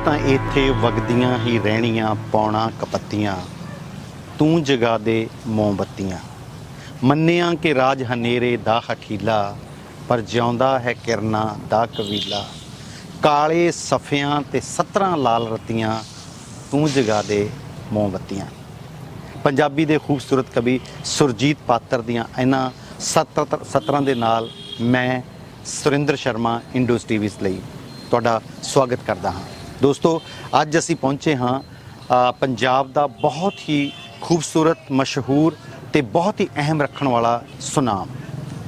ਤਾਂ ਇੱਥੇ ਵਗਦੀਆਂ ਹੀ ਰਹਿਣੀਆਂ ਪੌਣਾ ਕਪੱਤੀਆਂ, ਤੂੰ ਜਗਾ ਦੇ ਮੋਮਬੱਤੀਆਂ। ਮੰਨਿਆ ਕਿ ਰਾਜ ਹਨੇਰੇ ਦਾ ਹਠੀਲਾ, ਪਰ ਜਿਉਂਦਾ ਹੈ ਕਿਰਨਾਂ ਦਾ ਕਬੀਲਾ। ਕਾਲੇ ਸਫਿਆਂ ਤੇ 17 ਲਾਲ ਰਤੀਆਂ, ਤੂੰ ਜਗਾ ਦੇ ਮੋਮਬੱਤੀਆਂ। ਪੰਜਾਬੀ ਦੇ ਖੂਬਸੂਰਤ ਕਵੀ ਸੁਰਜੀਤ ਪਾਤਰ ਦੀਆਂ ਇਹਨਾਂ 17 ਦੇ ਨਾਲ ਮੈਂ ਸੁਰਿੰਦਰ ਸ਼ਰਮਾ ਇੰਡੋਜ਼ ਟੀਵੀਜ਼ ਲਈ ਤੁਹਾਡਾ ਸਵਾਗਤ ਕਰਦਾ ਹਾਂ। ਦੋਸਤੋ, ਅੱਜ ਅਸੀਂ ਪਹੁੰਚੇ ਹਾਂ ਪੰਜਾਬ ਦਾ ਬਹੁਤ ਹੀ ਖੂਬਸੂਰਤ, ਮਸ਼ਹੂਰ ਤੇ ਬਹੁਤ ਹੀ ਅਹਿਮ ਰੱਖਣ ਵਾਲਾ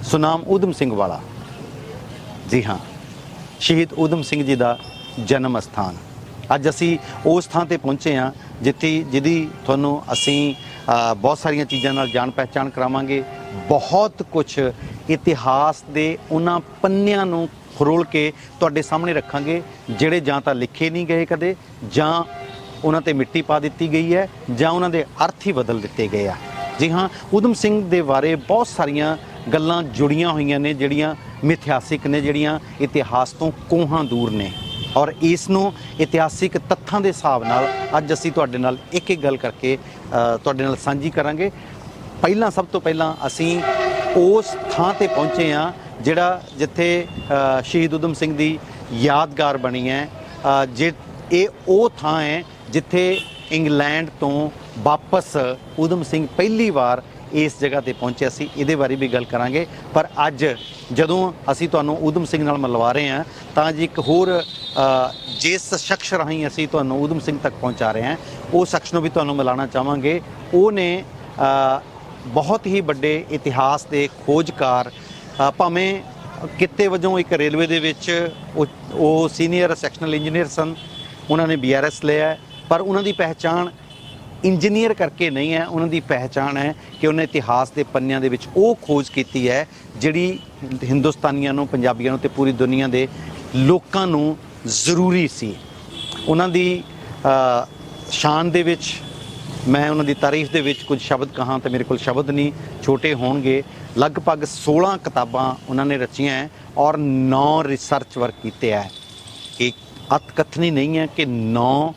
ਸੁਨਾਮ ਊਧਮ ਸਿੰਘ ਵਾਲਾ। ਜੀ ਹਾਂ, ਸ਼ਹੀਦ ਊਧਮ ਸਿੰਘ ਜੀ ਦਾ ਜਨਮ ਅਸਥਾਨ। ਅੱਜ ਅਸੀਂ ਉਸ ਥਾਂ ਤੇ ਪਹੁੰਚੇ ਹਾਂ ਜਿਹਦੀ ਤੁਹਾਨੂੰ ਅਸੀਂ ਬਹੁਤ ਸਾਰੀਆਂ ਚੀਜ਼ਾਂ ਨਾਲ ਜਾਣ ਪਹਿਚਾਣ ਕਰਾਵਾਂਗੇ। ਬਹੁਤ ਕੁਝ ਇਤਿਹਾਸ ਦੇ ਉਹਨਾਂ ਪੰਨਿਆਂ ਨੂੰ ਫਰੋਲ ਕੇ ਤੁਹਾਡੇ ਸਾਹਮਣੇ ਰੱਖਾਂਗੇ ਜਿਹੜੇ ਜਾਂ ਤਾਂ ਲਿਖੇ ਨਹੀਂ ਗਏ ਕਦੇ, ਜਾਂ ਉਹਨਾਂ ਤੇ ਮਿੱਟੀ ਪਾ ਦਿੱਤੀ ਗਈ ਹੈ, ਜਾਂ ਉਹਨਾਂ ਦੇ ਅਰਥ ਹੀ ਬਦਲ ਦਿੱਤੇ ਗਏ ਆ। ਜੀ ਹਾਂ, ਊਧਮ ਸਿੰਘ ਦੇ ਬਾਰੇ ਬਹੁਤ ਸਾਰੀਆਂ ਗੱਲਾਂ ਜੁੜੀਆਂ ਹੋਈਆਂ ਨੇ ਜਿਹੜੀਆਂ ਮਿਥਿਹਾਸਿਕ ਨੇ, ਜਿਹੜੀਆਂ ਇਤਿਹਾਸ ਤੋਂ ਕੋਹਾਂ ਦੂਰ ਨੇ, ਔਰ ਇਸ ਨੂੰ ਇਤਿਹਾਸਿਕ ਤੱਥਾਂ ਦੇ ਹਿਸਾਬ ਨਾਲ ਅੱਜ ਅਸੀਂ ਤੁਹਾਡੇ ਨਾਲ ਇੱਕ ਗੱਲ ਕਰਕੇ ਤੁਹਾਡੇ ਨਾਲ ਸਾਂਝੀ ਕਰਾਂਗੇ। ਸਭ ਤੋਂ ਪਹਿਲਾਂ ਅਸੀਂ ਉਸ ਥਾਂ ਤੇ ਪਹੁੰਚੇ ਹਾਂ ਜਿੱਥੇ ਸ਼ਹੀਦ ਊਧਮ ਸਿੰਘ ਦੀ ਯਾਦਗਾਰ ਬਣੀ ਹੈ। ਇਹ ਉਹ ਥਾਂ ਹੈ ਜਿੱਥੇ ਇੰਗਲੈਂਡ ਤੋਂ ਵਾਪਸ ਊਧਮ ਸਿੰਘ ਪਹਿਲੀ ਵਾਰ ਇਸ ਜਗ੍ਹਾ ਤੇ ਪਹੁੰਚਿਆ ਸੀ। ਇਹਦੇ ਬਾਰੇ ਵੀ ਗੱਲ ਕਰਾਂਗੇ। ਪਰ ਅੱਜ ਜਦੋਂ ਅਸੀਂ ਤੁਹਾਨੂੰ ਊਧਮ ਸਿੰਘ ਨਾਲ ਮਿਲਵਾ ਰਹੇ ਹਾਂ ਤਾਂ ਜੀ ਇੱਕ ਹੋਰ ਜਿਸ ਸ਼ਖਸ ਰਾਹੀਂ ਅਸੀਂ ਤੁਹਾਨੂੰ ਊਧਮ ਸਿੰਘ ਤੱਕ ਪਹੁੰਚਾ ਰਹੇ ਹਾਂ, ਉਹ ਸ਼ਖਸ ਨੂੰ ਵੀ ਤੁਹਾਨੂੰ ਮਿਲਾਉਣਾ ਚਾਹਾਂਗੇ। ਉਹਨੇ ਬਹੁਤ ਹੀ ਵੱਡੇ ਇਤਿਹਾਸ ਦੇ ਖੋਜਕਾਰ, ਭਾਵੇਂ ਕਿੱਤੇ ਵਜੋਂ ਇੱਕ ਰੇਲਵੇ ਦੇ ਵਿੱਚ ਉਹ ਸੀਨੀਅਰ ਸੈਕਸ਼ਨਲ ਇੰਜੀਨੀਅਰ ਸਨ, ਉਹਨਾਂ ਨੇ BRS ਲਿਆ, ਪਰ ਉਹਨਾਂ ਦੀ ਪਹਿਚਾਣ ਇੰਜੀਨੀਅਰ ਕਰਕੇ ਨਹੀਂ ਹੈ। ਉਹਨਾਂ ਦੀ ਪਹਿਚਾਣ ਹੈ ਕਿ ਉਹਨੇ ਇਤਿਹਾਸ ਦੇ ਪੰਨਿਆਂ ਦੇ ਵਿੱਚ ਉਹ ਖੋਜ ਕੀਤੀ ਹੈ ਜਿਹੜੀ ਹਿੰਦੁਸਤਾਨੀਆਂ ਨੂੰ, ਪੰਜਾਬੀਆਂ ਨੂੰ ਤੇ ਪੂਰੀ ਦੁਨੀਆ ਦੇ ਲੋਕਾਂ ਨੂੰ ਜ਼ਰੂਰੀ ਸੀ। ਉਹਨਾਂ ਦੀ ਸ਼ਾਨ ਦੇ ਵਿੱਚ, ਮੈਂ ਉਹਨਾਂ ਦੀ ਤਾਰੀਫ ਦੇ ਵਿੱਚ ਕੁਝ ਸ਼ਬਦ ਕਹਾਂ ਤਾਂ ਮੇਰੇ ਕੋਲ ਸ਼ਬਦ ਨਹੀਂ, ਛੋਟੇ ਹੋਣਗੇ। ਲਗਭਗ 16 ਕਿਤਾਬਾਂ ਉਹਨਾਂ ਨੇ ਰਚੀਆਂ ਹੈ ਔਰ 9 ਰਿਸਰਚ ਵਰਕ ਕੀਤੇ ਹੈ। ਇਹ ਅਤਕਥਨੀ ਨਹੀਂ ਹੈ ਕਿ 9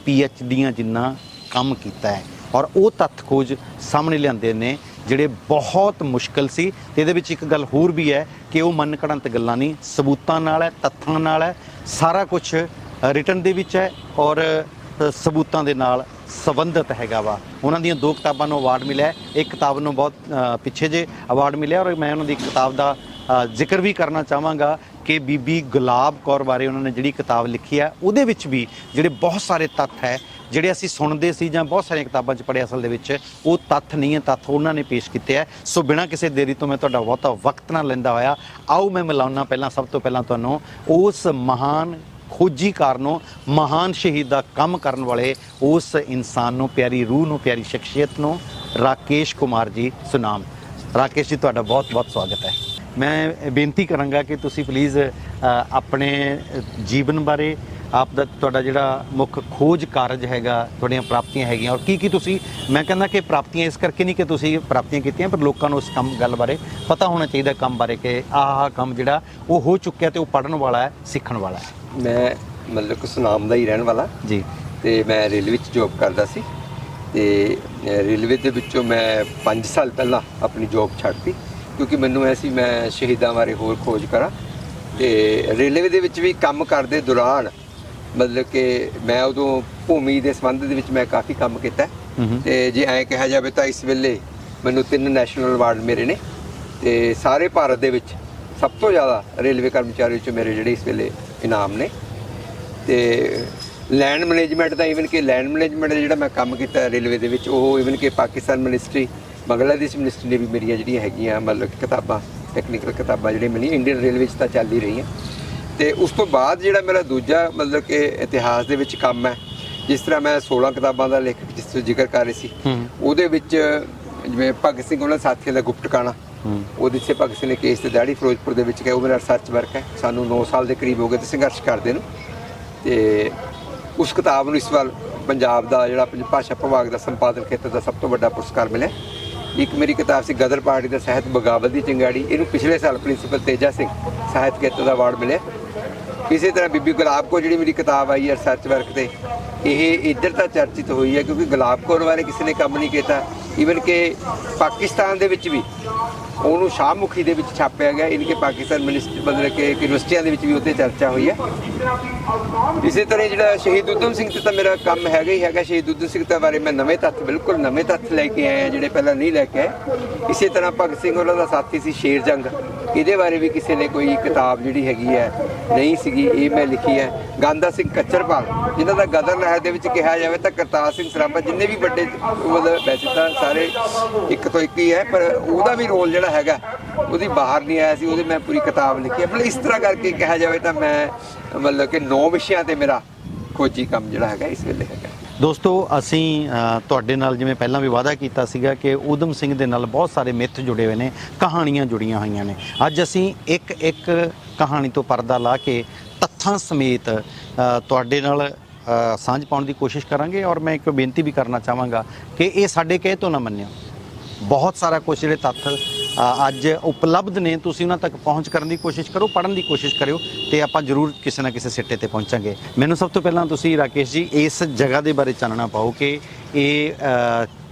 PhDਆਂ ਜਿੰਨਾ ਕੰਮ ਕੀਤਾ ਹੈ, ਔਰ ਉਹ ਤੱਥ ਖੋਜ ਸਾਹਮਣੇ ਲਿਆਂਦੇ ਨੇ ਜਿਹੜੇ ਬਹੁਤ ਮੁਸ਼ਕਿਲ ਸੀ। ਤੇ ਇਹਦੇ ਵਿੱਚ ਇੱਕ ਗੱਲ ਹੋਰ ਵੀ ਹੈ ਕਿ ਉਹ ਮਨ ਘੜੰਤ ਗੱਲਾਂ ਨਹੀਂ, ਸਬੂਤਾਂ ਨਾਲ ਹੈ, ਤੱਥਾਂ ਨਾਲ ਹੈ। ਸਾਰਾ ਕੁਝ ਰਿਟਨ ਦੇ ਵਿੱਚ ਹੈ ਔਰ ਸਬੂਤਾਂ ਦੇ ਨਾਲ ਸੰਬੰਧਿਤ ਹੈਗਾ ਵਾ। ਉਹਨਾਂ ਦੀਆਂ 2 ਕਿਤਾਬਾਂ ਨੂੰ ਅਵਾਰਡ ਮਿਲਿਆ। ਇੱਕ ਕਿਤਾਬ ਨੂੰ ਬਹੁਤ ਪਿੱਛੇ ਜੇ ਅਵਾਰਡ ਮਿਲਿਆ, ਔਰ ਮੈਂ ਉਹਨਾਂ ਦੀ ਕਿਤਾਬ ਦਾ ਜ਼ਿਕਰ ਵੀ ਕਰਨਾ ਚਾਹਾਂਗਾ ਕਿ ਬੀਬੀ ਗੁਲਾਬ ਕੌਰ ਬਾਰੇ ਉਹਨਾਂ ਨੇ ਜਿਹੜੀ ਕਿਤਾਬ ਲਿਖੀ ਹੈ, ਉਹਦੇ ਵਿੱਚ ਵੀ ਜਿਹੜੇ ਬਹੁਤ ਸਾਰੇ ਤੱਥ ਹੈ ਜਿਹੜੇ ਅਸੀਂ ਸੁਣਦੇ ਸੀ ਜਾਂ ਬਹੁਤ ਸਾਰੀਆਂ ਕਿਤਾਬਾਂ 'ਚ ਪੜ੍ਹੇ, ਅਸਲ ਦੇ ਵਿੱਚ ਉਹ ਤੱਥ ਨਹੀਂ ਹੈ, ਤੱਥ ਉਹਨਾਂ ਨੇ ਪੇਸ਼ ਕੀਤੇ ਹੈ। ਸੋ ਬਿਨਾਂ ਕਿਸੇ ਦੇਰੀ ਤੋਂ ਮੈਂ ਤੁਹਾਡਾ ਬਹੁਤਾ ਵਕਤ ਨਾ ਲੈਂਦਾ ਹੋਇਆ, ਆਓ ਮੈਂ ਮਿਲਾਉਣਾ ਸਭ ਤੋਂ ਪਹਿਲਾਂ ਤੁਹਾਨੂੰ ਉਸ ਮਹਾਨ ਖੋਜੀਕਾਰ ਨੂੰ, ਮਹਾਨ ਸ਼ਹੀਦ ਦਾ ਕੰਮ ਕਰਨ ਵਾਲੇ ਉਸ ਇਨਸਾਨ ਨੂੰ, ਪਿਆਰੀ ਰੂਹ ਨੂੰ, ਪਿਆਰੀ ਸ਼ਖਸੀਅਤ ਨੂੰ, ਰਾਕੇਸ਼ ਕੁਮਾਰ ਜੀ ਸੁਨਾਮ। ਰਾਕੇਸ਼ ਜੀ, ਤੁਹਾਡਾ ਬਹੁਤ ਬਹੁਤ ਸਵਾਗਤ ਹੈ। ਮੈਂ ਬੇਨਤੀ ਕਰਾਂਗਾ ਕਿ ਤੁਸੀਂ ਪਲੀਜ਼ ਆਪਣੇ ਜੀਵਨ ਬਾਰੇ, ਤੁਹਾਡਾ ਜਿਹੜਾ ਮੁੱਖ ਖੋਜ ਕਾਰਜ ਹੈਗਾ, ਤੁਹਾਡੀਆਂ ਪ੍ਰਾਪਤੀਆਂ ਹੈਗੀਆਂ, ਔਰ ਕੀ ਤੁਸੀਂ, ਮੈਂ ਕਹਿੰਦਾ ਕਿ ਪ੍ਰਾਪਤੀਆਂ ਇਸ ਕਰਕੇ ਨਹੀਂ ਕਿ ਤੁਸੀਂ ਪ੍ਰਾਪਤੀਆਂ ਕੀਤੀਆਂ, ਪਰ ਲੋਕਾਂ ਨੂੰ ਉਸ ਗੱਲ ਬਾਰੇ ਪਤਾ ਹੋਣਾ ਚਾਹੀਦਾ, ਕੰਮ ਬਾਰੇ, ਕਿ ਆਹ ਕੰਮ ਜਿਹੜਾ ਉਹ ਹੋ ਚੁੱਕਿਆ ਤੇ ਉਹ ਪੜ੍ਹਨ ਵਾਲਾ ਹੈ, ਸਿੱਖਣ ਵਾਲਾ ਹੈ। ਮੈਂ ਮਤਲਬ ਕਿ ਸੁਨਾਮ ਦਾ ਹੀ ਰਹਿਣ ਵਾਲਾ ਜੀ, ਤੇ ਮੈਂ ਰੇਲਵੇ 'ਚ ਜੋਬ ਕਰਦਾ ਸੀ, ਤੇ ਰੇਲਵੇ ਦੇ ਵਿੱਚੋਂ ਮੈਂ 5 ਸਾਲ ਪਹਿਲਾਂ ਆਪਣੀ ਜੋਬ ਛੱਡਤੀ ਕਿਉਂਕਿ ਮੈਨੂੰ ਐ ਸੀ ਮੈਂ ਸ਼ਹੀਦਾਂ ਬਾਰੇ ਹੋਰ ਖੋਜ ਕਰਾਂ। ਤੇ ਰੇਲਵੇ ਦੇ ਵਿੱਚ ਵੀ ਕੰਮ ਕਰਦੇ ਦੌਰਾਨ ਮਤਲਬ ਕਿ ਮੈਂ ਉਦੋਂ ਭੂਮੀ ਦੇ ਸੰਬੰਧ ਦੇ ਵਿੱਚ ਮੈਂ ਕਾਫੀ ਕੰਮ ਕੀਤਾ, ਤੇ ਜੇ ਐਂ ਕਿਹਾ ਜਾਵੇ ਤਾਂ ਇਸ ਵੇਲੇ ਮੈਨੂੰ 3 ਨੈਸ਼ਨਲ ਅਵਾਰਡ ਮੇਰੇ ਨੇ, ਤੇ ਸਾਰੇ ਭਾਰਤ ਦੇ ਵਿੱਚ ਸਭ ਤੋਂ ਜ਼ਿਆਦਾ ਰੇਲਵੇ ਕਰਮਚਾਰੀ 'ਚ ਮੇਰੇ ਜਿਹੜੇ ਇਸ ਵੇਲੇ ਇਨਾਮ ਨੇ। ਤੇ ਲੈਂਡ ਮੈਨੇਜਮੈਂਟ ਦਾ, ਈਵਨ ਕਿ ਲੈਂਡ ਮੈਨੇਜਮੈਂਟ ਦਾ ਜਿਹੜਾ ਮੈਂ ਕੰਮ ਕੀਤਾ ਰੇਲਵੇ ਦੇ ਵਿੱਚ, ਉਹ ਈਵਨ ਕਿ ਪਾਕਿਸਤਾਨ ਮਿਨਿਸਟਰੀ, ਬੰਗਲਾਦੇਸ਼ ਮਿਨਿਸਟਰੀ ਨੇ ਵੀ ਮੇਰੀਆਂ ਜਿਹੜੀਆਂ ਹੈਗੀਆਂ ਮਤਲਬ ਕਿ ਕਿਤਾਬਾਂ, ਟੈਕਨੀਕਲ ਕਿਤਾਬਾਂ ਜਿਹੜੀਆਂ ਮੇਰੀਆਂ ਇੰਡੀਅਨ ਰੇਲਵੇ 'ਚ ਤਾਂ ਚੱਲ ਹੀ ਰਹੀਆਂ। ਤੇ ਉਸ ਤੋਂ ਬਾਅਦ ਜਿਹੜਾ ਮੇਰਾ ਦੂਜਾ ਮਤਲਬ ਕਿ ਇਤਿਹਾਸ ਦੇ ਵਿੱਚ ਕੰਮ ਹੈ, ਜਿਸ ਤਰ੍ਹਾਂ ਮੈਂ 16 ਕਿਤਾਬਾਂ ਦਾ ਲੇਖਕ ਜਿਸ ਤੋਂ ਜ਼ਿਕਰ ਕਰ ਰਹੇ ਸੀ, ਉਹਦੇ ਵਿੱਚ ਜਿਵੇਂ ਭਗਤ ਸਿੰਘ ਉਹਨਾਂ ਸਾਥੀਆਂ ਦਾ ਗੁਪਤਕਾਣਾ, ਉਹਦੇ 'ਚ ਭਗਤ ਸਿੰਘ ਨੇ ਕੇਸ ਤੇ ਦਾੜੀ ਫਿਰੋਜ਼ਪੁਰ ਦੇ ਵਿੱਚ ਗਿਆ, ਉਹ ਮੇਰਾ ਰਿਸਰਚ ਵਰਕ ਹੈ। ਸਾਨੂੰ 9 ਸਾਲ ਦੇ ਕਰੀਬ ਹੋ ਗਏ ਤੇ ਸੰਘਰਸ਼ ਕਰਦੇ ਨੂੰ, ਤੇ ਉਸ ਕਿਤਾਬ ਨੂੰ ਇਸ ਵਾਰ ਪੰਜਾਬ ਦਾ ਜਿਹੜਾ ਭਾਸ਼ਾ ਵਿਭਾਗ ਦਾ ਸੰਪਾਦਨ ਖੇਤਰ ਦਾ ਸਭ ਤੋਂ ਵੱਡਾ ਪੁਰਸਕਾਰ ਮਿਲਿਆ। ਇੱਕ ਮੇਰੀ ਕਿਤਾਬ ਸੀ ਗਦਰ ਪਾਰਟੀ ਦਾ ਸਾਹਿਤ ਬਗਾਵਤ ਦੀ ਚਿੰਗਾੜੀ, ਇਹਨੂੰ ਪਿਛਲੇ ਸਾਲ ਪ੍ਰਿੰਸੀਪਲ ਤੇਜਾ ਸਿੰਘ ਸਾਹਿਤ ਖੇਤਰ ਦਾ ਅਵਾਰਡ ਮਿਲਿਆ। ਇਸੇ ਤਰ੍ਹਾਂ ਬੀਬੀ ਗੁਲਾਬ ਕੌਰ ਜਿਹੜੀ ਮੇਰੀ ਕਿਤਾਬ ਆਈ ਹੈ ਰਿਸਰਚ ਵਰਕ ਤੇ, ਇਹ ਇੱਧਰ ਤਾਂ ਚਰਚਿਤ ਹੋਈ ਹੈ ਕਿਉਂਕਿ ਗੁਲਾਬ ਕੌਰ ਬਾਰੇ ਕਿਸੇ ਨੇ ਕੰਮ ਨਹੀਂ ਕੀਤਾ। ਈਵਨ ਕਿ ਪਾਕਿਸਤਾਨ ਦੇ ਵਿੱਚ ਵੀ ਉਹਨੂੰ ਸ਼ਾਹਮੁਖੀ ਦੇ ਵਿੱਚ ਛਾਪਿਆ ਗਿਆ, ਇਨਕੇ ਪਾਕਿਸਤਾਨ ਮਤਲਬ ਕਿ ਯੂਨੀਵਰਸਿਟੀਆਂ ਦੇ ਵਿੱਚ ਵੀ ਉੱਤੇ ਚਰਚਾ ਹੋਈ ਹੈ। ਇਸੇ ਤਰ੍ਹਾਂ ਜਿਹੜਾ ਸ਼ਹੀਦ ਊਧਮ ਸਿੰਘ ਤੇ ਤਾਂ ਮੇਰਾ ਕੰਮ ਹੈਗਾ ਹੀ ਹੈਗਾ। ਸ਼ਹੀਦ ਊਧਮ ਸਿੰਘ ਦੇ ਬਾਰੇ ਮੈਂ ਬਿਲਕੁਲ ਨਵੇਂ ਤੱਥ ਲੈ ਕੇ ਆਏ ਜਿਹੜੇ ਪਹਿਲਾਂ ਨਹੀਂ ਲੈ ਕੇ ਆਏ। ਇਸੇ ਤਰ੍ਹਾਂ ਭਗਤ ਸਿੰਘ ਉਹਨਾਂ ਦਾ ਸਾਥੀ ਸੀ ਸ਼ੇਰ ਜੰਗ, ਇਹਦੇ ਬਾਰੇ ਵੀ ਕਿਸੇ ਨੇ ਕੋਈ ਕਿਤਾਬ ਜਿਹੜੀ ਹੈਗੀ ਹੈ ਨਹੀਂ ਸੀਗੀ, ਇਹ ਮੈਂ ਲਿਖੀ ਹੈ। ਗਾਂਧਾ ਸਿੰਘ ਕੱਚਰਪਾਲ ਜਿਨ੍ਹਾਂ ਦਾ ਗਦਰ ਲਹਿਰ ਦੇ ਵਿੱਚ ਕਿਹਾ ਜਾਵੇ ਤਾਂ ਕਰਤਾਰ ਸਿੰਘ ਸਰਾਭਾ, ਜਿੰਨੇ ਵੀ ਵੱਡੇ ਮਤਲਬ ਵੈਸੇ ਤਾਂ ਸਾਰੇ ਇੱਕ ਤੋਂ ਇੱਕ ਹੀ ਹੈ, ਪਰ ਉਹਦਾ ਵੀ ਰੋਲ ਜਿਹੜਾ ਹੈਗਾ ਉਹਦੀ ਬਾਹਰ ਨਹੀਂ ਆਇਆ ਸੀ, ਉਹਦੇ ਮੈਂ ਪੂਰੀ ਕਿਤਾਬ ਲਿਖੀ ਹੈ। ਮਤਲਬ ਇਸ ਤਰ੍ਹਾਂ ਕਰਕੇ ਕਿਹਾ ਜਾਵੇ ਤਾਂ ਮੈਂ ਮਤਲਬ ਕਿ 9 ਵਿਸ਼ਿਆਂ ਤੇ ਮੇਰਾ ਖੋਜੀ ਕੰਮ ਜਿਹੜਾ ਹੈਗਾ ਇਸ ਵੇਲੇ ਹੈਗਾ। ਦੋਸਤੋ, ਅਸੀਂ ਤੁਹਾਡੇ ਨਾਲ ਜਿਵੇਂ ਪਹਿਲਾਂ ਵੀ ਵਾਅਦਾ ਕੀਤਾ ਸੀਗਾ ਕਿ ਊਧਮ ਸਿੰਘ ਦੇ ਨਾਲ ਬਹੁਤ ਸਾਰੇ ਮਿੱਥ ਜੁੜੇ ਹੋਏ ਨੇ, ਕਹਾਣੀਆਂ ਜੁੜੀਆਂ ਹੋਈਆਂ ਨੇ। ਅੱਜ ਅਸੀਂ ਇੱਕ ਕਹਾਣੀ ਤੋਂ ਪਰਦਾ ਲਾ ਕੇ ਤੱਥਾਂ ਸਮੇਤ ਤੁਹਾਡੇ ਨਾਲ ਸਾਂਝ ਪਾਉਣ ਦੀ ਕੋਸ਼ਿਸ਼ ਕਰਾਂਗੇ। ਔਰ ਮੈਂ ਇੱਕ ਬੇਨਤੀ ਵੀ ਕਰਨਾ ਚਾਹਾਂਗਾ ਕਿ ਇਹ ਸਾਡੇ ਕਹੇ ਤੋਂ ਨਾ ਮੰਨਿਓ। ਬਹੁਤ ਸਾਰਾ ਕੁਝ ਜਿਹੜੇ ਤੱਥ ਅੱਜ ਉਪਲਬਧ ਨੇ, ਤੁਸੀਂ ਉਹਨਾਂ ਤੱਕ ਪਹੁੰਚ ਕਰਨ ਦੀ ਕੋਸ਼ਿਸ਼ ਕਰੋ, ਪੜ੍ਹਨ ਦੀ ਕੋਸ਼ਿਸ਼ ਕਰਿਓ, ਤੇ ਆਪਾਂ ਜ਼ਰੂਰ ਕਿਸੇ ਨਾ ਕਿਸੇ ਸਿੱਟੇ ਤੇ ਪਹੁੰਚਾਂਗੇ। ਮੈਨੂੰ ਸਭ ਤੋਂ ਪਹਿਲਾਂ ਤੁਸੀਂ ਰਾਕੇਸ਼ ਜੀ ਇਸ ਜਗ੍ਹਾ ਦੇ ਬਾਰੇ ਚਾਨਣਾ ਪਾਓ ਕਿ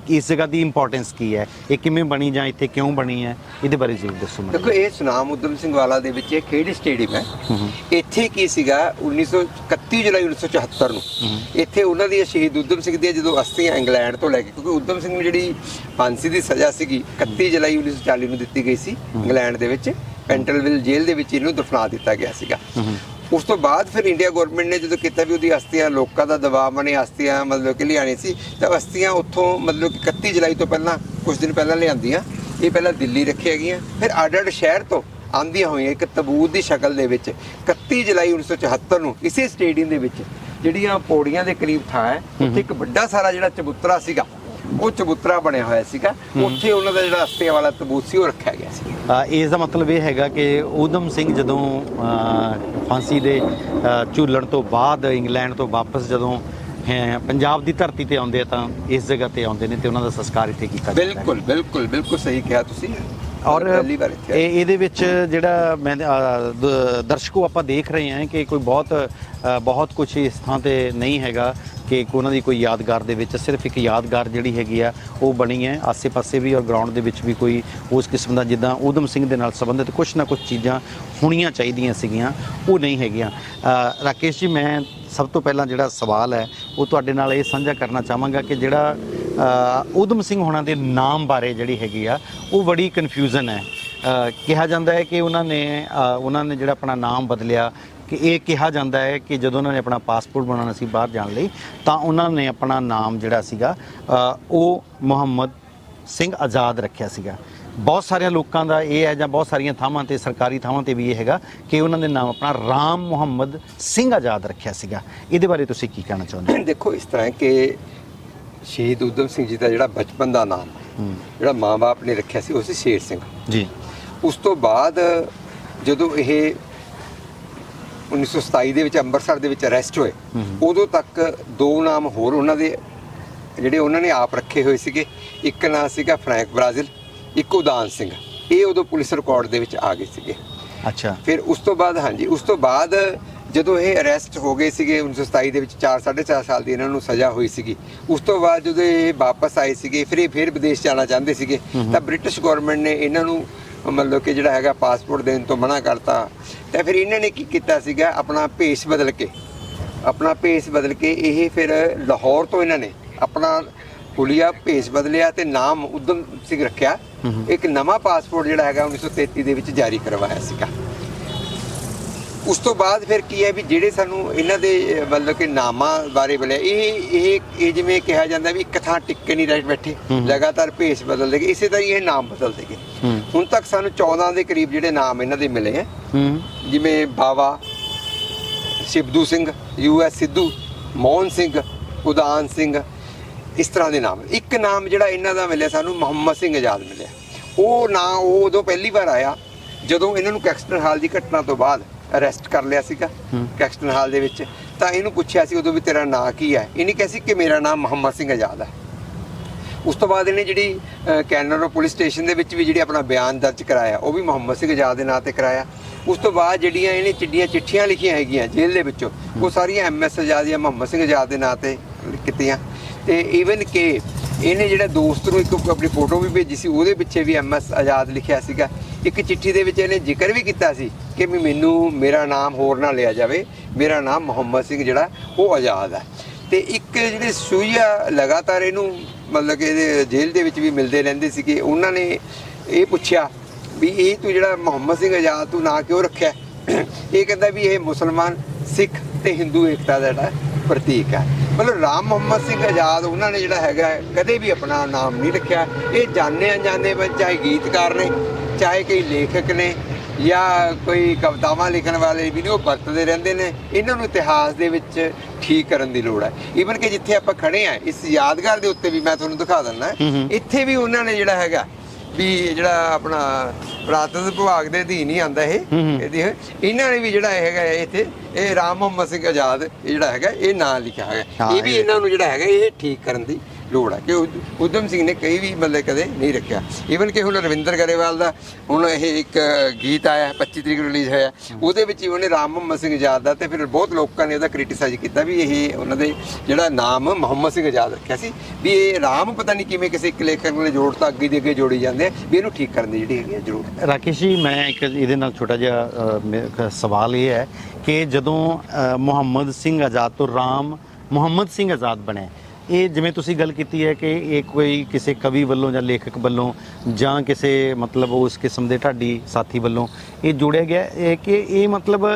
ਇਸ ਜਗ੍ਹਾ ਦੀ ਇੰਪੋਰਟੈਂਸ ਕੀ ਹੈ, ਇਹ ਕਿਵੇਂ ਬਣੀ ਜਾਂ ਇੱਥੇ ਕਿਉਂ ਬਣੀ ਹੈ, ਇਹਦੇ ਬਾਰੇ ਜ਼ਰੂਰ ਦੱਸੋ ਮੈਨੂੰ। ਦੇਖੋ, ਇਹ ਸੁਨਾਮ ਊਧਮ ਸਿੰਘ ਵਾਲਾ ਦੇ ਵਿੱਚ ਇਹ ਖੇਡ ਸਟੇਡੀਅਮ ਹੈ। ਇੱਥੇ ਕੀ ਸੀਗਾ 31 ਜੁਲਾਈ 1974 ਨੂੰ ਇੱਥੇ ਉਹਨਾਂ ਦੀ ਸ਼ਹੀਦ ਊਧਮ ਸਿੰਘ ਦੀਆਂ ਜਦੋਂ ਅਸਥੀਆਂ ਇੰਗਲੈਂਡ ਤੋਂ ਲੈ ਕੇ, ਕਿਉਂਕਿ ਊਧਮ ਸਿੰਘ ਨੂੰ ਜਿਹੜੀ ਫਾਂਸੀ ਦੀ ਸਜ਼ਾ ਸੀਗੀ 31 ਜੁਲਾਈ 1940 ਨੂੰ ਦਿੱਤੀ ਗਈ ਸੀ ਇੰਗਲੈਂਡ ਦੇ ਵਿੱਚ, ਪੈਂਟਲਵਿਲ ਜੇਲ੍ਹ ਦੇ ਵਿੱਚ ਇਹਨੂੰ ਦਫਨਾ ਦਿੱਤਾ ਗਿਆ ਸੀਗਾ। ਉਸ ਤੋਂ ਬਾਅਦ ਫਿਰ ਇੰਡੀਆ ਗਵਰਨਮੈਂਟ ਨੇ ਜਦੋਂ ਕੀਤਾ ਵੀ ਉਹਦੀ ਅਸਥੀਆਂ, ਲੋਕਾਂ ਦਾ ਦਬਾਅ ਬਣੇ ਅਸਥੀਆਂ ਮਤਲਬ ਕਿ ਲਿਆਣੀ ਸੀ, ਤਾਂ ਅਸਥੀਆਂ ਉੱਥੋਂ ਮਤਲਬ ਕਿ 31 ਜੁਲਾਈ ਤੋਂ ਪਹਿਲਾਂ ਕੁਝ ਦਿਨ ਪਹਿਲਾਂ ਲਿਆਂਦੀਆਂ। ਇਹ ਪਹਿਲਾਂ ਦਿੱਲੀ ਰੱਖੀਆਂ ਗਈਆਂ, ਫਿਰ ਅੱਡ-ਅੱਡ ਸ਼ਹਿਰ ਤੋਂ ਆਂਦੀਆਂ ਹੋਈਆਂ ਇੱਕ ਤਬੂਤ ਦੀ ਸ਼ਕਲ ਦੇ ਵਿੱਚ 31 ਜੁਲਾਈ 1974 ਨੂੰ ਇਸੇ ਸਟੇਡੀਅਮ ਦੇ ਵਿੱਚ ਜਿਹੜੀਆਂ ਪੌੜੀਆਂ ਦੇ ਕਰੀਬ ਥਾਂ ਹੈ, ਉੱਥੇ ਇੱਕ ਵੱਡਾ ਸਾਰਾ ਜਿਹੜਾ ਚਬੂਤਰਾ ਸੀਗਾ, ਉਹ ਚਬੂਤਰਾ ਬਣਿਆ ਹੋਇਆ ਸੀਗਾ। ਉੱਥੇ ਉਹਨਾਂ ਦਾ ਜਿਹੜਾ ਅਸਥੀਆਂ ਵਾਲਾ ਤਬੂਤ ਸੀ ਉਹ ਰੱਖਿਆ ਗਿਆ ਸੀ। ਇਸ ਦਾ ਮਤਲਬ ਇਹ ਹੈਗਾ ਕਿ ਊਧਮ ਸਿੰਘ ਜਦੋਂ ਫਾਂਸੀ ਦੇ ਝੂਲਣ ਤੋਂ ਬਾਅਦ ਇੰਗਲੈਂਡ ਤੋਂ ਵਾਪਸ ਜਦੋਂ ਪੰਜਾਬ ਦੀ ਧਰਤੀ ਤੇ ਆਉਂਦੇ ਆ ਤਾਂ ਇਸ ਜਗ੍ਹਾ ਤੇ ਆਉਂਦੇ ਨੇ ਤੇ ਉਹਨਾਂ ਦਾ ਸੰਸਕਾਰ ਇੱਥੇ ਕੀਤਾ ਜਾਂਦਾ ਹੈ। ਬਿਲਕੁਲ ਸਹੀ ਕਿਹਾ ਤੁਸੀਂ। ਔਰ ਇਹਦੇ ਵਿੱਚ ਜਿਹੜਾ ਮੈਂ ਦਰਸ਼ਕੋ ਆਪਾਂ ਦੇਖ ਰਹੇ ਹਾਂ ਕਿ ਕੋਈ ਬਹੁਤ ਕੁਝ ਇਸ ਥਾਂ ਤੇ ਨਹੀਂ ਹੈਗਾ ਕਿ ਉਹਨਾਂ ਦੀ ਕੋਈ ਯਾਦਗਾਰ ਦੇ ਵਿੱਚ, ਸਿਰਫ ਇੱਕ ਯਾਦਗਾਰ ਜਿਹੜੀ ਹੈਗੀ ਆ ਉਹ ਬਣੀ ਹੈ। ਆਸੇ-ਪਾਸੇ ਵੀ ਔਰ ਗਰਾਊਂਡ ਦੇ ਵਿੱਚ ਵੀ ਕੋਈ ਉਸ ਕਿਸਮ ਦਾ ਜਿੱਦਾਂ ਊਧਮ ਸਿੰਘ ਦੇ ਨਾਲ ਸੰਬੰਧਿਤ ਕੁਛ ਨਾ ਕੁਛ ਚੀਜ਼ਾਂ ਹੋਣੀਆਂ ਚਾਹੀਦੀਆਂ ਸੀਗੀਆਂ, ਉਹ ਨਹੀਂ ਹੈਗੀਆਂ। ਰਾਕੇਸ਼ ਜੀ, ਮੈਂ ਸਭ ਤੋਂ ਪਹਿਲਾਂ ਜਿਹੜਾ ਸਵਾਲ ਹੈ ਉਹ ਤੁਹਾਡੇ ਨਾਲ ਇਹ ਸਾਂਝਾ ਕਰਨਾ ਚਾਹਾਂਗਾ ਕਿ ਜਿਹੜਾ ਊਧਮ ਸਿੰਘ ਹੋਣਾ ਦੇ ਨਾਮ ਬਾਰੇ ਜਿਹੜੀ ਹੈਗੀ ਆ ਉਹ ਬੜੀ ਕਨਫਿਊਜ਼ਨ ਹੈ। ਕਿਹਾ ਜਾਂਦਾ ਹੈ ਕਿ ਉਹਨਾਂ ਨੇ ਜਿਹੜਾ ਆਪਣਾ ਨਾਮ ਬਦਲਿਆ, ਕਿ ਇਹ ਕਿਹਾ ਜਾਂਦਾ ਹੈ ਕਿ ਜਦੋਂ ਉਹਨਾਂ ਨੇ ਆਪਣਾ ਪਾਸਪੋਰਟ ਬਣਾਉਣਾ ਸੀ ਬਾਹਰ ਜਾਣ ਲਈ ਤਾਂ ਉਹਨਾਂ ਨੇ ਆਪਣਾ ਨਾਮ ਜਿਹੜਾ ਸੀਗਾ ਉਹ ਮੁਹੰਮਦ ਸਿੰਘ ਆਜ਼ਾਦ ਰੱਖਿਆ ਸੀਗਾ। ਬਹੁਤ ਸਾਰਿਆਂ ਲੋਕਾਂ ਦਾ ਇਹ ਹੈ, ਜਾਂ ਬਹੁਤ ਸਾਰੀਆਂ ਥਾਵਾਂ ਤੇ, ਸਰਕਾਰੀ ਥਾਵਾਂ ਤੇ ਵੀ ਇਹ ਹੈਗਾ ਕਿ ਉਹਨਾਂ ਦੇ ਨਾਮ ਆਪਣਾ ਰਾਮ ਮੁਹੰਮਦ ਸਿੰਘ ਆਜ਼ਾਦ ਰੱਖਿਆ ਸੀਗਾ। ਇਹਦੇ ਬਾਰੇ ਤੁਸੀਂ ਕੀ ਕਹਿਣਾ ਚਾਹੁੰਦੇ ਹੋ? ਦੇਖੋ, ਇਸ ਤਰ੍ਹਾਂ ਕਿ ਸ਼ਹੀਦ ਊਧਮ ਸਿੰਘ ਜੀ ਦਾ ਜਿਹੜਾ ਬਚਪਨ ਦਾ ਨਾਮ ਜਿਹੜਾ ਮਾਂ-ਬਾਪ ਨੇ ਰੱਖਿਆ ਸੀ ਉਹ ਸੀ ਸ਼ੇਰ ਸਿੰਘ ਜੀ। ਉਸ ਤੋਂ ਬਾਅਦ ਜਦੋਂ ਇਹ 1927 ਦੇ ਵਿੱਚ ਅੰਮ੍ਰਿਤਸਰ ਦੇ ਵਿੱਚ ਅਰੈਸਟ ਹੋਏ, ਉਦੋਂ ਤੱਕ 2 ਨਾਮ ਹੋਰ ਉਹਨਾਂ ਦੇ ਜਿਹੜੇ ਉਹਨਾਂ ਨੇ ਆਪ ਰੱਖੇ ਹੋਏ ਸੀਗੇ। ਇੱਕ ਨਾਮ ਸੀਗਾ ਫਰੈਂਕ ਬ੍ਰਾਜ਼ਿਲ, ਇੱਕ ਉਦਾਨ ਸਿੰਘ। ਇਹ ਉਦੋਂ ਪੁਲਿਸ ਰਿਕਾਰਡ ਦੇ ਵਿੱਚ ਆ ਗਏ ਸੀਗੇ। ਅੱਛਾ। ਫਿਰ ਉਸ ਤੋਂ ਬਾਅਦ ਜਦੋਂ ਇਹ ਅਰੈਸਟ ਹੋ ਗਏ ਸੀਗੇ 1927 ਦੇ ਵਿੱਚ 4.5 ਸਾਲ ਦੀ ਇਹਨਾਂ ਨੂੰ ਸਜ਼ਾ ਹੋਈ ਸੀਗੀ। ਉਸ ਤੋਂ ਬਾਅਦ ਜਦੋਂ ਇਹ ਵਾਪਸ ਆਏ ਸੀਗੇ, ਫਿਰ ਵਿਦੇਸ਼ ਜਾਣਾ ਚਾਹੁੰਦੇ ਸੀਗੇ, ਤਾਂ ਬ੍ਰਿਟਿਸ਼ ਗਵਰਨਮੈਂਟ ਨੇ ਇਹਨਾਂ ਨੂੰ ਮਤਲਬ ਕਿ ਜਿਹੜਾ ਹੈਗਾ ਪਾਸਪੋਰਟ ਦੇਣ ਤੋਂ ਮਨਾ ਕਰਤਾ। ਤਾਂ ਫਿਰ ਇਹਨਾਂ ਨੇ ਕੀ ਕੀਤਾ ਸੀਗਾ, ਆਪਣਾ ਭੇਸ ਬਦਲ ਕੇ ਇਹ ਫਿਰ ਲਾਹੌਰ ਤੋਂ ਇਹਨਾਂ ਨੇ ਆਪਣਾ ਹੁਲੀਆ ਭੇਸ ਬਦਲਿਆ ਤੇ ਨਾਮ ਊਧਮ ਸਿੰਘ ਰੱਖਿਆ। ਇੱਕ ਨਵਾਂ ਪਾਸਪੋਰਟ ਜਿਹੜਾ ਹੈਗਾ 1933 ਦੇ ਵਿੱਚ ਜਾਰੀ ਕਰਵਾਇਆ ਸੀਗਾ। ਉਸ ਤੋਂ ਬਾਅਦ ਫਿਰ ਕੀ ਹੈ ਵੀ ਜਿਹੜੇ ਸਾਨੂੰ ਇਹਨਾਂ ਦੇ ਮਤਲਬ ਕਿ ਨਾਮਾਂ ਬਾਰੇ ਬੋਲਿਆ, ਇਹ ਜਿਵੇਂ ਕਿਹਾ ਜਾਂਦਾ ਵੀ ਇੱਕ ਥਾਂ ਟਿੱਕੇ ਨਹੀਂ ਰਹਿ ਬੈਠੇ, ਲਗਾਤਾਰ ਭੇਸ ਬਦਲਦੇ ਗਏ, ਇਸੇ ਤਰ੍ਹਾਂ ਹੀ ਇਹ ਨਾਮ ਬਦਲਦੇ ਗਏ। ਹੁਣ ਤੱਕ ਸਾਨੂੰ 14 ਦੇ ਕਰੀਬ ਜਿਹੜੇ ਨਾਮ ਇਹਨਾਂ ਦੇ ਮਿਲੇ ਹੈ, ਜਿਵੇਂ ਬਾਵਾ, ਸਿੱਧੂ ਸਿੰਘ, US ਸਿੱਧੂ, ਮੋਹਨ ਸਿੰਘ, ਉਦਾਨ ਸਿੰਘ, ਇਸ ਤਰ੍ਹਾਂ ਦੇ ਨਾਮ। ਇੱਕ ਨਾਮ ਜਿਹੜਾ ਇਹਨਾਂ ਦਾ ਮਿਲਿਆ ਸਾਨੂੰ ਮੁਹੰਮਦ ਸਿੰਘ ਆਜ਼ਾਦ ਮਿਲਿਆ। ਉਹ ਨਾਂ ਉਹ ਉਦੋਂ ਪਹਿਲੀ ਵਾਰ ਆਇਆ ਜਦੋਂ ਇਹਨਾਂ ਨੂੰ ਕੈਕਸਟਨ ਹਾਲ ਦੀ ਘਟਨਾ ਤੋਂ ਬਾਅਦ ਅਰੈਸਟ ਕਰ ਲਿਆ ਸੀਗਾ ਕੈਕਸਟਨ ਹਾਲ ਦੇ ਵਿੱਚ। ਤਾਂ ਇਹਨੂੰ ਪੁੱਛਿਆ ਸੀ ਉਦੋਂ ਵੀ ਤੇਰਾ ਨਾਂ ਕੀ ਹੈ, ਇਹਨੇ ਕਿਹਾ ਸੀ ਕਿ ਮੇਰਾ ਨਾਮ ਮੁਹੰਮਦ ਸਿੰਘ ਆਜ਼ਾਦ ਹੈ। ਉਸ ਤੋਂ ਬਾਅਦ ਇਹਨੇ ਜਿਹੜੀ ਕੈਨਰਾ ਪੁਲਿਸ ਸਟੇਸ਼ਨ ਦੇ ਵਿੱਚ ਵੀ ਜਿਹੜੀ ਆਪਣਾ ਬਿਆਨ ਦਰਜ ਕਰਾਇਆ ਉਹ ਵੀ ਮੁਹੰਮਦ ਸਿੰਘ ਆਜ਼ਾਦ ਦੇ ਨਾਂ ਤੇ ਕਰਾਇਆ। ਉਸ ਤੋਂ ਬਾਅਦ ਜਿਹੜੀਆਂ ਇਹਨੇ ਚਿੱਠੀਆਂ ਲਿਖੀਆਂ ਹੈਗੀਆਂ ਜੇਲ੍ਹ ਦੇ ਵਿੱਚੋਂ, ਉਹ ਸਾਰੀਆਂ MS ਆਜ਼ਾਦ ਜਾਂ ਮੁਹੰਮਦ ਸਿੰਘ ਆਜ਼ਾਦ ਦੇ ਨਾਂ ਤੇ ਕੀਤੀਆਂ। ਤੇ ਈਵਨ ਕਿ ਇਹਨੇ ਜਿਹੜਾ ਦੋਸਤ ਨੂੰ ਇੱਕ ਆਪਣੀ ਫੋਟੋ ਵੀ ਭੇਜੀ ਸੀ, ਉਹਦੇ ਪਿੱਛੇ ਵੀ MS ਆਜ਼ਾਦ ਲਿਖਿਆ ਸੀਗਾ। ਇੱਕ ਚਿੱਠੀ ਦੇ ਵਿੱਚ ਇਹਨੇ ਜ਼ਿਕਰ ਵੀ ਕੀਤਾ ਸੀ ਕਿ ਵੀ ਮੇਰਾ ਨਾਮ ਹੋਰ ਨਾ ਲਿਆ ਜਾਵੇ, ਮੇਰਾ ਨਾਮ ਮੁਹੰਮਦ ਸਿੰਘ ਜਿਹੜਾ ਉਹ ਆਜ਼ਾਦ ਹੈ। ਤੇ ਇੱਕ ਜਿਹੜੇ ਸੂਈਆ ਲਗਾਤਾਰ ਇਹਨੂੰ ਮਤਲਬ ਕਿ ਇਹਦੇ ਜੇਲ੍ਹ ਦੇ ਵਿੱਚ ਵੀ ਮਿਲਦੇ ਰਹਿੰਦੇ ਸੀ ਕਿ ਉਹਨਾਂ ਨੇ ਇਹ ਪੁੱਛਿਆ ਵੀ ਇਹ ਤੂੰ ਜਿਹੜਾ ਮੁਹੰਮਦ ਸਿੰਘ ਆਜ਼ਾਦ ਤੂੰ ਨਾਂ ਕਿਉਂ ਰੱਖਿਆ? ਇਹ ਕਹਿੰਦਾ ਵੀ ਇਹ ਮੁਸਲਮਾਨ, ਸਿੱਖ ਤੇ ਹਿੰਦੂ ਏਕਤਾ ਦਾ ਜਿਹੜਾ ਪ੍ਰਤੀਕ ਹੈ। ਮਤਲਬ ਰਾਮ ਮੁਹੰਮਦ ਸਿੰਘ ਆਜ਼ਾਦ ਉਹਨਾਂ ਨੇ ਜਿਹੜਾ ਹੈਗਾ ਕਦੇ ਵੀ ਆਪਣਾ ਨਾਮ ਨਹੀਂ ਰੱਖਿਆ। ਇਹ ਜਾਣੇ ਅਣਜਾਣੇ ਵਿੱਚ ਚਾਹੇ ਗੀਤਕਾਰ ਨੇ, ਚਾਹੇ ਕਈ ਲੇਖਕ ਨੇ ਜਾਂ ਕੋਈ ਕਵਿਤਾਵਾਂ ਲਿਖਣ ਵਾਲੇ ਵੀ ਨੇ, ਉਹ ਵਰਤਦੇ ਰਹਿੰਦੇ ਨੇ। ਇਹਨਾਂ ਨੂੰ ਇਤਿਹਾਸ ਦੇ ਵਿੱਚ ਠੀਕ ਕਰਨ ਦੀ ਲੋੜ ਹੈ। ਈਵਨ ਕਿ ਜਿੱਥੇ ਆਪਾਂ ਖੜੇ ਆ ਇਸ ਯਾਦਗਾਰ ਦੇ ਉੱਤੇ ਵੀ ਮੈਂ ਤੁਹਾਨੂੰ ਦਿਖਾ ਦਿੰਦਾ, ਇੱਥੇ ਵੀ ਉਹਨਾਂ ਨੇ ਜਿਹੜਾ ਹੈਗਾ ਵੀ ਜਿਹੜਾ ਆਪਣਾ ਪੁਰਾਤਨ ਵਿਭਾਗ ਦੇ ਅਧੀਨ ਹੀ ਆਉਂਦਾ ਇਹਨਾਂ ਨੇ ਵੀ ਜਿਹੜਾ ਹੈਗਾ ਇੱਥੇ ਇਹ ਰਾਮ ਮੁਹੰਮਦ ਸਿੰਘ ਆਜ਼ਾਦ ਜਿਹੜਾ ਹੈਗਾ ਇਹ ਨਾਂ ਲਿਖਿਆ ਹੈਗਾ। ਇਹ ਵੀ ਇਹਨਾਂ ਨੂੰ ਜਿਹੜਾ ਹੈਗਾ ਇਹ ਠੀਕ ਕਰਨ ਦੀ ਲੋੜ ਹੈ ਕਿ ਊਧਮ ਸਿੰਘ ਨੇ ਕਈ ਵੀ ਮਤਲਬ ਕਦੇ ਨਹੀਂ ਰੱਖਿਆ। ਈਵਨ ਕਿ ਹੁਣ ਰਵਿੰਦਰ ਗਰੇਵਾਲ ਦਾ ਹੁਣ ਇਹ ਇੱਕ ਗੀਤ ਆਇਆ 25 ਤਰੀਕ ਨੂੰ ਰਿਲੀਜ਼ ਹੋਇਆ, ਉਹਦੇ ਵਿੱਚ ਹੀ ਉਹਨੇ ਰਾਮ ਮੁਹੰਮਦ ਸਿੰਘ ਆਜ਼ਾਦ ਦਾ, ਤੇ ਫਿਰ ਬਹੁਤ ਲੋਕਾਂ ਨੇ ਉਹਦਾ ਕ੍ਰਿਟਿਸਾਈਜ਼ ਕੀਤਾ ਵੀ ਇਹ ਉਹਨਾਂ ਦੇ ਜਿਹੜਾ ਨਾਮ ਮੁਹੰਮਦ ਸਿੰਘ ਆਜ਼ਾਦ ਰੱਖਿਆ ਸੀ ਵੀ ਇਹ ਰਾਮ ਪਤਾ ਨਹੀਂ ਕਿਵੇਂ ਕਿਸੇ ਇੱਕ ਲੇਖਕ ਨੇ ਜੋੜਤਾ, ਅੱਗੇ ਦੇ ਅੱਗੇ ਜੋੜੀ ਜਾਂਦੇ ਆ ਵੀ ਇਹਨੂੰ ਠੀਕ ਕਰਨ ਦੀ ਜਿਹੜੀ ਹੈਗੀ ਜ਼ਰੂਰ। ਰਾਕੇਸ਼ ਜੀ, ਮੈਂ ਇੱਕ ਇਹਦੇ ਨਾਲ ਛੋਟਾ ਜਿਹਾ ਸਵਾਲ ਇਹ ਹੈ ਕਿ ਜਦੋਂ ਮੁਹੰਮਦ ਸਿੰਘ ਆਜ਼ਾਦ ਤੋਂ ਰਾਮ ਮੁਹੰਮਦ ਸਿੰਘ ਆਜ਼ਾਦ ਬਣਿਆ, ਇਹ ਜਿਵੇਂ ਤੁਸੀਂ ਗੱਲ ਕੀਤੀ ਹੈ ਕਿ ਇਹ ਕੋਈ ਕਿਸੇ ਕਵੀ ਵੱਲੋਂ ਜਾਂ ਲੇਖਕ ਵੱਲੋਂ ਜਾਂ ਕਿਸੇ ਮਤਲਬ ਉਸ ਕਿਸਮ ਦੇ ਢਾਡੀ ਸਾਥੀ ਵੱਲੋਂ ਇਹ ਜੋੜਿਆ ਗਿਆ ਹੈ ਕਿ ਇਹ ਮਤਲਬ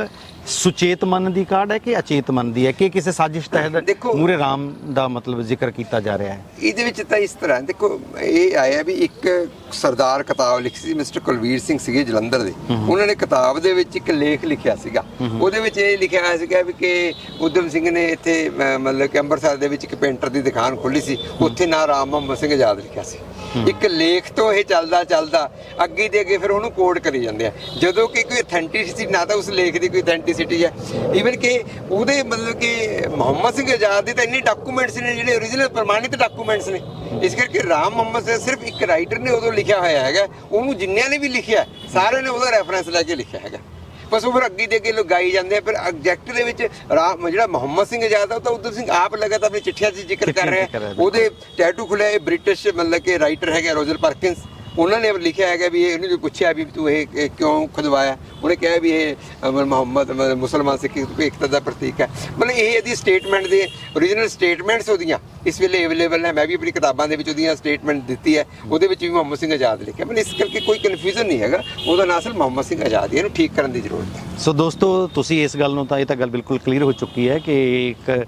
ਸੁਚੇਤ ਮਨ ਦੀ ਕਾਢ ਹੈ ਕਿ ਅਚੇਤ ਮਨ ਦੀ ਹੈ ਕਿ ਕਿਸੇ ਸਾਜ਼ਿਸ਼ ਤਹਿਤ ਮੂਰੇ ਰਾਮ ਦਾ ਮਤਲਬ ਜ਼ਿਕਰ ਕੀਤਾ ਜਾ ਰਿਹਾ ਹੈ? ਇਹਦੇ ਵਿੱਚ ਤਾਂ ਇਸ ਤਰ੍ਹਾਂ ਦੇਖੋ, ਇਹ ਆਇਆ ਵੀ ਇੱਕ ਸਰਦਾਰ ਕਿਤਾਬ ਲਿਖੀ ਸੀ, ਮਿਸਟਰ ਕੁਲਵੀਰ ਸਿੰਘ ਸੀਗੇ ਜਲੰਧਰ ਦੇ, ਉਹਨਾਂ ਨੇ ਕਿਤਾਬ ਦੇ ਵਿੱਚ ਇੱਕ ਲੇਖ ਲਿਖਿਆ ਸੀਗਾ। ਉਹਦੇ ਵਿੱਚ ਇਹ ਲਿਖਿਆ ਹੋਇਆ ਸੀਗਾ ਵੀ ਕਿ ਊਧਮ ਸਿੰਘ ਨੇ ਇੱਥੇ ਮਤਲਬ ਕਿ ਅੰਮ੍ਰਿਤਸਰ ਦੇ ਵਿੱਚ ਇੱਕ ਪੇਂਟਰ ਦੀ ਦੁਕਾਨ ਖੋਲ੍ਹੀ ਸੀ, ਉੱਥੇ ਨਾਂ ਰਾਮ ਮੁਹੰਮਦ ਸਿੰਘ ਆਜ਼ਾਦ ਲਿਖਿਆ ਸੀ। ਇੱਕ ਲੇਖ ਤੋਂ ਇਹ ਚੱਲਦਾ ਅੱਗੇ ਦੇ ਅੱਗੇ ਫਿਰ ਉਹਨੂੰ ਕੋਡ ਕਰੀ ਜਾਂਦੇ ਆ, ਜਦੋਂ ਕਿ ਕੋਈ ਅਥੈਂਟਿਸਿਟੀ ਨਾ ਤਾਂ ਉਸ ਲੇਖ ਦੀ ਕੋਈ ਅਥੈਂਟਿਸਿਟੀ ਹੈ। ਈਵਨ ਕਿ ਉਹਦੇ ਮਤਲਬ ਕਿ ਮੁਹੰਮਦ ਸਿੰਘ ਆਜ਼ਾਦ ਦੇ ਤਾਂ ਇੰਨੇ ਡਾਕੂਮੈਂਟਸ ਨੇ ਜਿਹੜੇ ਓਰੀਜਨਲ ਪ੍ਰਮਾਣਿਤ ਡਾਕੂਮੈਂਟਸ ਨੇ। ਇਸ ਕਰਕੇ ਰਾਮ ਮੁਹੰਮਦ ਸਿੰਘ ਸਿਰਫ ਇੱਕ ਰਾਈਟਰ ਨੇ ਉਦੋਂ ਲਿਖਿਆ ਹੋਇਆ ਹੈਗਾ, ਉਹਨੂੰ ਜਿੰਨਿਆਂ ਨੇ ਵੀ ਲਿਖਿਆ ਸਾਰਿਆਂ ਨੇ ਉਹਦਾ ਰੈਫਰੈਂਸ ਲੈ ਕੇ ਲਿਖਿਆ ਹੈਗਾ। ਬਸ ਉਹ ਫਿਰ ਅੱਗੇ ਦੇ ਅੱਗੇ ਲਗਾਈ ਜਾਂਦੇ ਆ। ਫਿਰ ਐਗਜੈਕਟ ਦੇ ਵਿੱਚ ਰਾਮ ਜਿਹੜਾ ਮੁਹੰਮਦ ਸਿੰਘ ਆਜ਼ਾਦ ਆ ਉਹ ਤਾਂ ਊਧਮ ਸਿੰਘ ਆਪ ਲਗਾਤਾਰ ਆਪਣੀ ਚਿੱਠੀਆਂ 'ਚ ਜ਼ਿਕਰ ਕਰ ਰਿਹਾ। ਉਹਦੇ ਟੈਟੂ ਖੁੱਲਿਆ ਇਹ ਬ੍ਰਿਟਿਸ਼ ਮਤਲਬ ਕਿ ਰਾਈਟਰ ਹੈਗਾ ਰੋਜਰ ਪਰਕਿੰਸ, ਉਹਨਾਂ ਨੇ ਲਿਖਿਆ ਹੈਗਾ ਵੀ ਇਹ ਉਹਨੇ ਪੁੱਛਿਆ ਵੀ ਤੂੰ ਇਹ ਕਿਉਂ ਖੁਦਵਾਇਆ, ਉਹਨੇ ਕਿਹਾ ਵੀ ਇਹ ਮੁਹੰਮਦ ਮੁਸਲਮਾਨ ਸਿੱਖ ਏਕਤਾ ਦਾ ਪ੍ਰਤੀਕ ਹੈ। ਮਤਲਬ ਇਹ ਇਹਦੀ ਸਟੇਟਮੈਂਟ ਦੇ ਓਰੀਜਨਲ ਸਟੇਟਮੈਂਟਸ ਉਹਦੀਆਂ ਇਸ ਵੇਲੇ ਅਵੇਲੇਬਲ ਹੈ। ਮੈਂ ਵੀ ਆਪਣੀ ਕਿਤਾਬਾਂ ਦੇ ਵਿੱਚ ਉਹਦੀਆਂ ਸਟੇਟਮੈਂਟ ਦਿੱਤੀ ਹੈ, ਉਹਦੇ ਵਿੱਚ ਵੀ ਮੁਹੰਮਦ ਸਿੰਘ ਆਜ਼ਾਦ ਲਿਖਿਆ। ਮਤਲਬ ਇਸ ਕਰਕੇ ਕੋਈ ਕਨਫਿਊਜ਼ਨ ਨਹੀਂ ਹੈਗਾ, ਉਹਦਾ ਨਾਂ ਅਸਲ ਮੁਹੰਮਦ ਸਿੰਘ ਆਜ਼ਾਦ ਹੈ, ਇਹਨੂੰ ਠੀਕ ਕਰਨ ਦੀ ਜ਼ਰੂਰਤ ਹੈ। ਸੋ ਦੋਸਤੋ, ਤੁਸੀਂ ਇਸ ਗੱਲ ਨੂੰ ਤਾਂ ਇਹ ਤਾਂ ਗੱਲ ਬਿਲਕੁਲ ਕਲੀਅਰ ਹੋ ਚੁੱਕੀ ਹੈ ਕਿ ਇੱਕ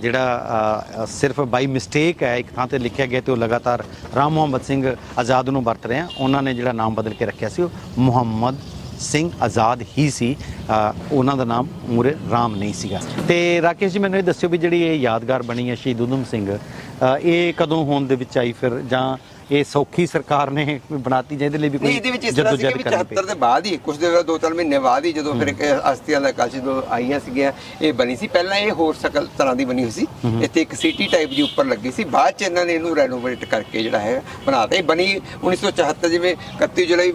ਜਿਹੜਾ ਸਿਰਫ ਬਾਈ ਮਿਸਟੇਕ ਹੈ ਇੱਕ ਥਾਂ ਤੇ ਲਿਖਿਆ ਗਿਆ ਤੇ ਉਹ ਲਗਾਤਾਰ ਰਾਮ ਮੁਹੰਮਦ ਸਿੰਘ ਆਜ਼ਾਦ ਨੂੰ ਵਰਤ ਰਹੇ ਆ। ਉਹਨਾਂ ਨੇ ਜਿਹੜਾ ਨਾਮ ਬਦਲ ਕੇ ਰੱਖਿਆ ਸੀ ਉਹ ਮੁਹੰਮਦ ਸਿੰਘ ਆਜ਼ਾਦ ਹੀ ਸੀ, ਉਹਨਾਂ ਦਾ ਨਾਮ ਮੂਰੇ ਰਾਮ ਨਹੀਂ ਸੀਗਾ। ਤੇ ਰਾਕੇਸ਼ ਜੀ, ਮੈਨੂੰ ਇਹ ਦੱਸਿਓ ਵੀ ਜਿਹੜੀ ਇਹ ਯਾਦਗਾਰ ਬਣੀ ਹੈ ਸ਼ਹੀਦ ਊਧਮ ਸਿੰਘ, ਇਹ ਕਦੋਂ ਹੋਣ ਦੇ ਵਿੱਚ ਆਈ ਫਿਰ, ਜਾਂ ਇਹ ਸੌਖੀ ਸਰਕਾਰ ਨੇ ਬਣਾਤੀ ਜਾਂ ਇਹਦੇ ਲਈ ਵੀ ਕੋਈ ਇਹਦੇ ਵਿੱਚ ਇਸ ਤਰ੍ਹਾਂ ਸੀ ਕਿ 74 ਦੇ ਬਾਅਦ ਹੀ ਕੁਝ ਦੇ 2-3 ਮਹੀਨੇ ਬਾਅਦ ਹੀ ਜਦੋਂ ਫਿਰ ਅਸਥੀਆਂ ਦਾ ਕਲਸ਼ ਜਦੋਂ ਆਈਆਂ ਸੀਗੀਆਂ ਇਹ ਬਣੀ ਸੀ। ਪਹਿਲਾਂ ਇਹ ਹੋਰ ਸ਼ਕਲ ਤਰ੍ਹਾਂ ਦੀ ਬਣੀ ਹੋਈ ਸੀ, ਇੱਥੇ ਇੱਕ ਸਿਟੀ ਟਾਈਪ ਦੀ ਉੱਪਰ ਲੱਗੀ ਸੀ, ਬਾਅਦ ਚ ਇਹਨਾਂ ਨੇ ਇਹਨੂੰ ਰੈਨੋਵੇਟ ਕਰਕੇ ਜਿਹੜਾ ਹੈ ਬਣਾਤਾ। ਇਹ ਬਣੀ 1974 ਜਿਵੇਂ 31 ਜੁਲਾਈ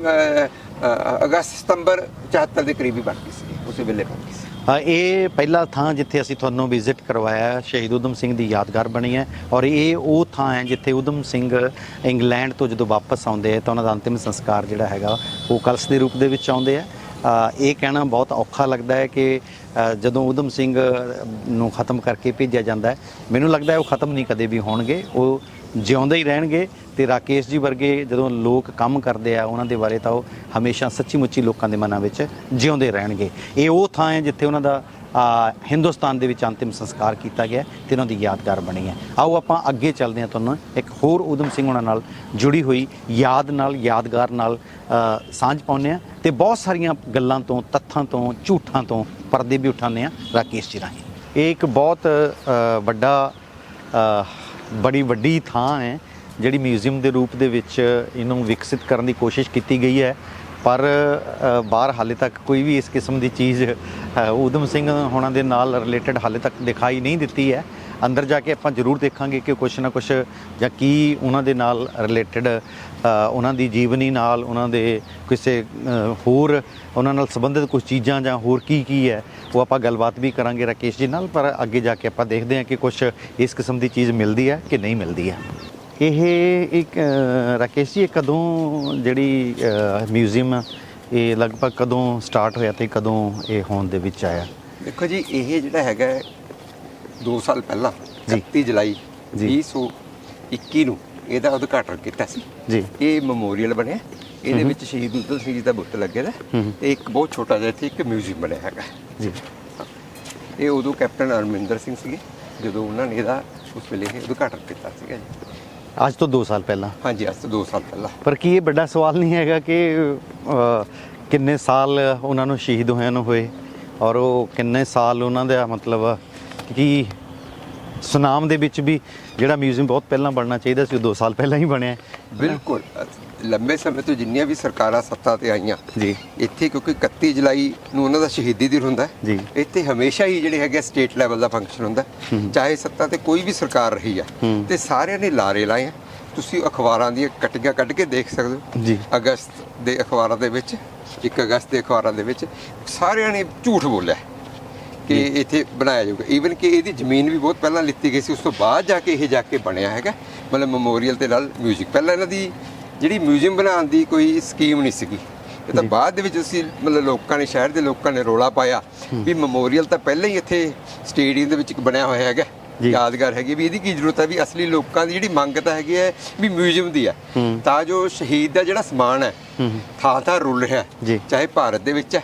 ਅਗਸਤ ਸਤੰਬਰ 74 ਦੇ ਕਰੀਬ ਹੀ ਬਣ ਗਈ ਸੀ, ਉਸੇ ਵੇਲੇ ਬਣ ਗਈ ਸੀ। ਇਹ ਪਹਿਲਾ ਥਾਂ ਜਿੱਥੇ ਅਸੀਂ ਤੁਹਾਨੂੰ ਵਿਜ਼ਿਟ ਕਰਵਾਇਆ ਸ਼ਹੀਦ ਊਧਮ ਸਿੰਘ ਦੀ ਯਾਦਗਾਰ ਬਣੀ ਹੈ, ਔਰ ਇਹ ਉਹ ਥਾਂ ਹੈ ਜਿੱਥੇ ਊਧਮ ਸਿੰਘ ਇੰਗਲੈਂਡ ਤੋਂ ਜਦੋਂ ਵਾਪਸ ਆਉਂਦੇ ਹੈ ਤਾਂ ਉਹਨਾਂ ਦਾ ਅੰਤਿਮ ਸੰਸਕਾਰ ਜਿਹੜਾ ਹੈਗਾ ਉਹ ਕਲਸ਼ ਦੇ ਰੂਪ ਦੇ ਵਿੱਚ ਆਉਂਦੇ ਆ। ਇਹ ਕਹਿਣਾ ਬਹੁਤ ਔਖਾ ਲੱਗਦਾ ਹੈ ਕਿ ਜਦੋਂ ਊਧਮ ਸਿੰਘ ਨੂੰ ਖਤਮ ਕਰਕੇ ਭੇਜਿਆ ਜਾਂਦਾ ਹੈ, ਮੈਨੂੰ ਲੱਗਦਾ ਹੈ ਉਹ ਖਤਮ ਨਹੀਂ ਕਦੇ ਵੀ ਹੋਣਗੇ, ਉਹ ਜਿਉਂਦੇ ਹੀ ਰਹਿਣਗੇ। ਤੇ ਰਾਕੇਸ਼ ਜੀ ਵਰਗੇ ਜਦੋਂ ਲੋਕ ਕੰਮ ਕਰਦੇ ਆ ਉਹਨਾਂ ਦੇ ਬਾਰੇ ਤਾਂ ਉਹ ਹਮੇਸ਼ਾ ਸੱਚੀ ਮੁੱਚੀ ਲੋਕਾਂ ਦੇ ਮਨਾਂ ਵਿੱਚ ਜਿਉਂਦੇ ਰਹਿਣਗੇ। ਇਹ ਉਹ ਥਾਂ ਹੈ ਜਿੱਥੇ ਉਹਨਾਂ ਦਾ ਹਿੰਦੁਸਤਾਨ ਦੇ ਵਿੱਚ ਅੰਤਿਮ ਸੰਸਕਾਰ ਕੀਤਾ ਗਿਆ ਤੇ ਉਹਨਾਂ ਦੀ ਯਾਦਗਾਰ ਬਣੀ ਹੈ। ਆਓ ਆਪਾਂ ਅੱਗੇ ਚੱਲਦੇ ਹਾਂ, ਤੁਹਾਨੂੰ ਇੱਕ ਹੋਰ ਊਧਮ ਸਿੰਘ ਉਹਨਾਂ ਨਾਲ ਜੁੜੀ ਹੋਈ ਯਾਦ ਨਾਲ ਯਾਦਗਾਰ ਨਾਲ ਸਾਂਝ ਪਾਉਂਦੇ ਹਾਂ ਤੇ ਬਹੁਤ ਸਾਰੀਆਂ ਗੱਲਾਂ ਤੋਂ, ਤੱਥਾਂ ਤੋਂ, ਝੂਠਾਂ ਤੋਂ ਪਰਦੇ ਵੀ ਉਠਾਉਂਦੇ ਹਾਂ ਰਾਕੇਸ਼ ਜੀ ਰਾਹੀਂ। ਇਹ ਇੱਕ ਬਹੁਤ ਬੜੀ ਵੱਡੀ ਥਾਂ ਹੈ ਜਿਹੜੀ ਮਿਊਜ਼ੀਅਮ ਦੇ ਰੂਪ ਦੇ ਵਿੱਚ ਇਹਨੂੰ ਵਿਕਸਿਤ ਕਰਨ ਦੀ ਕੋਸ਼ਿਸ਼ ਕੀਤੀ ਗਈ ਹੈ, ਪਰ ਬਾਹਰ ਹਾਲੇ ਤੱਕ ਕੋਈ ਵੀ ਇਸ ਕਿਸਮ ਦੀ ਚੀਜ਼ ਊਧਮ ਸਿੰਘ ਹੋਣਾ ਦੇ ਨਾਲ ਰਿਲੇਟਡ ਹਾਲੇ ਤੱਕ ਦਿਖਾਈ ਨਹੀਂ ਦਿੱਤੀ ਹੈ। ਅੰਦਰ ਜਾ ਕੇ ਆਪਾਂ ਜ਼ਰੂਰ ਦੇਖਾਂਗੇ ਕਿ ਕੁਛ ਨਾ ਕੁਛ ਜਾਂ ਕੀ ਉਹਨਾਂ ਦੇ ਨਾਲ ਰਿਲੇਟਡ ਉਹਨਾਂ ਦੀ ਜੀਵਨੀ ਨਾਲ, ਉਹਨਾਂ ਦੇ ਕਿਸੇ ਹੋਰ ਉਹਨਾਂ ਨਾਲ ਸੰਬੰਧਿਤ ਕੁਝ ਚੀਜ਼ਾਂ ਜਾਂ ਹੋਰ ਕੀ ਹੈ, ਉਹ ਆਪਾਂ ਗੱਲਬਾਤ ਵੀ ਕਰਾਂਗੇ ਰਾਕੇਸ਼ ਜੀ ਨਾਲ। ਪਰ ਅੱਗੇ ਜਾ ਕੇ ਆਪਾਂ ਦੇਖਦੇ ਹਾਂ ਕਿ ਕੁਛ ਇਸ ਕਿਸਮ ਦੀ ਚੀਜ਼ ਮਿਲਦੀ ਹੈ ਕਿ ਨਹੀਂ ਮਿਲਦੀ ਹੈ। ਇਹ ਇੱਕ ਰਾਕੇਸ਼ ਜੀ, ਇਹ ਕਦੋਂ ਜਿਹੜੀ ਮਿਊਜ਼ੀਅਮ ਇਹ ਲਗਭਗ ਕਦੋਂ ਸਟਾਰਟ ਹੋਇਆ ਤੇ ਕਦੋਂ ਇਹ ਹੋਣ ਦੇ ਵਿੱਚ ਆਇਆ? ਦੇਖੋ ਜੀ, ਇਹ ਜਿਹੜਾ ਹੈਗਾ 2 ਸਾਲ ਪਹਿਲਾਂ ਜੀ। 31 ਜੁਲਾਈ ਜੀ। 2021 ਨੂੰ ਇਹਦਾ ਉਦਘਾਟਨ ਕੀਤਾ ਸੀ ਜੀ। ਇਹ ਮੈਮੋਰੀਅਲ ਬਣਿਆ, ਇਹਦੇ ਵਿੱਚ ਸ਼ਹੀਦ ਊਧਮ ਸਿੰਘ ਜੀ ਦਾ ਬੁੱਤ ਲੱਗਿਆ ਦਾ ਤੇ ਇੱਕ ਬਹੁਤ ਛੋਟਾ ਜਿਹਾ ਇੱਥੇ ਇੱਕ ਮਿਊਜ਼ੀਅਮ ਬਣਿਆ ਹੈਗਾ ਜੀ। ਇਹ ਉਦੋਂ ਕੈਪਟਨ ਅਰਮਿੰਦਰ ਸਿੰਘ ਸੀਗੇ ਜਦੋਂ ਉਹਨਾਂ ਨੇ ਇਹਦਾ ਉਸ ਵੇਲੇ ਇਹ ਉਦਘਾਟਨ ਕੀਤਾ ਸੀਗਾ ਜੀ। ਅੱਜ ਤੋਂ 2 ਸਾਲ ਪਹਿਲਾਂ? ਹਾਂਜੀ, ਅੱਜ ਤੋਂ 2 ਸਾਲ ਪਹਿਲਾਂ। ਪਰ ਕੀ ਇਹ ਵੱਡਾ ਸਵਾਲ ਨਹੀਂ ਹੈਗਾ ਕਿ ਕਿੰਨੇ ਸਾਲ ਉਹਨਾਂ ਨੂੰ ਸ਼ਹੀਦ ਹੋਇਆਂ ਨੂੰ ਹੋਏ ਔਰ ਉਹ ਕਿੰਨੇ ਸਾਲ ਉਹਨਾਂ ਦਾ ਮਤਲਬ ਕਿ ਸੁਨਾਮ ਦੇ ਵਿੱਚ ਵੀ ਜਿਹੜਾ ਮਿਊਜ਼ੀਅਮ ਬਹੁਤ ਪਹਿਲਾਂ ਬਣਨਾ ਚਾਹੀਦਾ ਸੀ ਉਹ 2 ਸਾਲ ਪਹਿਲਾਂ ਹੀ ਬਣਿਆ? ਬਿਲਕੁਲ, ਲੰਬੇ ਸਮੇਂ ਤੋਂ ਜਿੰਨੀਆਂ ਵੀ ਸਰਕਾਰਾਂ ਸੱਤਾ ਤੇ ਆਈਆਂ ਜੀ, ਇੱਥੇ ਕਿਉਂਕਿ 31 ਜੁਲਾਈ ਨੂੰ ਉਹਨਾਂ ਦਾ ਸ਼ਹੀਦੀ ਦਿਨ ਹੁੰਦਾ ਜੀ, ਇੱਥੇ ਹਮੇਸ਼ਾ ਹੀ ਜਿਹੜੇ ਹੈਗੇ ਸਟੇਟ ਲੈਵਲ ਦਾ ਫੰਕਸ਼ਨ ਹੁੰਦਾ, ਚਾਹੇ ਸੱਤਾ ਤੇ ਕੋਈ ਵੀ ਸਰਕਾਰ ਰਹੀ ਆ ਤੇ ਸਾਰਿਆਂ ਨੇ ਲਾਰੇ ਲਾਏ ਆ। ਤੁਸੀਂ ਅਖਬਾਰਾਂ ਦੀਆਂ ਕਟੀਆਂ ਕੱਢ ਕੇ ਦੇਖ ਸਕਦੇ ਹੋ ਜੀ। ਅਗਸਤ ਦੇ ਅਖਬਾਰਾਂ ਦੇ ਵਿੱਚ, 1 ਅਗਸਤ ਦੇ ਅਖਬਾਰਾਂ ਦੇ ਵਿੱਚ ਸਾਰਿਆਂ ਨੇ ਝੂਠ ਬੋਲਿਆ ਕਿ ਇੱਥੇ ਬਣਾਇਆ ਜਾਊਗਾ। ਈਵਨ ਕਿ ਇਹਦੀ ਜ਼ਮੀਨ ਵੀ ਬਹੁਤ ਪਹਿਲਾਂ ਲਿੱਤੀ ਗਈ ਸੀ, ਉਸ ਤੋਂ ਬਾਅਦ ਜਾ ਕੇ ਇਹ ਜਾ ਕੇ ਬਣਿਆ ਹੈਗਾ, ਮਤਲਬ ਮੈਮੋਰੀਅਲ ਤੇ ਨਾਲ ਮਿਊਜ਼ਿਕ। ਪਹਿਲਾਂ ਇਹਨਾਂ ਦੀ ਜਿਹੜੀ ਮਿਊਜ਼ੀਅਮ ਬਣਾਉਣ ਦੀ ਕੋਈ ਸਕੀਮ ਨਹੀਂ ਸੀਗੀ, ਇਹ ਤਾਂ ਬਾਅਦ ਦੇ ਵਿੱਚ ਅਸੀਂ ਮਤਲਬ ਲੋਕਾਂ ਨੇ, ਸ਼ਹਿਰ ਦੇ ਲੋਕਾਂ ਨੇ ਰੌਲਾ ਪਾਇਆ ਵੀ ਮੈਮੋਰੀਅਲ ਤਾਂ ਪਹਿਲਾਂ ਹੀ ਇੱਥੇ ਸਟੇਡੀਅਮ ਦੇ ਵਿੱਚ ਇੱਕ ਬਣਿਆ ਹੋਇਆ ਹੈਗਾ, ਯਾਦਗਾਰ ਹੈਗੀ, ਵੀ ਇਹਦੀ ਕੀ ਜ਼ਰੂਰਤ ਹੈ, ਵੀ ਅਸਲੀ ਲੋਕਾਂ ਦੀ ਜਿਹੜੀ ਮੰਗ ਤਾਂ ਹੈਗੀ ਹੈ ਵੀ ਮਿਊਜ਼ੀਅਮ ਦੀ ਹੈ, ਤਾਂ ਜੋ ਸ਼ਹੀਦ ਦਾ ਜਿਹੜਾ ਸਮਾਨ ਹੈ ਥਾਂ ਰੁਲ ਰਿਹਾ, ਚਾਹੇ ਭਾਰਤ ਦੇ ਵਿੱਚ ਹੈ,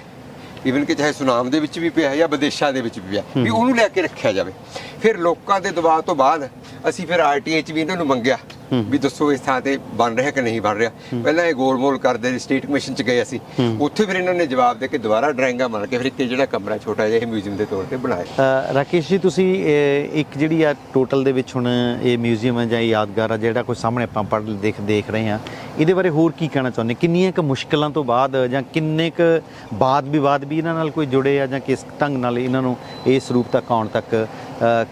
ਈਵਨ ਕਿ ਚਾਹੇ ਸੁਨਾਮ ਦੇ ਵਿੱਚ ਵੀ ਪਿਆ ਜਾਂ ਵਿਦੇਸ਼ਾਂ ਦੇ ਵਿੱਚ ਵੀ ਪਿਆ, ਵੀ ਉਹਨੂੰ ਲੈ ਕੇ ਰੱਖਿਆ ਜਾਵੇ। ਫਿਰ ਲੋਕਾਂ ਦੇ ਦਬਾਅ ਤੋਂ ਬਾਅਦ ਅਸੀਂ ਫਿਰ ਆਰਟੀਏ 'ਚ ਵੀ ਇਹਨਾਂ ਨੂੰ ਮੰਗਿਆ ਵੀ ਦੱਸੋ ਇਸ ਥਾਂ ਤੇ ਬਣ ਰਿਹਾ ਕਿ ਨਹੀਂ ਬਣ ਰਿਹਾ। ਪਹਿਲਾਂ ਇਹ ਗੋਲਮੋਲ ਕਰਦੇ ਸਟੇਟ ਕਮਿਸ਼ਨ 'ਚ ਗਏ ਅਸੀਂ, ਉੱਥੇ ਫਿਰ ਇਹਨਾਂ ਨੇ ਜਵਾਬ ਦੇ ਕੇ ਦੁਬਾਰਾ ਡਰਾਇੰਗਾਂ ਬਣ ਕੇ ਫਿਰ ਇੱਕ ਜਿਹੜਾ ਕਮਰਾ ਛੋਟਾ ਜਿਹਾ ਇਹ ਮਿਊਜ਼ੀਅਮ ਦੇ ਤੌਰ ਤੇ ਬਣਾਇਆ। ਰਾਕੇਸ਼ ਜੀ, ਤੁਸੀਂ ਇੱਕ ਜਿਹੜੀ ਆ ਟੋਟਲ ਦੇ ਵਿੱਚ ਹੁਣ ਇਹ ਮਿਊਜ਼ੀਅਮ ਹੈ ਜਾਂ ਇਹ ਯਾਦਗਾਰ ਆ ਜਿਹੜਾ ਕੋਈ ਸਾਹਮਣੇ ਆਪਾਂ ਦੇਖ ਰਹੇ ਹਾਂ, ਇਹਦੇ ਬਾਰੇ ਹੋਰ ਕੀ ਕਹਿਣਾ ਚਾਹੁੰਦੇ? ਕਿੰਨੀਆਂ ਕੁ ਮੁਸ਼ਕਲਾਂ ਤੋਂ ਬਾਅਦ ਜਾਂ ਕਿੰਨੇ ਕੁ ਵਾਦ ਵਿਵਾਦ ਵੀ ਇਹਨਾਂ ਨਾਲ ਕੋਈ ਜੁੜੇ ਆ ਜਾਂ ਕਿਸ ਢੰਗ ਨਾਲ ਇਹਨਾਂ ਨੂੰ ਇਸ ਰੂਪ ਤੱਕ ਆਉਣ ਤੱਕ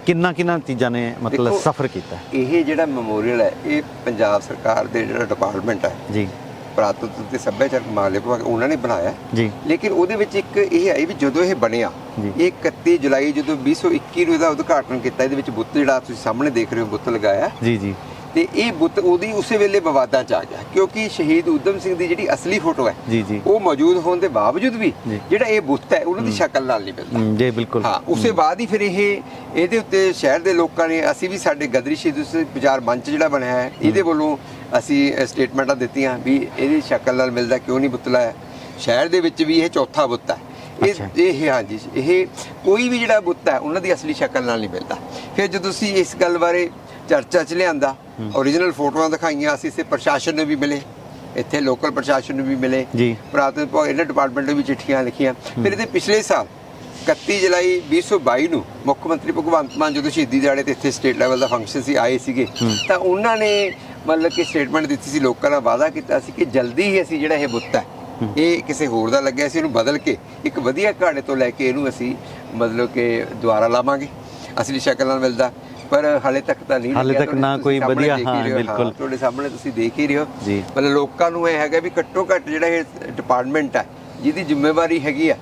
ਕਿੰਨਾ ਚੀਜ਼ਾਂ ਨੇ ਮਤਲਬ ਸਫ਼ਰ ਕੀਤਾ? ਇਹ ਜਿਹੜਾ ਮੈਮੋਰੀਅਲ ਹੈ ਇਹ ਪੰਜਾਬ ਸਰਕਾਰ ਦੇ ਜਿਹੜਾ ਡਿਪਾਰਟਮੈਂਟ ਹੈ ਜੀ, ਪੁਰਾਤਤਵ ਤੇ ਸੱਭਿਆਚਾਰਕ ਮਾਮਲੇ ਵਿਭਾਗ, ਉਹਨਾਂ ਨੇ ਬਣਾਇਆ ਜੀ। ਲੇਕਿਨ ਉਹਦੇ ਵਿੱਚ ਇੱਕ ਇਹ ਹੈ ਵੀ ਜਦੋਂ ਇਹ ਬਣਿਆ, ਇਹ 31 ਜੁਲਾਈ ਜਦੋਂ 2021 ਨੂੰ ਇਹਦਾ ਉਦਘਾਟਨ ਕੀਤਾ, ਇਹਦੇ ਵਿੱਚ ਬੁੱਤ ਜਿਹੜਾ ਤੁਸੀਂ ਸਾਹਮਣੇ ਦੇਖ ਰਹੇ ਹੋ ਬੁੱਤ ਲਗਾਇਆ ਜੀ, ਜੀ, ਤੇ ਇਹ ਬੁੱਤ ਉਹਦੀ ਉਸੇ ਵੇਲੇ ਵਿਵਾਦਾਂ 'ਚ ਆ ਗਿਆ ਕਿਉਂਕਿ ਸ਼ਹੀਦ ਊਧਮ ਸਿੰਘ ਦੀ ਜਿਹੜੀ ਅਸਲੀ ਫੋਟੋ ਹੈ ਜੀ, ਜੀ, ਉਹ ਮੌਜੂਦ ਹੋਣ ਦੇ ਬਾਵਜੂਦ ਵੀ ਜਿਹੜਾ ਇਹ ਬੁੱਤ ਹੈ ਉਹਨਾਂ ਦੀ ਸ਼ਕਲ ਨਾਲ ਨਹੀਂ ਮਿਲਦਾ। ਜੀ ਬਿਲਕੁਲ। ਹਾਂ, ਉਸੇ ਬਾਅਦ ਹੀ ਫਿਰ ਇਹਦੇ ਉੱਤੇ ਸ਼ਹਿਰ ਦੇ ਲੋਕਾਂ ਨੇ, ਅਸੀਂ ਵੀ ਸਾਡੇ ਗਦਰੀ ਸ਼ਹੀਦ ਵਿਚਾਰ ਮੰਚ ਜਿਹੜਾ ਬਣਿਆ ਹੈ ਇਹਦੇ ਵੱਲੋਂ ਅਸੀਂ ਸਟੇਟਮੈਂਟਾਂ ਦਿੱਤੀਆਂ ਵੀ ਇਹਦੀ ਸ਼ਕਲ ਨਾਲ ਮਿਲਦਾ ਕਿਉਂ ਨਹੀਂ ਬੁੱਤ ਲਾਇਆ। ਸ਼ਹਿਰ ਦੇ ਵਿੱਚ ਵੀ ਇਹ ਚੌਥਾ ਬੁੱਤ ਹੈ ਇਹ ਹਾਂਜੀ, ਇਹ ਕੋਈ ਵੀ ਜਿਹੜਾ ਬੁੱਤ ਹੈ ਉਹਨਾਂ ਦੀ ਅਸਲੀ ਸ਼ਕਲ ਨਾਲ ਨਹੀਂ ਮਿਲਦਾ। ਫਿਰ ਜਦੋਂ ਤੁਸੀਂ ਇਸ ਗੱਲ ਬਾਰੇ ਚਰਚਾ 'ਚ ਲਿਆਂਦਾ, ਓਰੀਜਨਲ ਫੋਟੋਆਂ ਦਿਖਾਈਆਂ, ਅਸੀਂ ਇਸੇ ਪ੍ਰਸ਼ਾਸਨ ਨੂੰ ਵੀ ਮਿਲੇ, ਇੱਥੇ ਲੋਕਲ ਪ੍ਰਸ਼ਾਸਨ ਨੂੰ ਵੀ ਮਿਲੇ, ਪੁਰਾਤਨ ਵਿਭਾਗ ਇਹਨਾਂ ਡਿਪਾਰਟਮੈਂਟ ਨੂੰ ਵੀ ਚਿੱਠੀਆਂ ਲਿਖੀਆਂ। ਫਿਰ ਇਹਦੇ ਪਿਛਲੇ ਸਾਲ 31 ਜੁਲਾਈ 2022 ਨੂੰ ਮੁੱਖ ਮੰਤਰੀ ਭਗਵੰਤ ਮਾਨ ਜਦੋਂ ਸ਼ਹੀਦੀ ਦਿਹਾੜੇ ਤੇ ਇੱਥੇ ਸਟੇਟ ਲੈਵਲ ਦਾ ਫੰਕਸ਼ਨ ਸੀ ਆਏ ਸੀਗੇ, ਤਾਂ ਉਹਨਾਂ ਨੇ ਮਤਲਬ ਕਿ ਸਟੇਟਮੈਂਟ ਦਿੱਤੀ ਸੀ, ਲੋਕਾਂ ਨਾਲ ਵਾਅਦਾ ਕੀਤਾ ਸੀ ਕਿ ਜਲਦੀ ਹੀ ਅਸੀਂ ਜਿਹੜਾ ਇਹ ਬੁੱਤ ਹੈ ਇਹ ਕਿਸੇ ਹੋਰ ਦਾ ਲੱਗਿਆ ਸੀ, ਇਹਨੂੰ ਬਦਲ ਕੇ ਇੱਕ ਵਧੀਆ ਘਾੜੇ ਤੋਂ ਲੈ ਕੇ ਇਹਨੂੰ ਅਸੀਂ ਮਤਲਬ ਕਿ ਦੁਬਾਰਾ ਲਾਵਾਂਗੇ, ਅਸਲੀ ਸ਼ਕਲ ਨਾਲ ਮਿਲਦਾ। ਪਰ ਹਾਲੇ ਤੱਕ ਤਾਂ ਨਹੀਂ, ਹਾਲੇ ਤੱਕ ਨਾ ਕੋਈ ਵਧੀਆ। ਹਾਂ ਬਿਲਕੁਲ, ਤੁਹਾਡੇ ਸਾਹਮਣੇ ਤੁਸੀਂ ਦੇਖ ਹੀ ਰਹੇ ਹੋ। ਮਤਲਬ ਲੋਕਾਂ ਨੂੰ ਇਹ ਹੈਗਾ ਵੀ ਘੱਟੋ ਘੱਟ ਜਿਹੜਾ ਇਹ ਡਿਪਾਰਟਮੈਂਟ ਹੈ ਜਿਹਦੀ ਜ਼ਿੰਮੇਵਾਰੀ ਹੈਗੀ ਆ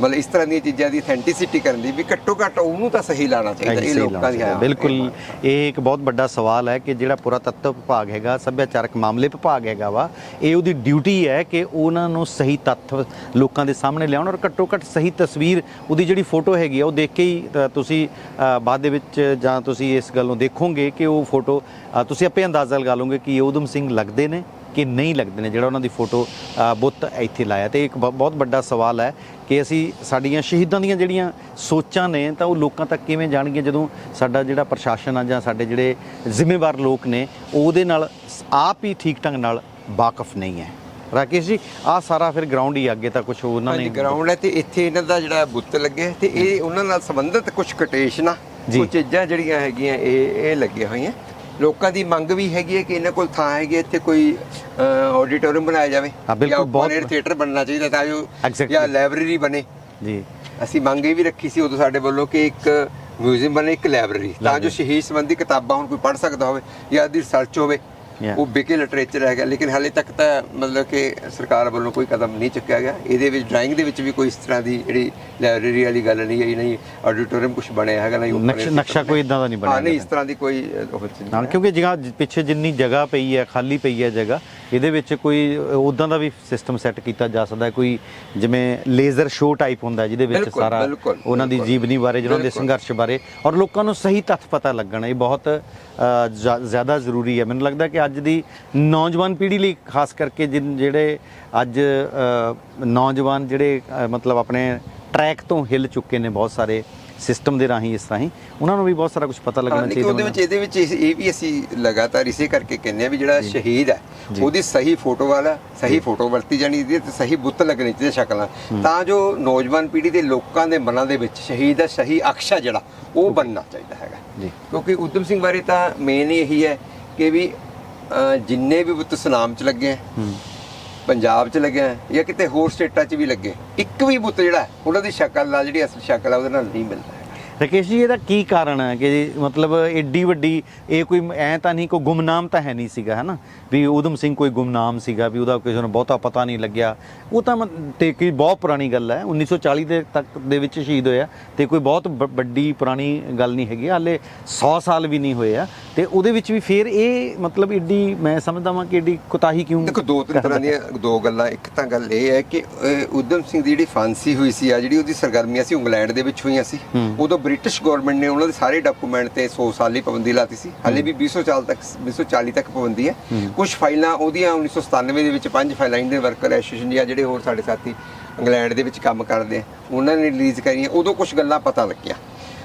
ਮਤਲਬ ਇਸ ਤਰ੍ਹਾਂ ਦੀਆਂ ਚੀਜ਼ਾਂ ਦੀ ਅਥੈਂਟਿਸਿਟੀ ਕਰਨ ਦੀ, ਵੀ ਘੱਟੋ ਘੱਟ ਉਹਨੂੰ ਤਾਂ ਸਹੀ ਲਾਣਾ ਚਾਹੀਦਾ। ਇਹ ਲੋਕਾਂ ਦੀ ਬਿਲਕੁਲ, ਇਹ ਇੱਕ ਬਹੁਤ ਵੱਡਾ ਸਵਾਲ ਹੈ ਕਿ ਜਿਹੜਾ ਪੁਰਾਤੱਤਵ ਵਿਭਾਗ ਹੈਗਾ, ਸੱਭਿਆਚਾਰਕ ਮਾਮਲੇ ਵਿਭਾਗ ਹੈਗਾ ਵਾ, ਇਹ ਉਹਦੀ ਡਿਊਟੀ ਹੈ ਕਿ ਉਹਨਾਂ ਨੂੰ ਸਹੀ ਤੱਥ ਲੋਕਾਂ ਦੇ ਸਾਹਮਣੇ ਲਿਆਉਣ ਔਰ ਘੱਟੋ ਘੱਟ ਸਹੀ ਤਸਵੀਰ ਉਹਦੀ ਜਿਹੜੀ ਫੋਟੋ ਹੈਗੀ ਆ ਉਹ ਦੇਖ ਕੇ ਹੀ ਤੁਸੀਂ ਬਾਅਦ ਦੇ ਵਿੱਚ ਜਾਂ ਤੁਸੀਂ ਇਸ ਗੱਲ ਨੂੰ ਦੇਖੋਗੇ ਕਿ ਉਹ ਫੋਟੋ ਤੁਸੀਂ ਆਪੇ ਅੰਦਾਜ਼ਾ ਲਗਾ ਲਓਗੇ ਕਿ ਊਧਮ ਸਿੰਘ ਲੱਗਦੇ ਨੇ ਕਿ ਨਹੀਂ ਲੱਗਦੇ ਨੇ ਜਿਹੜਾ ਉਹਨਾਂ ਦੀ ਫੋਟੋ ਬੁੱਤ ਇੱਥੇ ਲਾਇਆ। ਤੇ ਇੱਕ ਬਹੁਤ ਵੱਡਾ ਸਵਾਲ ਹੈ ਕਿ ਅਸੀਂ ਸਾਡੀਆਂ ਸ਼ਹੀਦਾਂ ਦੀਆਂ ਜਿਹੜੀਆਂ ਸੋਚਾਂ ਨੇ ਤਾਂ ਉਹ ਲੋਕਾਂ ਤੱਕ ਕਿਵੇਂ ਜਾਣਗੀਆਂ ਜਦੋਂ ਸਾਡਾ ਜਿਹੜਾ ਪ੍ਰਸ਼ਾਸਨ ਆ ਜਾਂ ਸਾਡੇ ਜਿਹੜੇ ਜ਼ਿੰਮੇਵਾਰ ਲੋਕ ਨੇ ਉਹਦੇ ਨਾਲ ਆਪ ਹੀ ਠੀਕ ਢੰਗ ਨਾਲ ਵਾਕਫ ਨਹੀਂ ਹੈ। ਰਾਕੇਸ਼ ਜੀ, ਆਹ ਸਾਰਾ ਫਿਰ ਗਰਾਊਂਡ ਹੀ ਅੱਗੇ ਤਾਂ ਕੁਝ ਉਹਨਾਂ ਨੇ ਗਰਾਊਂਡ ਹੈ ਤੇ ਇੱਥੇ ਇਹਨਾਂ ਦਾ ਜਿਹੜਾ ਬੁੱਤ ਲੱਗਿਆ ਤੇ ਇਹ ਉਹਨਾਂ ਨਾਲ ਸੰਬੰਧਿਤ ਕੁਝ ਕੋਟੇਸ਼ਨਾਂ, ਕੁਝ ਚੀਜ਼ਾਂ ਜਿਹੜੀਆਂ ਹੈਗੀਆਂ ਇਹ ਲੱਗੀਆਂ ਹੋਈਆਂ। ਲੋਕਾਂ ਦੀ ਮੰਗ ਵੀ ਹੈਗੀ ਹੈ ਕਿ ਇਹਨਾਂ ਕੋਲ ਥਾਂ ਹੈਗੀ, ਇੱਥੇ ਕੋਈ ਆਡੀਟੋਰੀਅਮ ਬਣਾਇਆ ਜਾਵੇ ਜਾਂ ਓਪਨ ਥੀਏਟਰ ਬਣਨਾ ਚਾਹੀਦਾ ਤਾਂ ਜੋ ਜਾਂ ਲਾਇਬ੍ਰੇਰੀ ਬਣੇ ਜੀ। ਅਸੀਂ ਮੰਗ ਇਹ ਵੀ ਰੱਖੀ ਸੀ ਉਦੋਂ ਸਾਡੇ ਵੱਲੋਂ ਕਿ ਇੱਕ ਮਿਊਜ਼ੀਅਮ ਬਣੇ, ਇੱਕ ਲਾਇਬ੍ਰੇਰੀ, ਤਾਂ ਜੋ ਸ਼ਹੀਦ ਸੰਬੰਧੀ ਕਿਤਾਬਾਂ ਹੁਣ ਕੋਈ ਪੜ੍ਹ ਸਕਦਾ ਹੋਵੇ ਜਾਂ ਉਹਦੀ ਰਿਸਰਚ ਹੋਵੇ, ਉਹ ਵਿਕੇ ਲਿਟਰੇਚਰ ਹੈਗਾ। ਲੇਕਿਨ ਹਾਲੇ ਤੱਕ ਤਾਂ ਮਤਲਬ ਕਿ ਸਰਕਾਰ ਵੱਲੋਂ ਕੋਈ ਕਦਮ ਨਹੀਂ ਚੁੱਕਿਆ ਗਿਆ। ਇਹਦੇ ਵਿੱਚ ਡਰਾਇੰਗ ਦੇ ਵਿੱਚ ਵੀ ਕੋਈ ਇਸ ਤਰ੍ਹਾਂ ਦੀ ਜਿਹੜੀ ਲਾਇਬ੍ਰੇਰੀ ਵਾਲੀ ਗੱਲ ਨਹੀਂ ਆਈ, ਨਹੀਂ ਆਡੀਟੋਰੀਅਮ ਕੁਝ ਬਣਿਆ ਹੈਗਾ, ਨਹੀਂ ਨਕਸ਼ਾ ਕੋਈ ਇਦਾਂ ਦਾ ਨਹੀਂ ਬਣਿਆ। ਹਾਂ, ਨਹੀਂ ਇਸ ਤਰ੍ਹਾਂ ਦੀ ਕੋਈ ਨਾਲ, ਕਿਉਂਕਿ ਜਗ੍ਹਾ ਪਿੱਛੇ ਜਿੰਨੀ ਜਗ੍ਹਾ ਪਈ ਹੈ, ਖਾਲੀ ਪਈ ਹੈ ਜਗ੍ਹਾ, ਇਹਦੇ ਵਿੱਚ ਕੋਈ ਉਦਾਂ ਦਾ ਵੀ ਸਿਸਟਮ ਸੈੱਟ ਕੀਤਾ ਜਾ ਸਕਦਾ, ਕੋਈ ਜਿਵੇਂ ਲੇਜ਼ਰ ਸ਼ੋਅ ਟਾਈਪ ਹੁੰਦਾ ਜਿਹਦੇ ਵਿੱਚ ਸਾਰਾ ਉਹਨਾਂ ਦੀ ਜੀਵਨੀ ਬਾਰੇ, ਜਿਹਨਾਂ ਦੇ ਸੰਘਰਸ਼ ਬਾਰੇ, ਔਰ ਲੋਕਾਂ ਨੂੰ ਸਹੀ ਤੱਥ ਪਤਾ ਲੱਗਣ, ਇਹ ਬਹੁਤ ਜ਼ਿਆਦਾ ਜ਼ਰੂਰੀ ਹੈ। ਮੈਨੂੰ ਲੱਗਦਾ ਕਿ ਅੱਜ ਦੀ ਨੌਜਵਾਨ ਪੀੜ੍ਹੀ ਲਈ ਖਾਸ ਕਰਕੇ ਜਿਹੜੇ ਅੱਜ ਨੌਜਵਾਨ ਜਿਹੜੇ ਮਤਲਬ ਆਪਣੇ ਟਰੈਕ ਤੋਂ ਹਿੱਲ ਚੁੱਕੇ ਨੇ ਬਹੁਤ ਸਾਰੇ ਸਿਸਟਮ ਦੇ ਰਾਹੀਂ, ਇਸ ਰਾਹੀਂ ਉਹਨਾਂ ਨੂੰ ਵੀ ਬਹੁਤ ਸਾਰਾ ਕੁਝ ਪਤਾ ਲੱਗਣਾ ਚਾਹੀਦਾ। ਇਹਦੇ ਵਿੱਚ ਇਹ ਵੀ ਅਸੀਂ ਲਗਾਤਾਰ ਇਸੇ ਕਰਕੇ ਕਹਿੰਦੇ ਆ ਵੀ ਜਿਹੜਾ ਸ਼ਹੀਦ ਹੈ ਉਹਦੀ ਸਹੀ ਫੋਟੋ ਵਾਲਾ, ਸਹੀ ਫੋਟੋ ਵਰਤੀ ਜਾਣੀ ਚਾਹੀਦੀ ਤੇ ਸਹੀ ਬੁੱਤ ਲੱਗਣੀ ਚਾਹੀਦੀ ਸ਼ਕਲਾਂ, ਤਾਂ ਜੋ ਨੌਜਵਾਨ ਪੀੜ੍ਹੀ ਦੇ ਲੋਕਾਂ ਦੇ ਮਨਾਂ ਦੇ ਵਿੱਚ ਸ਼ਹੀਦ ਦਾ ਸਹੀ ਅਕਸ਼ਾ ਜਿਹੜਾ ਉਹ ਬਣਨਾ ਚਾਹੀਦਾ ਹੈਗਾ। ਕਿਉਂਕਿ ਊਧਮ ਸਿੰਘ ਬਾਰੇ ਤਾਂ ਮੇਨ ਇਹੀ ਹੈ ਕਿ ਵੀ ਜਿੰਨੇ ਵੀ ਬੁੱਤ ਸੁਨਾਮ 'ਚ ਲੱਗੇ, ਪੰਜਾਬ 'ਚ ਲੱਗੇ ਜਾਂ ਕਿਤੇ ਹੋਰ ਸਟੇਟਾਂ 'ਚ ਵੀ ਲੱਗੇ, ਇੱਕ ਵੀ ਬੁੱਤ ਜਿਹੜਾ ਉਹਨਾਂ ਦੀ ਸ਼ਕਲ ਨਾਲ, ਜਿਹੜੀ ਅਸਲ ਸ਼ਕਲ ਆ, ਉਹਦੇ ਨਾਲ ਨਹੀਂ ਮਿਲਦਾ। ਰਾਕੇਸ਼ ਜੀ, ਇਹਦਾ ਕੀ ਕਾਰਨ ਹੈ ਕਿ ਮਤਲਬ ਏਡੀ ਵੱਡੀ ਇਹ ਕੋਈ ਐ ਤਾਂ ਨਹੀਂ, ਕੋਈ ਗੁਮਨਾਮ ਤਾਂ ਹੈ ਨਹੀਂ ਸੀਗਾ, ਹੈ ਨਾ, ਵੀ ਊਧਮ ਸਿੰਘ ਕੋਈ ਗੁਮਨਾਮ ਸੀਗਾ ਵੀ ਉਹਦਾ ਕਿਸੇ ਨੂੰ ਬਹੁਤਾ ਪਤਾ ਨਹੀਂ ਲੱਗਿਆ? ਉਹ ਤਾਂ ਤੇ ਕੀ ਬਹੁਤ ਪੁਰਾਣੀ ਗੱਲ ਹੈ, 1940 ਦੇ ਤੱਕ ਦੇ ਵਿੱਚ ਸ਼ਹੀਦ ਹੋਇਆ, ਤੇ ਕੋਈ ਬਹੁਤ ਵੱਡੀ ਪੁਰਾਣੀ ਗੱਲ ਨਹੀਂ ਹੈਗੀ, ਹਾਲੇ 100 ਸਾਲ ਵੀ ਨਹੀਂ ਹੋਏ ਆ, ਤੇ ਉਹਦੇ ਵਿੱਚ ਵੀ ਫਿਰ ਇਹ ਮਤਲਬ ਏਡੀ, ਮੈਂ ਸਮਝਦਾ ਵਾਂ ਕਿ ਏਡੀ ਕੁਤਾਹੀ ਕਿਉਂ? ਦੇਖੋ, ਦੋ ਤਿੰਨ ਤਰ੍ਹਾਂ ਦੀਆਂ ਦੋ ਗੱਲਾਂ। ਇੱਕ ਤਾਂ ਗੱਲ ਇਹ ਹੈ ਕਿ ਊਧਮ ਸਿੰਘ ਦੀ ਜਿਹੜੀ ਫਾਂਸੀ ਹੋਈ ਸੀ ਆ, ਜਿਹੜੀ ਉਹਦੀ ਸਰਗਰਮੀਆਂ ਸੀ ਇੰਗਲੈਂਡ ਦੇ ਵਿੱਚ ਹੋਈਆਂ ਸੀ। ਉਦੋਂ ਬ੍ਰਿਟਿਸ਼ ਗਵਰਨਮੈਂਟ ਨੇ ਉਹਨਾਂ ਦੇ ਸਾਰੇ ਡਾਕੂਮੈਂਟ ਤੇ 100 ਸਾਲ ਦੀ ਪਾਬੰਦੀ ਲਾਤੀ ਸੀ। ਹਾਲੇ ਵੀ 2040 ਤੱਕ ਪਾਬੰਦੀ ਹੈ। ਕੁਝ ਫਾਈਲਾਂ ਉਹਦੀਆਂ 1997 ਦੇ ਵਿੱਚ 5 ਫਾਈਲਾਂ ਇੰਡੀਅਨ ਵਰਕਰ ਐਸੋਸੀਏਸ਼ਨ ਜਾਂ ਜਿਹੜੇ ਹੋਰ ਸਾਡੇ ਸਾਥੀ ਇੰਗਲੈਂਡ ਦੇ ਵਿੱਚ ਕੰਮ ਕਰਦੇ ਆ ਉਹਨਾਂ ਨੇ ਰਿਲੀਜ਼ ਕਰੀਆਂ। ਉਦੋਂ ਕੁਝ ਗੱਲਾਂ ਪਤਾ ਲੱਗੀਆਂ,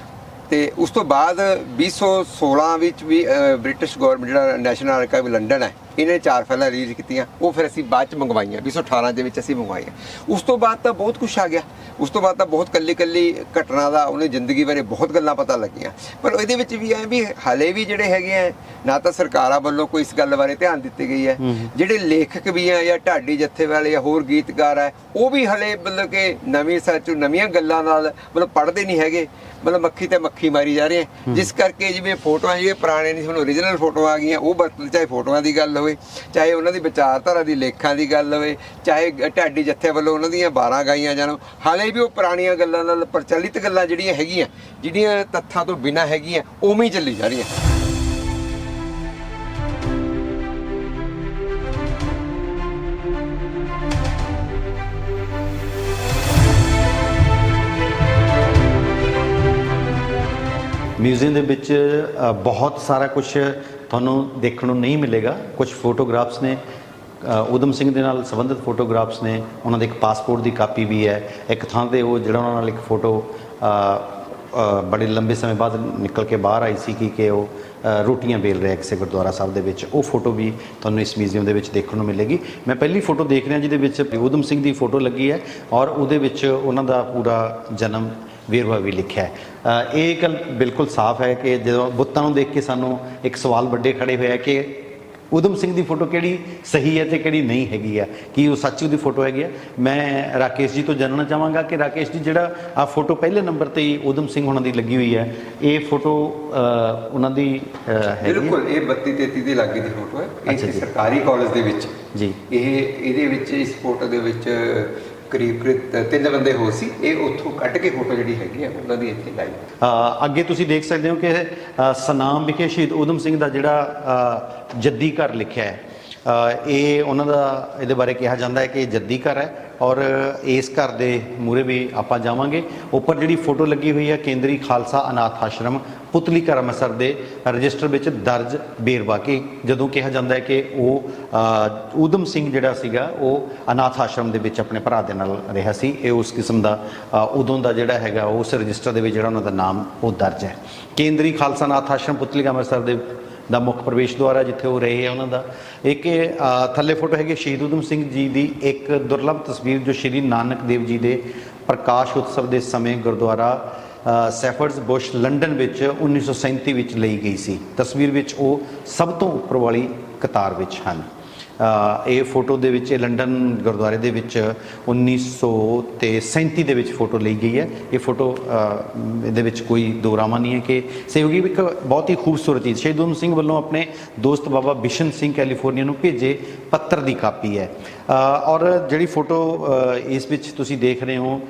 ਤੇ ਉਸ ਤੋਂ ਬਾਅਦ 2016 ਵਿੱਚ ਵੀ ਬ੍ਰਿਟਿਸ਼ ਗਵਰਨਮੈਂਟ ਜਿਹੜਾ ਨੈਸ਼ਨਲ ਆਰਕਾਈਵ ਲੰਡਨ ਹੈ, ਇਹਨੇ 4 ਫਾਈਲਾਂ ਰਿਲੀਜ਼ ਕੀਤੀਆਂ। ਉਹ ਫਿਰ ਅਸੀਂ ਬਾਅਦ 'ਚ ਮੰਗਵਾਈਆਂ, 2018 ਦੇ ਵਿੱਚ ਅਸੀਂ ਮੰਗਵਾਈਆਂ। ਉਸ ਤੋਂ ਬਾਅਦ ਤਾਂ ਬਹੁਤ ਕੁਛ ਆ ਗਿਆ। ਉਸ ਤੋਂ ਬਾਅਦ ਤਾਂ ਬਹੁਤ ਕੱਲੀ ਘਟਨਾ ਦਾ, ਉਹਨੇ ਜ਼ਿੰਦਗੀ ਬਾਰੇ ਬਹੁਤ ਗੱਲਾਂ ਪਤਾ ਲੱਗੀਆਂ। ਪਰ ਇਹਦੇ ਵਿੱਚ ਵੀ ਹੈ ਵੀ ਹਾਲੇ ਵੀ ਜਿਹੜੇ ਹੈਗੇ ਆ, ਨਾ ਤਾਂ ਸਰਕਾਰਾਂ ਵੱਲੋਂ ਕੋਈ ਇਸ ਗੱਲ ਬਾਰੇ ਧਿਆਨ ਦਿੱਤੀ ਗਈ ਹੈ। ਜਿਹੜੇ ਲੇਖਕ ਵੀ ਆ ਜਾਂ ਢਾਡੀ ਜੱਥੇ ਵਾਲੇ ਜਾਂ ਹੋਰ ਗੀਤਕਾਰ ਹੈ, ਉਹ ਵੀ ਹਾਲੇ ਮਤਲਬ ਕਿ ਨਵੀਆਂ ਗੱਲਾਂ ਨਾਲ ਮਤਲਬ ਪੜ੍ਹਦੇ ਨਹੀਂ ਹੈਗੇ, ਮਤਲਬ ਮੱਖੀ ਤੇ ਮੱਖੀ ਮਾਰੀ ਜਾ ਰਹੇ ਆ। ਜਿਸ ਕਰਕੇ ਜਿਵੇਂ ਫੋਟੋਆਂ ਜਿਹੜੀਆਂ ਪੁਰਾਣੇ ਨਹੀਂ, ਹੁਣ ਓਰੀਜਨਲ ਫੋਟੋਆਂ ਆ ਗਈਆਂ, ਉਹ ਵਰਤੋਂ, ਚਾਹੇ ਫੋਟੋਆਂ ਦੀ ਗੱਲ ਹੋਵੇ, ਚਾਹੇ ਉਹਨਾਂ ਦੀ ਵਿਚਾਰਧਾਰਾ ਦੀ ਲੇਖਾਂ ਦੀ ਗੱਲ ਹੋਵੇ, ਚਾਹੇ ਢਾਡੀ ਜੱਥੇ ਵੱਲੋਂ ਉਹਨਾਂ ਦੀਆਂ 12 ਗਾਈਆਂ ਜਾਣ, ਹਾਲੇ ਵੀ ਉਹ ਪੁਰਾਣੀਆਂ ਗੱਲਾਂ ਨਾਲ ਪ੍ਰਚਲਿਤ ਗੱਲਾਂ ਜਿਹੜੀਆਂ ਹੈਗੀਆਂ, ਜਿਹੜੀਆਂ ਤੱਥਾਂ ਤੋਂ ਬਿਨਾਂ ਹੈਗੀਆਂ, ਉਵੇਂ ਹੀ ਚੱਲੀ ਜਾ ਰਹੀਆਂ। ਮਿਊਜ਼ੀਅਮ ਦੇ ਵਿੱਚ ਬਹੁਤ ਸਾਰਾ ਕੁਝ ਤੁਹਾਨੂੰ ਦੇਖਣ ਨੂੰ ਨਹੀਂ ਮਿਲੇਗਾ। ਕੁਝ ਫੋਟੋਗ੍ਰਾਫਸ ਨੇ, ਊਧਮ ਸਿੰਘ ਦੇ ਨਾਲ ਸੰਬੰਧਿਤ ਫੋਟੋਗ੍ਰਾਫਸ ਨੇ, ਉਹਨਾਂ ਦੇ ਇੱਕ ਪਾਸਪੋਰਟ ਦੀ ਕਾਪੀ ਵੀ ਹੈ। ਇੱਕ ਥਾਂ ਤੇ ਉਹ ਜਿਹੜਾ ਉਹਨਾਂ ਨਾਲ ਇੱਕ ਫੋਟੋ ਬੜੇ ਲੰਬੇ ਸਮੇਂ ਬਾਅਦ ਨਿਕਲ ਕੇ ਬਾਹਰ ਆਈ ਸੀ ਕਿ ਉਹ ਰੋਟੀਆਂ ਵੇਲ ਰਿਹਾ ਕਿਸੇ ਗੁਰਦੁਆਰਾ ਸਾਹਿਬ ਦੇ ਵਿੱਚ, ਉਹ ਫੋਟੋ ਵੀ ਤੁਹਾਨੂੰ ਇਸ ਮਿਊਜ਼ੀਅਮ ਦੇ ਵਿੱਚ ਦੇਖਣ ਨੂੰ ਮਿਲੇਗੀ। ਮੈਂ ਪਹਿਲੀ ਫੋਟੋ ਦੇਖ ਰਿਹਾ ਜਿਹਦੇ ਵਿੱਚ ਊਧਮ ਸਿੰਘ ਦੀ ਫੋਟੋ ਲੱਗੀ ਹੈ, ਔਰ ਉਹਦੇ ਵਿੱਚ ਉਹਨਾਂ ਦਾ ਪੂਰਾ ਜਨਮ ਵੇਰਵਾ ਵੀ ਲਿਖਿਆ ਹੈ। ਇਹ ਗੱਲ ਬਿਲਕੁਲ ਸਾਫ਼ ਹੈ ਕਿ ਜਦੋਂ ਬੁੱਤਾਂ ਨੂੰ ਦੇਖ ਕੇ ਸਾਨੂੰ ਇੱਕ ਸਵਾਲ ਵੱਡੇ ਖੜੇ ਹੋਇਆ ਕਿ ਊਧਮ ਸਿੰਘ ਦੀ ਫੋਟੋ ਕਿਹੜੀ ਸਹੀ ਹੈ ਤੇ ਕਿਹੜੀ ਨਹੀਂ ਹੈਗੀ ਆ, ਕੀ ਉਹ ਸੱਚ ਉਹਦੀ ਫੋਟੋ ਹੈਗੀ ਆ? ਮੈਂ ਰਾਕੇਸ਼ ਜੀ ਤੋਂ ਜਾਣਨਾ ਚਾਹਾਂਗਾ ਕਿ ਰਾਕੇਸ਼ ਜੀ, ਜਿਹੜਾ ਆ ਫੋਟੋ ਪਹਿਲੇ ਨੰਬਰ ਤੇ ਹੀ ਊਧਮ ਸਿੰਘ ਹੋਣਾ ਦੀ ਲੱਗੀ ਹੋਈ ਹੈ, ਇਹ ਫੋਟੋ ਉਹਨਾਂ ਦੀ ਹੈਗੀ? ਬਿਲਕੁਲ, ਇਹ 32-33 ਦੀ ਲਾਗੇ ਦੀ ਫੋਟੋ ਹੈ। ਇਹ ਸਰਕਾਰੀ ਕਾਲਜ ਦੇ ਵਿੱਚ ਜੀ, ਇਹਦੇ ਵਿੱਚ ਇਸ ਫੋਟੋ ਦੇ ਵਿੱਚ ਕਰੀਬ 3 ਬੰਦੇ ਹੋ ਸੀ। ਇਹ ਉੱਥੋਂ ਕੱਢ ਕੇ ਫੋਟੋ ਜਿਹੜੀ ਹੈਗੀ ਆ ਉਹਨਾਂ ਦੀ ਇੱਥੇ ਲਾਈ। ਅੱਗੇ ਤੁਸੀਂ ਦੇਖ ਸਕਦੇ ਹੋ ਕਿ ਸਨਾਮ ਵਿਖੇ ਸ਼ਹੀਦ ਊਧਮ ਸਿੰਘ ਦਾ ਜਿਹੜਾ ਜੱਦੀ ਘਰ ਲਿਖਿਆ ਹੈ, ਇਹ ਉਹਨਾਂ ਦਾ, ਇਹਦੇ ਬਾਰੇ ਕਿਹਾ ਜਾਂਦਾ ਹੈ ਕਿ ਇਹ ਜੱਦੀ ਘਰ ਹੈ। ਔਰ ਇਸ ਘਰ ਦੇ ਮੂਹਰੇ ਵੀ ਆਪਾਂ ਜਾਵਾਂਗੇ। ਉੱਪਰ ਜਿਹੜੀ ਫੋਟੋ ਲੱਗੀ ਹੋਈ ਹੈ, ਕੇਂਦਰੀ ਖਾਲਸਾ ਅਨਾਥ ਆਸ਼ਰਮ ਪੁਤਲੀ ਘਰ ਅੰਮ੍ਰਿਤਸਰ ਦੇ ਰਜਿਸਟਰ ਵਿੱਚ ਦਰਜ ਵੇਰਵਾ, ਕਿ ਜਦੋਂ ਕਿਹਾ ਜਾਂਦਾ ਹੈ ਕਿ ਉਹ ਊਧਮ ਸਿੰਘ ਜਿਹੜਾ ਸੀਗਾ ਉਹ ਅਨਾਥ ਆਸ਼ਰਮ ਦੇ ਵਿੱਚ ਆਪਣੇ ਭਰਾ ਦੇ ਨਾਲ ਰਿਹਾ ਸੀ। ਇਹ ਉਸ ਕਿਸਮ ਦਾ ਉਦੋਂ ਦਾ ਜਿਹੜਾ ਹੈਗਾ ਉਸ ਰਜਿਸਟਰ ਦੇ ਵਿੱਚ ਜਿਹੜਾ ਉਹਨਾਂ ਦਾ ਨਾਮ ਉਹ ਦਰਜ ਹੈ। ਕੇਂਦਰੀ ਖਾਲਸਾ ਅਨਾਥ ਆਸ਼ਰਮ ਪੁਤਲੀ ਘਰ ਅੰਮ੍ਰਿਤਸਰ ਦਾ ਮੁੱਖ ਪ੍ਰਵੇਸ਼ ਦੁਆਰ ਹੈ, ਜਿੱਥੇ ਉਹ ਰਹੇ ਹੈ ਉਹਨਾਂ ਦਾ। ਇੱਕ ਥੱਲੇ ਫੋਟੋ ਹੈਗੀ ਸ਼ਹੀਦ ਊਧਮ ਸਿੰਘ ਜੀ ਦੀ ਇੱਕ ਦੁਰਲੱਭ ਤਸਵੀਰ, ਜੋ ਸ਼੍ਰੀ ਨਾਨਕ ਦੇਵ ਜੀ ਦੇ ਪ੍ਰਕਾਸ਼ ਉਤਸਵ ਦੇ ਸਮੇਂ ਗੁਰਦੁਆਰਾ ਸੈਫਰਡਸ ਬੁਸ਼ ਲੰਡਨ ਵਿੱਚ 1937 ਵਿੱਚ ਲਈ ਗਈ ਸੀ। ਤਸਵੀਰ ਵਿੱਚ ਉਹ ਸਭ ਤੋਂ ਉੱਪਰ ਵਾਲੀ ਕਤਾਰ ਵਿੱਚ ਹਨ। ਇਹ ਫੋਟੋ ਦੇ ਵਿੱਚ, ਇਹ ਲੰਡਨ ਗੁਰਦੁਆਰੇ ਦੇ ਵਿੱਚ 1937 ਦੇ ਵਿੱਚ ਫੋਟੋ ਲਈ ਗਈ ਹੈ। ਇਹ ਫੋਟੋ ਇਹਦੇ ਵਿੱਚ ਕੋਈ ਦੋਰਾਵਾਂ ਨਹੀਂ ਹੈ ਕਿ ਸਹਿਯੋਗੀ, ਇੱਕ ਬਹੁਤ ਹੀ ਖੂਬਸੂਰਤ ਚੀਜ਼ ਸ਼ਹੀਦ ਊਧਮ ਸਿੰਘ ਵੱਲੋਂ ਆਪਣੇ ਦੋਸਤ ਬਾਬਾ ਬਿਸ਼ਨ ਸਿੰਘ ਕੈਲੀਫੋਰਨੀਆ ਨੂੰ ਭੇਜੇ ਪੱਤਰ ਦੀ ਕਾਪੀ ਹੈ। ਔਰ ਜਿਹੜੀ ਫੋਟੋ ਇਸ ਵਿੱਚ ਤੁਸੀਂ ਦੇਖ ਰਹੇ ਹੋ,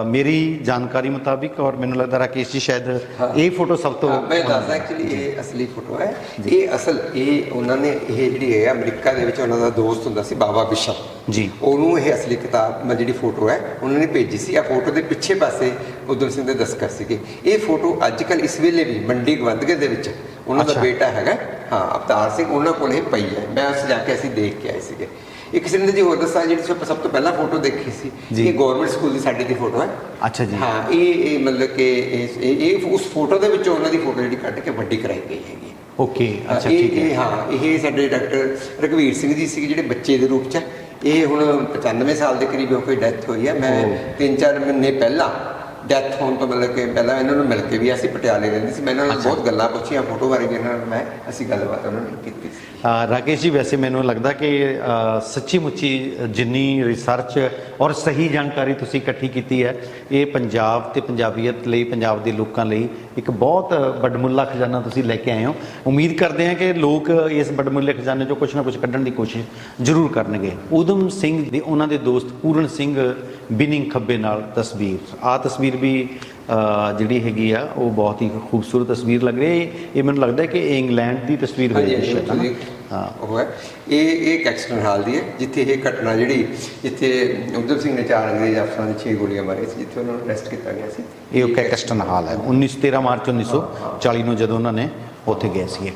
ਮੇਰੀ ਜਾਣਕਾਰੀ ਮੁਤਾਬਿਕ, ਔਰ ਮੈਨੂੰ ਲੱਗਦਾ ਰਾਕੇਸ਼ ਜੀ ਸ਼ਾਇਦ ਇਹ ਫੋਟੋ ਸਭ ਤੋਂ ਮੈਂ ਦੱਸਦਾ, ਐਕਚੁਅਲੀ ਇਹ ਅਸਲੀ ਫੋਟੋ ਹੈ। ਇਹ ਉਹਨਾਂ ਨੇ ਇਹ ਜਿਹੜੀ ਹੈ ਅਮਰੀਕਾ ਦੇ ਵਿੱਚ ਉਹਨਾਂ ਦਾ ਦੋਸਤ ਹੁੰਦਾ ਸੀ ਬਾਬਾ ਬਿਸ਼ਨ ਜੀ, ਉਹਨੂੰ ਇਹ ਅਸਲੀ ਕਿਤਾਬ ਜਿਹੜੀ ਫੋਟੋ ਹੈ ਉਹਨਾਂ ਨੇ ਭੇਜੀ ਸੀ। ਆ ਫੋਟੋ ਦੇ ਪਿੱਛੇ ਪਾਸੇ ਊਧਮ ਸਿੰਘ ਦੇ ਦਸਤਖਤ ਸੀਗੇ। ਇਹ ਫੋਟੋ ਅੱਜ ਕੱਲ੍ਹ ਇਸ ਵੇਲੇ ਵੀ ਮੰਡੀ ਗਵੰਦਗੇ ਦੇ ਵਿੱਚ ਉਹਨਾਂ ਦਾ ਬੇਟਾ ਹੈਗਾ, ਹਾਂ ਅਵਤਾਰ ਸਿੰਘ, ਉਹਨਾਂ ਕੋਲ ਇਹ ਪਈ ਹੈ। ਮੈਂ ਉਸ ਜਾ ਕੇ ਅਸੀਂ ਦੇਖ ਕੇ ਆਏ ਸੀਗੇ। ਇੱਕ ਸਿੰਧ ਜੀ ਹੋਰ ਦੱਸਾਂ, ਜਿਹੜੀ ਸਭ ਤੋਂ ਪਹਿਲਾਂ ਫੋਟੋ ਦੇਖੀ ਸੀ, ਇਹ ਗਵਰਨਮੈਂਟ ਸਕੂਲ ਦੀ ਸਾਡੇ ਦੀ ਫੋਟੋ ਹੈ। ਅੱਛਾ ਜੀ। ਹਾਂ, ਇਹ ਮਤਲਬ ਕਿ ਇਹ ਉਸ ਫੋਟੋ ਦੇ ਵਿੱਚੋਂ ਉਹਨਾਂ ਦੀ ਫੋਟੋ ਜਿਹੜੀ ਕੱਢ ਕੇ ਵੱਡੀ ਕਰਾਈ ਗਈ ਹੈਗੀ। ਓਕੇ, ਅੱਛਾ, ਠੀਕ ਹੈ। ਇਹ ਸਾਡੇ ਡਾਕਟਰ ਰਘਵੀਰ ਸਿੰਘ ਜੀ ਸੀ, ਜਿਹੜੇ ਬੱਚੇ ਦੇ ਰੂਪ 'ਚ। ਇਹ ਹੁਣ 95 ਸਾਲ ਦੇ ਕਰੀਬ ਹੋ ਕੇ ਡੈਥ ਹੋਈ ਹੈ। ਮੈਂ 3-4 ਮਹੀਨੇ ਪਹਿਲਾਂ ਡੈਥ ਹੋਣ ਤੋਂ ਮਤਲਬ ਕਿ ਪਹਿਲਾਂ ਇਹਨਾਂ ਨੂੰ ਮਿਲ ਕੇ ਵੀ ਅਸੀਂ ਪਟਿਆਲੇ ਰਹਿੰਦੇ ਸੀ। ਮੈਂ ਇਹਨਾਂ ਨੂੰ ਬਹੁਤ ਗੱਲਾਂ ਪੁੱਛੀਆਂ ਫੋਟੋ ਬਾਰੇ ਵੀ, ਇਹਨਾਂ ਨਾਲ ਅਸੀਂ ਗੱਲਬਾਤ ਉਹਨਾਂ ਨਾਲ ਕੀਤੀ ਸੀ। ਰਾਕੇਸ਼ ਜੀ, ਵੈਸੇ ਮੈਨੂੰ ਲੱਗਦਾ ਕਿ ਸੱਚੀ ਮੁੱਚੀ ਜਿੰਨੀ ਰਿਸਰਚ ਔਰ ਸਹੀ ਜਾਣਕਾਰੀ ਤੁਸੀਂ ਇਕੱਠੀ ਕੀਤੀ ਹੈ, ਇਹ ਪੰਜਾਬ ਤੇ ਪੰਜਾਬੀਅਤ ਲਈ, ਪੰਜਾਬ ਦੇ ਲੋਕਾਂ ਲਈ ਇੱਕ ਬਹੁਤ ਵੱਡਮੁੱਲਾ ਖਜ਼ਾਨਾ ਤੁਸੀਂ ਲੈ ਕੇ ਆਏ ਹੋ। ਉਮੀਦ ਕਰਦੇ ਹਾਂ ਕਿ ਲੋਕ ਇਸ ਵੱਡਮੁੱਲੇ ਖਜ਼ਾਨੇ 'ਚੋਂ ਕੁਛ ਨਾ ਕੁਛ ਕੱਢਣ ਦੀ ਕੋਸ਼ਿਸ਼ ਜ਼ਰੂਰ ਕਰਨਗੇ। ਊਧਮ ਸਿੰਘ ਦੇ ਉਹਨਾਂ ਦੇ ਦੋਸਤ ਪੂਰਨ ਸਿੰਘ ਬਿਨਿੰਗ ਖੱਬੇ ਨਾਲ ਤਸਵੀਰ, ਆਹ ਤਸਵੀਰ ਵੀ ਜਿਹੜੀ ਹੈਗੀ ਆ ਉਹ ਬਹੁਤ ਹੀ ਖੂਬਸੂਰਤ ਤਸਵੀਰ ਲੱਗ ਰਹੀ ਹੈ। ਇਹ ਮੈਨੂੰ ਲੱਗਦਾ ਕਿ ਇਹ ਇੰਗਲੈਂਡ ਦੀ ਤਸਵੀਰ ਹੋਈ ਹੈ। ਹਾਂ, ਉਹ ਹੈ। ਇਹ ਕੈਕਸਟਨ ਹਾਲ ਦੀ ਹੈ, ਜਿੱਥੇ ਇਹ ਘਟਨਾ ਜਿਹੜੀ, ਜਿੱਥੇ ਊਧਮ ਸਿੰਘ ਨੇ 4 ਅੰਗਰੇਜ਼ ਅਫਸਰਾਂ ਦੇ 6 ਗੋਲੀਆਂ ਮਾਰੀਆਂ ਸੀ, ਜਿੱਥੇ ਉਹਨਾਂ ਨੂੰ ਅਰੈਸਟ ਕੀਤਾ ਗਿਆ ਸੀ। ਇਹ ਕੈਕਸਟਨ ਹਾਲ ਹੈ। 13 ਮਾਰਚ 1940 ਨੂੰ ਜਦੋਂ ਉਹਨਾਂ ਨੇ ਉੱਥੇ ਗਏ ਸੀਗੇ।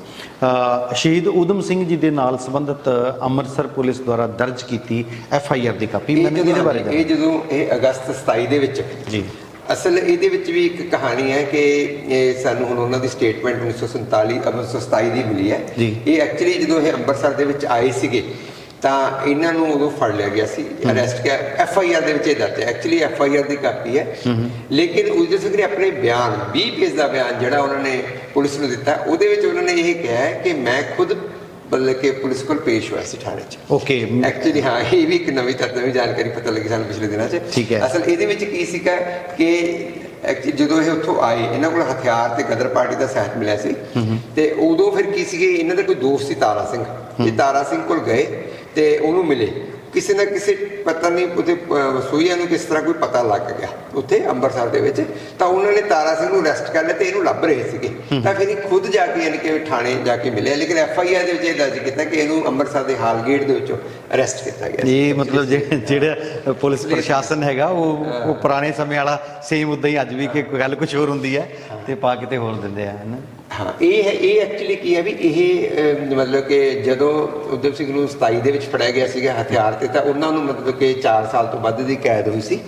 ਸ਼ਹੀਦ ਊਧਮ ਸਿੰਘ ਜੀ ਦੇ ਨਾਲ ਸੰਬੰਧਿਤ ਅੰਮ੍ਰਿਤਸਰ ਪੁਲਿਸ ਦੁਆਰਾ ਦਰਜ ਕੀਤੀ FIR ਦੀ ਕਾਪੀ, ਮੈਨੂੰ ਇਹਦੇ ਬਾਰੇ ਇਹ ਜਦੋਂ ਇਹ ਅਗਸਤ 27 ਦੇ ਵਿੱਚ ਜੀ, ਅਸਲ ਇਹਦੇ ਵਿੱਚ ਵੀ ਇੱਕ ਕਹਾਣੀ ਹੈ ਕਿ ਇਹ ਸਾਨੂੰ ਹੁਣ ਉਹਨਾਂ ਦੀ ਸਟੇਟਮੈਂਟ 1927 ਦੀ ਮਿਲੀ ਹੈ। ਇਹ ਐਕਚੁਅਲੀ ਜਦੋਂ ਇਹ ਅੰਮ੍ਰਿਤਸਰ ਦੇ ਵਿੱਚ ਆਏ ਸੀਗੇ ਤਾਂ ਇਹਨਾਂ ਨੂੰ ਉਦੋਂ ਫੜ ਲਿਆ ਗਿਆ ਸੀ, ਅਰੈਸਟ ਕੀਤਾ। FIR ਦੇ ਵਿੱਚ ਇਹ ਦਰਜ ਹੈ, ਐਕਚੁਅਲੀ FIR ਦੀ ਕਾਪੀ ਹੈ। ਲੇਕਿਨ ਊਧਮ ਸਿੰਘ ਨੇ ਆਪਣੇ ਬਿਆਨ 20 ਪੇਜ ਦਾ ਬਿਆਨ ਜਿਹੜਾ ਉਹਨਾਂ ਨੇ ਪੁਲਿਸ ਨੂੰ ਦਿੱਤਾ, ਉਹਦੇ ਵਿੱਚ ਉਹਨਾਂ ਨੇ ਇਹ ਕਿਹਾ ਹੈ ਕਿ ਮੈਂ ਖੁਦ ਮਤਲਬ ਕਿ ਪੁਲਿਸ ਕੋਲ ਪੇਸ਼ ਹੋਇਆ ਸੀ ਥਾਣੇ 'ਚ। ਓਕੇ, ਐਕਚੁਅਲੀ ਹਾਂ, ਇਹ ਵੀ ਇੱਕ ਨਵੀਂ ਜਾਣਕਾਰੀ ਪਤਾ ਲੱਗੀ ਸਾਨੂੰ ਪਿਛਲੇ ਦਿਨਾਂ 'ਚ। ਠੀਕ ਹੈ। ਅਸਲ ਇਹਦੇ ਵਿੱਚ ਕੀ ਸੀਗਾ ਕਿ ਐਕਚੁਅਲੀ ਜਦੋਂ ਇਹ ਉੱਥੋਂ ਆਏ, ਇਹਨਾਂ ਕੋਲ ਹਥਿਆਰ ਤੇ ਗਦਰ ਪਾਰਟੀ ਦਾ ਸਹਿਤ ਮਿਲਿਆ ਸੀ, ਤੇ ਉਦੋਂ ਫਿਰ ਕੀ ਸੀਗੇ, ਇਹਨਾਂ ਦਾ ਕੋਈ ਦੋਸਤ ਸੀ ਤਾਰਾ ਸਿੰਘ, ਇਹ ਤਾਰਾ ਸਿੰਘ ਕੋਲ ਗਏ ਤੇ ਉਹਨੂੰ ਮਿਲੇ। ਕਿਸੇ ਨਾ ਕਿਸੇ ਪਤਾ ਨਹੀਂ ਉਹਦੇ ਵਸੂਈਆਂ ਨੂੰ ਕਿਸ ਤਰ੍ਹਾਂ ਕੋਈ ਪਤਾ ਲੱਗ ਗਿਆ ਉੱਥੇ ਅੰਮ੍ਰਿਤਸਰ ਦੇ ਵਿੱਚ, ਤਾਂ ਉਹਨਾਂ ਨੇ ਤਾਰਾ ਸਿੰਘ ਨੂੰ ਅਰੈਸਟ ਕਰ ਲਿਆ ਤੇ ਇਹਨੂੰ ਲੱਭ ਰਹੇ ਸੀਗੇ। ਤਾਂ ਫਿਰ ਇਹ ਖੁਦ ਜਾ ਕੇ ਯਾਨੀ ਕਿ ਥਾਣੇ ਜਾ ਕੇ ਮਿਲਿਆ, ਲੇਕਿਨ FIR ਦੇ ਵਿੱਚ ਇਹ ਦਰਜ ਕੀਤਾ ਕਿ ਇਹਨੂੰ ਅੰਮ੍ਰਿਤਸਰ ਦੇ ਹਾਲਗੇਟ ਦੇ ਵਿੱਚੋਂ ਅਰੈਸਟ ਕੀਤਾ ਗਿਆ। ਇਹ ਮਤਲਬ ਜਿਹੜਾ ਪੁਲਿਸ ਪ੍ਰਸ਼ਾਸਨ ਹੈਗਾ ਉਹ ਪੁਰਾਣੇ ਸਮੇਂ ਵਾਲਾ ਸੇਮ ਉੱਦਾਂ ਹੀ ਅੱਜ ਵੀ, ਕਿ ਗੱਲ ਕੁਝ ਹੋਰ ਹੁੰਦੀ ਹੈ ਤੇ ਪਾ ਕਿਤੇ ਹੋਰ ਦਿੰਦੇ ਆ, ਹੈ ਨਾ। ਹਾਂ, ਇਹ ਐਕਚੁਅਲੀ ਕੀ ਹੈ ਵੀ ਇਹ ਮਤਲਬ ਕਿ ਜਦੋਂ ਊਧਮ ਸਿੰਘ ਨੂੰ 27 ਦੇ ਵਿੱਚ ਫੜਿਆ ਗਿਆ ਸੀਗਾ ਹਥਿਆਰ ਤੇ, ਤਾਂ ਉਹਨਾਂ ਨੂੰ ਮਤਲਬ ਕਿ 4 ਸਾਲ ਤੋਂ ਵੱਧ ਦੀ ਕੈਦ ਹੋਈ ਸੀ।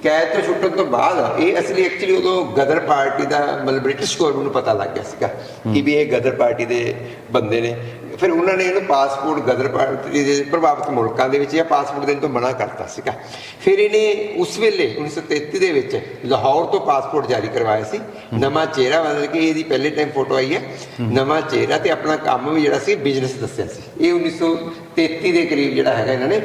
ਕੈਦ ਤੋਂ ਛੁੱਟਣ ਤੋਂ ਬਾਅਦ ਇਹ ਅਸਲੀ ਐਕਚੁਅਲੀ ਉਦੋਂ ਗਦਰ ਪਾਰਟੀ ਦਾ ਮਤਲਬ ਬ੍ਰਿਟਿਸ਼ ਗੌਰਮੈਂਟ ਨੂੰ ਪਤਾ ਲੱਗ ਗਿਆ ਸੀਗਾ ਕਿ ਵੀ ਇਹ ਗਦਰ ਪਾਰਟੀ ਦੇ ਬੰਦੇ ਨੇ। ਫਿਰ ਉਹਨਾਂ ਨੇ ਇਹਨੂੰ ਪਾਸਪੋਰਟ ਗਦਰ ਪਾਰਟੀ ਦੇ ਪ੍ਰਭਾਵਿਤ ਮੁਲਕਾਂ ਦੇ ਵਿੱਚ ਜਾਂ ਪਾਸਪੋਰਟ ਦੇਣ ਤੋਂ ਮਨਾ ਕਰਤਾ ਸੀਗਾ। ਫਿਰ ਇਹਨੇ ਉਸ ਵੇਲੇ 1933 ਦੇ ਵਿੱਚ ਲਾਹੌਰ ਤੋਂ ਪਾਸਪੋਰਟ ਜਾਰੀ ਕਰਵਾਇਆ ਸੀ, ਨਵਾਂ ਚਿਹਰਾ, ਮਤਲਬ ਕਿ ਇਹਦੀ ਪਹਿਲੇ ਟਾਈਮ ਫੋਟੋ ਆਈ ਹੈ, ਨਵਾਂ ਚਿਹਰਾ, ਤੇ ਆਪਣਾ ਕੰਮ ਵੀ ਜਿਹੜਾ ਸੀ ਬਿਜ਼ਨਸ ਦੱਸਿਆ ਸੀ। ਇਹ 1933 ਦੇ ਕਰੀਬ ਜਿਹੜਾ ਹੈਗਾ ਇਹਨਾਂ ਨੇ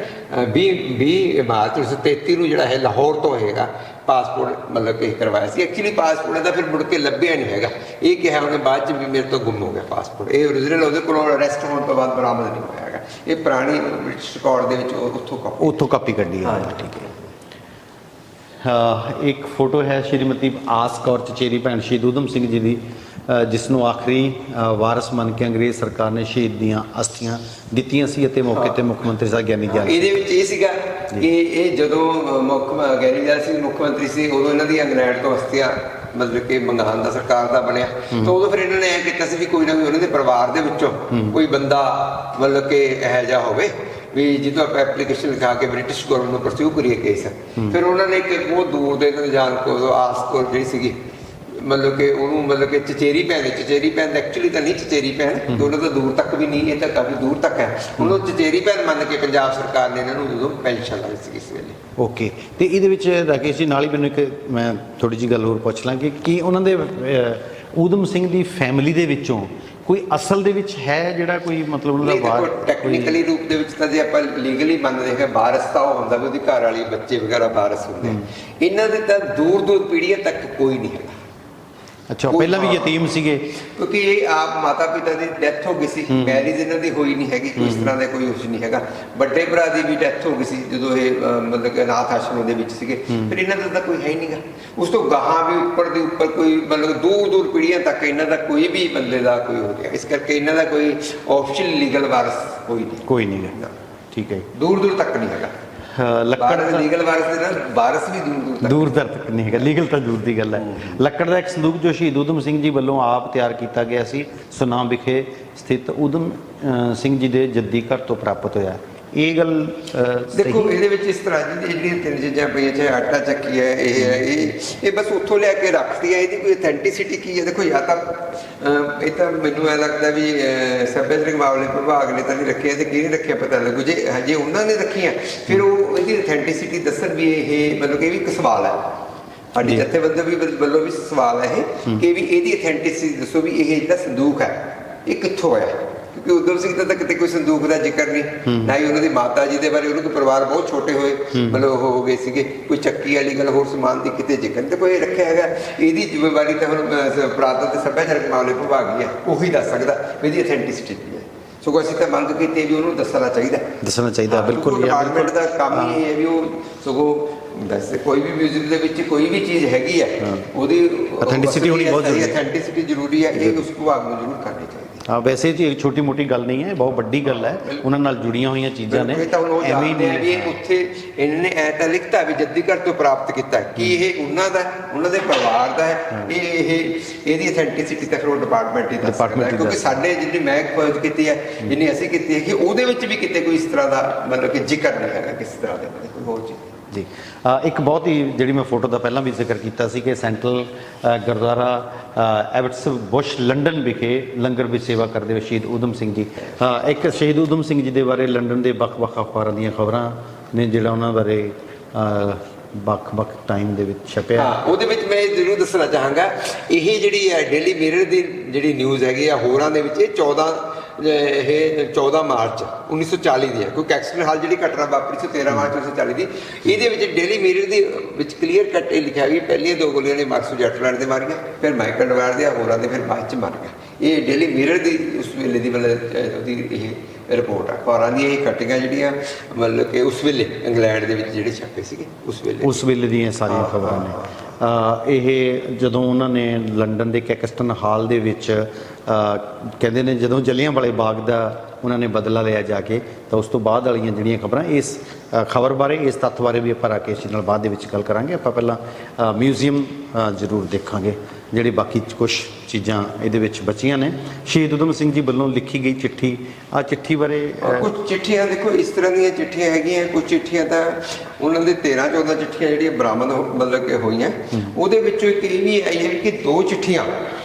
20 ਮਾਰਚ 1933 ਨੂੰ ਜਿਹੜਾ ਹੈ ਲਾਹੌਰ ਤੋਂ ਹੈਗਾ ਪਾਸਪੋਰਟ ਮਤਲਬ ਕਿ ਕਰਵਾਇਆ ਸੀ। ਐਕਚੁਅਲੀ ਪਾਸਪੋਰਟ ਦਾ ਫਿਰ ਮੁੜ ਕੇ ਲੱਭਿਆ ਨਹੀਂ ਹੈਗਾ, ਇਹ ਕਿਹਾ ਉਹਨੇ ਬਾਅਦ 'ਚ ਵੀ ਮੇਰੇ ਤੋਂ ਗੁੰਮ ਹੋ ਗਿਆ ਪਾਸਪੋਰਟ। ਇਹ ਓਰੀਜਨਲ ਉਹਦੇ ਕੋਲੋਂ ਅਰੈਸਟ ਹੋਣ ਤੋਂ ਬਾਅਦ ਬਰਾਮਦ ਨਹੀਂ ਹੋਇਆ ਹੈਗਾ, ਇਹ ਪੁਰਾਣੀ ਬ੍ਰਿਟਿਸ਼ ਰਿਕਾਰਡ ਦੇ ਵਿੱਚ ਉੱਥੋਂ ਕਾਪੀ ਕੱਢੀ ਹੈ। ਠੀਕ ਹੈ। ਇੱਕ ਫੋਟੋ ਹੈ ਸ਼੍ਰੀਮਤੀ ਆਸ ਕੌਰ ਚਚੇਰੀ ਭੈਣ ਸ਼ਹੀਦ ਊਧਮ ਸਿੰਘ ਜੀ ਦੀ, ਜਿਸ ਨੂੰ ਆਖਰੀ ਵਾਰਸ ਮੰਨ ਕੇ ਅੰਗਰੇਜ਼ ਸਰਕਾਰ ਨੇ ਸ਼ਹੀਦ ਦੀਆਂ ਅਸਥੀਆਂ ਦਿੱਤੀਆਂ ਸੀ ਅਤੇ ਮੌਕੇ ਤੇ ਮੁੱਖ ਮੰਤਰੀ ਸਾਹਿਬ ਗਿਆਨੀ ਜੈਲ। ਇਹਦੇ ਵਿੱਚ ਇਹ ਸੀਗਾ ਕਿ ਇਹ ਜਦੋਂ ਗਿਆਨੀ ਜੈਲ ਸਿੰਘ ਮੁੱਖ ਮੰਤਰੀ ਸੀ, ਉਦੋਂ ਇਹਨਾਂ ਦੀ ਇੰਗਲੈਂਡ ਤੋਂ ਅਸਥੀਆਂ ਮਤਲਬ ਕਿ ਮੰਗਾਉਣ ਦਾ ਸਰਕਾਰ ਦਾ ਬਣਿਆ। ਤਾਂ ਉਦੋਂ ਫਿਰ ਇਹਨਾਂ ਨੇ ਇਹ ਕੀਤਾ ਸੀ ਵੀ ਕੋਈ ਨਾ ਕੋਈ ਉਹਨਾਂ ਦੇ ਪਰਿਵਾਰ ਦੇ ਵਿੱਚੋਂ ਕੋਈ ਬੰਦਾ ਮਤਲਬ ਕਿ ਇਹੋ ਜਿਹਾ ਹੋਵੇ ਵੀ ਜਦੋਂ ਆਪਾਂ ਐਪਲੀਕੇਸ਼ਨ ਲਿਖਾ ਕੇ ਬ੍ਰਿਟਿਸ਼ ਗੌਰਮੈਂਟ ਨੂੰ ਪਰਸਿਊ ਕਰੀਏ ਕੇਸ। ਫਿਰ ਉਹਨਾਂ ਨੇ ਇੱਕ ਬਹੁਤ ਦੂਰ ਦੇ ਜਾਣ ਕੋਲ ਆਸ ਕੋਲ ਜਿਹੜੀ ਸੀਗੀ ਮਤਲਬ ਕਿ ਉਹਨੂੰ ਮਤਲਬ ਕਿ ਚਚੇਰੀ ਭੈਣ ਐਕਚੁਅਲੀ ਤਾਂ ਨਹੀਂ ਚਚੇਰੀ ਭੈਣ, ਉਹਨਾਂ ਤਾਂ ਦੂਰ ਤੱਕ ਵੀ ਨਹੀਂ, ਇਹ ਤਾਂ ਕਾਫੀ ਦੂਰ ਤੱਕ ਹੈ, ਉਹਨੂੰ ਚਚੇਰੀ ਭੈਣ ਮੰਨ ਕੇ ਪੰਜਾਬ ਸਰਕਾਰ ਨੇ ਇਹਨਾਂ ਨੂੰ ਜਦੋਂ ਪੈਨਸ਼ਨ ਲਾਈ ਸੀ ਇਸ ਵੇਲੇ। ਓਕੇ, ਤੇ ਇਹਦੇ ਵਿੱਚ ਰਾਕੇਸ਼ ਜੀ ਨਾਲ ਹੀ ਮੈਨੂੰ ਇੱਕ ਮੈਂ ਥੋੜੀ ਜਿਹੀ ਗੱਲ ਹੋਰ ਪੁੱਛ ਲਾਂ ਕਿ ਕੀ ਉਹਨਾਂ ਦੇ ਊਧਮ ਸਿੰਘ ਦੀ ਫੈਮਿਲੀ ਦੇ ਵਿੱਚੋਂ ਕੋਈ ਅਸਲ ਦੇ ਵਿੱਚ ਹੈ ਜਿਹੜਾ ਕੋਈ ਮਤਲਬ ਉਹਨਾਂ ਦਾ ਵਾਰ ਟੈਕਨੀਕਲੀ ਰੂਪ ਦੇ ਵਿੱਚ ਤਾਂ ਜੇ ਆਪਾਂ ਲੀਗਲੀ ਮੰਨਦੇ ਹਾਂ ਵਾਰਸ ਤਾਂ ਉਹ ਹੁੰਦਾ ਵੀ ਉਹਦੀ ਘਰ ਵਾਲੀ ਬੱਚੇ ਵਗੈਰਾ ਵਾਰਸ ਹੁੰਦੇ ਆ। ਇਹਨਾਂ ਦੇ ਤਾਂ ਦੂਰ ਦੂਰ ਪੀੜ੍ਹੀਆਂ ਤੱਕ ਕੋਈ ਨਹੀਂ ਹੈਗਾ। ਅੱਛਾ, ਪਹਿਲਾਂ ਵੀ ਯਤੀਮ ਸੀਗੇ ਕਿਉਂਕਿ ਇਹ ਆਪ ਮਾਤਾ ਪਿਤਾ ਦੀ ਡੈਥ ਹੋ ਗਈ ਸੀ, ਮੈਰਿਜ ਇਹਨਾਂ ਦੀ ਹੋਈ ਨਹੀਂ ਹੈਗੀ, ਕੋਈ ਇਸ ਤਰ੍ਹਾਂ ਦਾ ਕੋਈ ਉਸ ਨਹੀਂ ਹੈਗਾ। ਵੱਡੇ ਭਰਾ ਦੀ ਵੀ ਡੈਥ ਹੋ ਗਈ ਸੀ ਜਦੋਂ ਇਹ ਮਤਲਬ ਕਿ ਅਨਾਥ ਆਸ਼ਰਮ ਦੇ ਵਿੱਚ ਸੀਗੇ। ਫਿਰ ਇਹਨਾਂ ਦਾ ਤਾਂ ਕੋਈ ਹੈ ਹੀ ਨਹੀਂਗਾ। ਉਸ ਤੋਂ ਗਾਹਾਂ ਵੀ ਉੱਪਰ ਦੇ ਉੱਪਰ ਕੋਈ ਮਤਲਬ ਦੂਰ ਦੂਰ ਪੀੜ੍ਹੀਆਂ ਤੱਕ ਇਹਨਾਂ ਦਾ ਕੋਈ ਵੀ ਬੰਦੇ ਦਾ ਕੋਈ ਹੋ ਗਿਆ। ਇਸ ਕਰਕੇ ਇਹਨਾਂ ਦਾ ਕੋਈ ਆਫੀਸ਼ੀਅਲ ਲੀਗਲ ਵਾਰਸ ਕੋਈ ਨਹੀਂ ਗਾ। ਠੀਕ ਹੈ, ਦੂਰ ਦੂਰ ਤੱਕ ਨਹੀਂ ਹੈਗਾ। ਲੱਕੜ ਦਾ ਲੀਗਲ ਵਾਰਸ ਦੇ ਨਾਲ ਵਾਰਸ ਵੀ ਦੂਰ ਤੱਕ ਨਹੀਂ ਹੈਗਾ। ਲੀਗਲ ਤਾਂ ਦੂਰ ਦੀ ਗੱਲ ਹੈ। ਲੱਕੜ ਦਾ ਇੱਕ ਸੰਦੂਕ ਜੋ ਸ਼ਹੀਦ ਊਧਮ ਸਿੰਘ ਜੀ ਵੱਲੋਂ ਆਪ ਤਿਆਰ ਕੀਤਾ ਗਿਆ ਸੀ, ਸੁਨਾਮ ਵਿਖੇ ਸਥਿਤ ਊਧਮ ਸਿੰਘ ਜੀ ਦੇ ਜੱਦੀ ਘਰ ਤੋਂ ਪ੍ਰਾਪਤ ਹੋਇਆ। ਇਹ ਗੱਲ ਦੇਖੋ, ਇਹਦੇ ਵਿੱਚ ਇਸ ਤਰ੍ਹਾਂ ਜਿਹੜੀਆਂ ਤਿੰਨ ਚੀਜ਼ਾਂ ਪਈਆਂ, ਚਾਹੇ ਆਟਾ ਚੱਕੀ ਹੈ, ਇਹ ਬਸ ਉੱਥੋਂ ਲੈ ਕੇ ਰੱਖਦੀ ਹੈ। ਇਹਦੀ ਕੋਈ ਅਥੈਂਟਿਸਿਟੀ ਕੀ ਹੈ? ਦੇਖੋ, ਜਾਂ ਤਾਂ ਇਹ ਤਾਂ ਮੈਨੂੰ ਐਂ ਲੱਗਦਾ ਵੀ ਸੱਭਿਆਚਾਰਕ ਮਾਮਲੇ ਵਿਭਾਗ ਨੇ ਤਾਂ ਨਹੀਂ ਰੱਖਿਆ ਤੇ ਕਿਹਨੇ ਰੱਖਿਆ ਪਤਾ ਲੱਗੂ। ਜੇ ਉਹਨਾਂ ਨੇ ਰੱਖੀਆਂ ਫਿਰ ਉਹ ਇਹਦੀ ਅਥੈਂਟਿਸਿਟੀ ਦੱਸਣ ਵੀ ਇਹ ਮਤਲਬ ਕਿ ਇਹ ਵੀ ਇੱਕ ਸਵਾਲ ਹੈ। ਸਾਡੀ ਜਥੇਬੰਦੀ ਵੱਲੋਂ ਵੀ ਸਵਾਲ ਹੈ ਇਹ ਕਿ ਵੀ ਇਹਦੀ ਅਥੈਂਟਿਸਿਟੀ ਦੱਸੋ ਵੀ ਇਹ ਜਿਹੜਾ ਸੰਦੂਕ ਹੈ ਇਹ ਕਿੱਥੋਂ ਆਇਆ। ਕਿਉਂਕਿ ਊਧਮ ਸਿੰਘ ਦਾ ਤਾਂ ਕਿਤੇ ਕੋਈ ਸੰਦੂਕ ਦਾ ਜ਼ਿਕਰ ਨਹੀਂ, ਨਾ ਹੀ ਉਹਨਾਂ ਦੀ ਮਾਤਾ ਜੀ ਦੇ ਬਾਰੇ। ਉਹਨਾਂ ਦੇ ਪਰਿਵਾਰ ਬਹੁਤ ਛੋਟੇ ਹੋਏ, ਮਤਲਬ ਉਹ ਹੋ ਗਏ ਸੀਗੇ। ਕੋਈ ਚੱਕੀ ਵਾਲੀ ਗੱਲ, ਹੋਰ ਸਮਾਨ ਦੀ ਕਿਤੇ ਜ਼ਿਕਰ ਤੇ ਕੋਈ ਰੱਖਿਆ ਹੈਗਾ। ਇਹਦੀ ਜ਼ਿੰਮੇਵਾਰੀ ਤਾਂ ਹੁਣ ਪੁਰਾਤਨ ਤੇ ਸੱਭਿਆਚਾਰਕ ਮਾਮਲੇ ਵਿਭਾਗ ਹੀ ਹੈ, ਉਹੀ ਦੱਸ ਸਕਦਾ ਵੀ ਇਹਦੀ ਅਥੈਂਟਿਸਿਟੀ ਕੀ ਹੈ। ਸਗੋਂ ਅਸੀਂ ਤਾਂ ਮੰਗ ਕੀਤੀ ਵੀ ਉਹਨੂੰ ਦੱਸਣਾ ਚਾਹੀਦਾ। ਬਿਲਕੁਲ ਡਿਪਾਰਟਮੈਂਟ ਦਾ ਕੰਮ ਹੀ ਇਹ ਹੈ ਵੀ ਉਹ ਸਗੋਂ ਵੈਸੇ ਕੋਈ ਵੀ ਮਿਊਜ਼ੀਅਮ ਦੇ ਵਿੱਚ ਕੋਈ ਵੀ ਚੀਜ਼ ਹੈਗੀ ਹੈ ਉਹਦੀ ਅਥੈਂਟਿਸਿਟੀ ਹੋਣੀ ਬਹੁਤ ਜ਼ਰੂਰੀ ਹੈ। ਅਥੈਂਟਿਸਿਟੀ ਜ਼ਰੂਰੀ ਹੈ, ਇਹ ਉਸ ਵਿਭਾਗ ਨੂੰ ਜ਼ਰੂਰ ਕਰਨੀ ਚਾਹੀਦੀ। ਹਾਂ, ਵੈਸੇ ਜੀ ਇੱਕ ਛੋਟੀ ਮੋਟੀ ਗੱਲ ਨਹੀਂ ਹੈ, ਬਹੁਤ ਵੱਡੀ ਗੱਲ ਹੈ। ਉਹਨਾਂ ਨਾਲ ਜੁੜੀਆਂ ਹੋਈਆਂ ਚੀਜ਼ਾਂ ਨੇ। ਐਵੇਂ ਨਹੀਂ ਉੱਥੇ ਇਹਨਾਂ ਨੇ ਐ ਤਾਂ ਲਿਖਤਾ ਵੀ ਜੱਦੀ ਘਰ ਤੋਂ ਪ੍ਰਾਪਤ ਕੀਤਾ, ਕਿ ਇਹ ਉਹਨਾਂ ਦਾ, ਉਹਨਾਂ ਦੇ ਪਰਿਵਾਰ ਦਾ ਹੈ। ਇਹਦੀ ਅਥੈਂਟਿਸਿਟੀ ਤਾਂ ਫਿਰ ਉਹ ਡਿਪਾਰਟਮੈਂਟ ਹੀ ਦੱਸ ਸਕਦਾ, ਕਿਉਂਕਿ ਸਾਡੇ ਜਿੰਨੀ ਮੈਂ ਖੋਜ ਕੀਤੀ ਹੈ, ਜਿੰਨੀ ਅਸੀਂ ਕੀਤੀ ਹੈ, ਕਿ ਉਹਦੇ ਵਿੱਚ ਵੀ ਕਿਤੇ ਕੋਈ ਇਸ ਤਰ੍ਹਾਂ ਦਾ ਮਤਲਬ ਕਿ ਜ਼ਿਕਰ ਨਹੀਂ ਹੈਗਾ ਕਿਸ ਤਰ੍ਹਾਂ ਦੇ ਕੋਈ ਹੋਰ ਚੀਜ਼ ਜੀ। ਇੱਕ ਬਹੁਤ ਹੀ ਜਿਹੜੀ ਮੈਂ ਫੋਟੋ ਦਾ ਪਹਿਲਾਂ ਵੀ ਜ਼ਿਕਰ ਕੀਤਾ ਸੀ ਕਿ ਸੈਂਟਰਲ ਗੁਰਦੁਆਰਾ ਐਬਟਸ ਬੁਸ਼ ਲੰਡਨ ਵਿਖੇ ਲੰਗਰ ਵਿੱਚ ਸੇਵਾ ਕਰਦੇ ਹੋਏ ਸ਼ਹੀਦ ਊਧਮ ਸਿੰਘ ਜੀ। ਇੱਕ ਸ਼ਹੀਦ ਊਧਮ ਸਿੰਘ ਜੀ ਦੇ ਬਾਰੇ ਲੰਡਨ ਦੇ ਵੱਖ-ਵੱਖ ਅਖਬਾਰਾਂ ਦੀਆਂ ਖਬਰਾਂ ਨੇ ਜਿਹੜਾ ਉਹਨਾਂ ਬਾਰੇ ਵੱਖ-ਵੱਖ ਟਾਈਮ ਦੇ ਵਿੱਚ ਛਪਿਆ। ਉਹਦੇ ਵਿੱਚ ਮੈਂ ਜ਼ਰੂਰ ਦੱਸਣਾ ਚਾਹਾਂਗਾ, ਇਹ ਜਿਹੜੀ ਹੈ ਡੇਲੀ ਮਿਰਰ ਦੀ ਜਿਹੜੀ ਨਿਊਜ਼ ਹੈਗੀ ਆ ਹੋਰਾਂ ਦੇ ਵਿੱਚ, ਇਹ 14 ਮਾਰਚ 1940 ਦੀ ਹੈ। ਕਿਉਂਕਿ ਕੈਕਸਟਨ ਹਾਲ ਜਿਹੜੀ ਘਟਨਾ ਵਾਪਰੀ ਸੀ 13 ਮਾਰਚ 1940 ਦੀ। ਇਹਦੇ ਵਿੱਚ ਡੇਲੀ ਮਿਰਰ ਦੇ ਵਿੱਚ ਕਲੀਅਰ ਕੱਟ ਇਹ ਲਿਖਿਆ ਵੀ ਪਹਿਲੀਆਂ 2 ਗੋਲੀਆਂ ਨੇ ਮਾਰਕਸ ਜੈਟਲੈਂਡ ਦੇ ਮਾਰੀਆਂ, ਫਿਰ ਮਾਈਕਲ ਡਵਾਰ ਦੇ ਹੋਰਾਂ ਦੇ ਫਿਰ ਬਾਅਦ ਚ ਮਾਰੀਆਂ। ਇਹ ਡੇਲੀ ਮਿਰਰ ਦੀ ਉਸ ਵੇਲੇ ਦੀ ਮਤਲਬ ਉਹਦੀ ਇਹ ਰਿਪੋਰਟ ਆ। ਅਖਬਾਰਾਂ ਦੀਆਂ ਇਹ ਕੱਟੀਆਂ ਜਿਹੜੀਆਂ ਮਤਲਬ ਕਿ ਉਸ ਵੇਲੇ ਇੰਗਲੈਂਡ ਦੇ ਵਿੱਚ ਜਿਹੜੇ ਛਪੇ ਸੀਗੇ ਉਸ ਵੇਲੇ ਦੀਆਂ ਸਾਰੀਆਂ ਖਬਰਾਂ ਨੇ। ਇਹ ਜਦੋਂ ਉਹਨਾਂ ਨੇ ਲੰਡਨ ਦੇ ਕੈਕਸਟਨ ਹਾਲ ਦੇ ਵਿੱਚ ਕਹਿੰਦੇ ਨੇ ਜਦੋਂ ਜਲਿਆਂਵਾਲੇ ਬਾਗ ਦਾ ਉਹਨਾਂ ਨੇ ਬਦਲਾ ਲਿਆ ਜਾ ਕੇ, ਤਾਂ ਉਸ ਤੋਂ ਬਾਅਦ ਵਾਲੀਆਂ ਜਿਹੜੀਆਂ ਖਬਰਾਂ, ਇਸ ਖਬਰ ਬਾਰੇ, ਇਸ ਤੱਥ ਬਾਰੇ ਵੀ ਆਪਾਂ ਰਾਕੇਸ਼ ਜੀ ਨਾਲ ਬਾਅਦ ਦੇ ਵਿੱਚ ਗੱਲ ਕਰਾਂਗੇ। ਆਪਾਂ ਪਹਿਲਾਂ ਮਿਊਜ਼ੀਅਮ ਜ਼ਰੂਰ ਦੇਖਾਂਗੇ, ਜਿਹੜੇ ਬਾਕੀ ਕੁਝ ਚੀਜ਼ਾਂ ਇਹਦੇ ਵਿੱਚ ਬਚੀਆਂ ਨੇ। ਸ਼ਹੀਦ ਊਧਮ ਸਿੰਘ ਜੀ ਵੱਲੋਂ ਲਿਖੀ ਗਈ ਚਿੱਠੀ, ਆ ਚਿੱਠੀ ਬਾਰੇ ਕੁਝ ਚਿੱਠੀਆਂ ਦੇਖੋ ਇਸ ਤਰ੍ਹਾਂ ਦੀਆਂ ਚਿੱਠੀਆਂ ਹੈਗੀਆਂ। ਕੁਝ ਚਿੱਠੀਆਂ ਤਾਂ ਉਹਨਾਂ ਦੇ 13-14 ਚਿੱਠੀਆਂ ਜਿਹੜੀਆਂ ਬਰਾਮਦ ਮਤਲਬ ਕਿ ਹੋਈਆਂ, ਉਹਦੇ ਵਿੱਚੋਂ ਇੱਕ ਇਹ ਵੀ ਆਈ ਹੈ ਕਿ 2 ਚਿੱਠੀਆਂ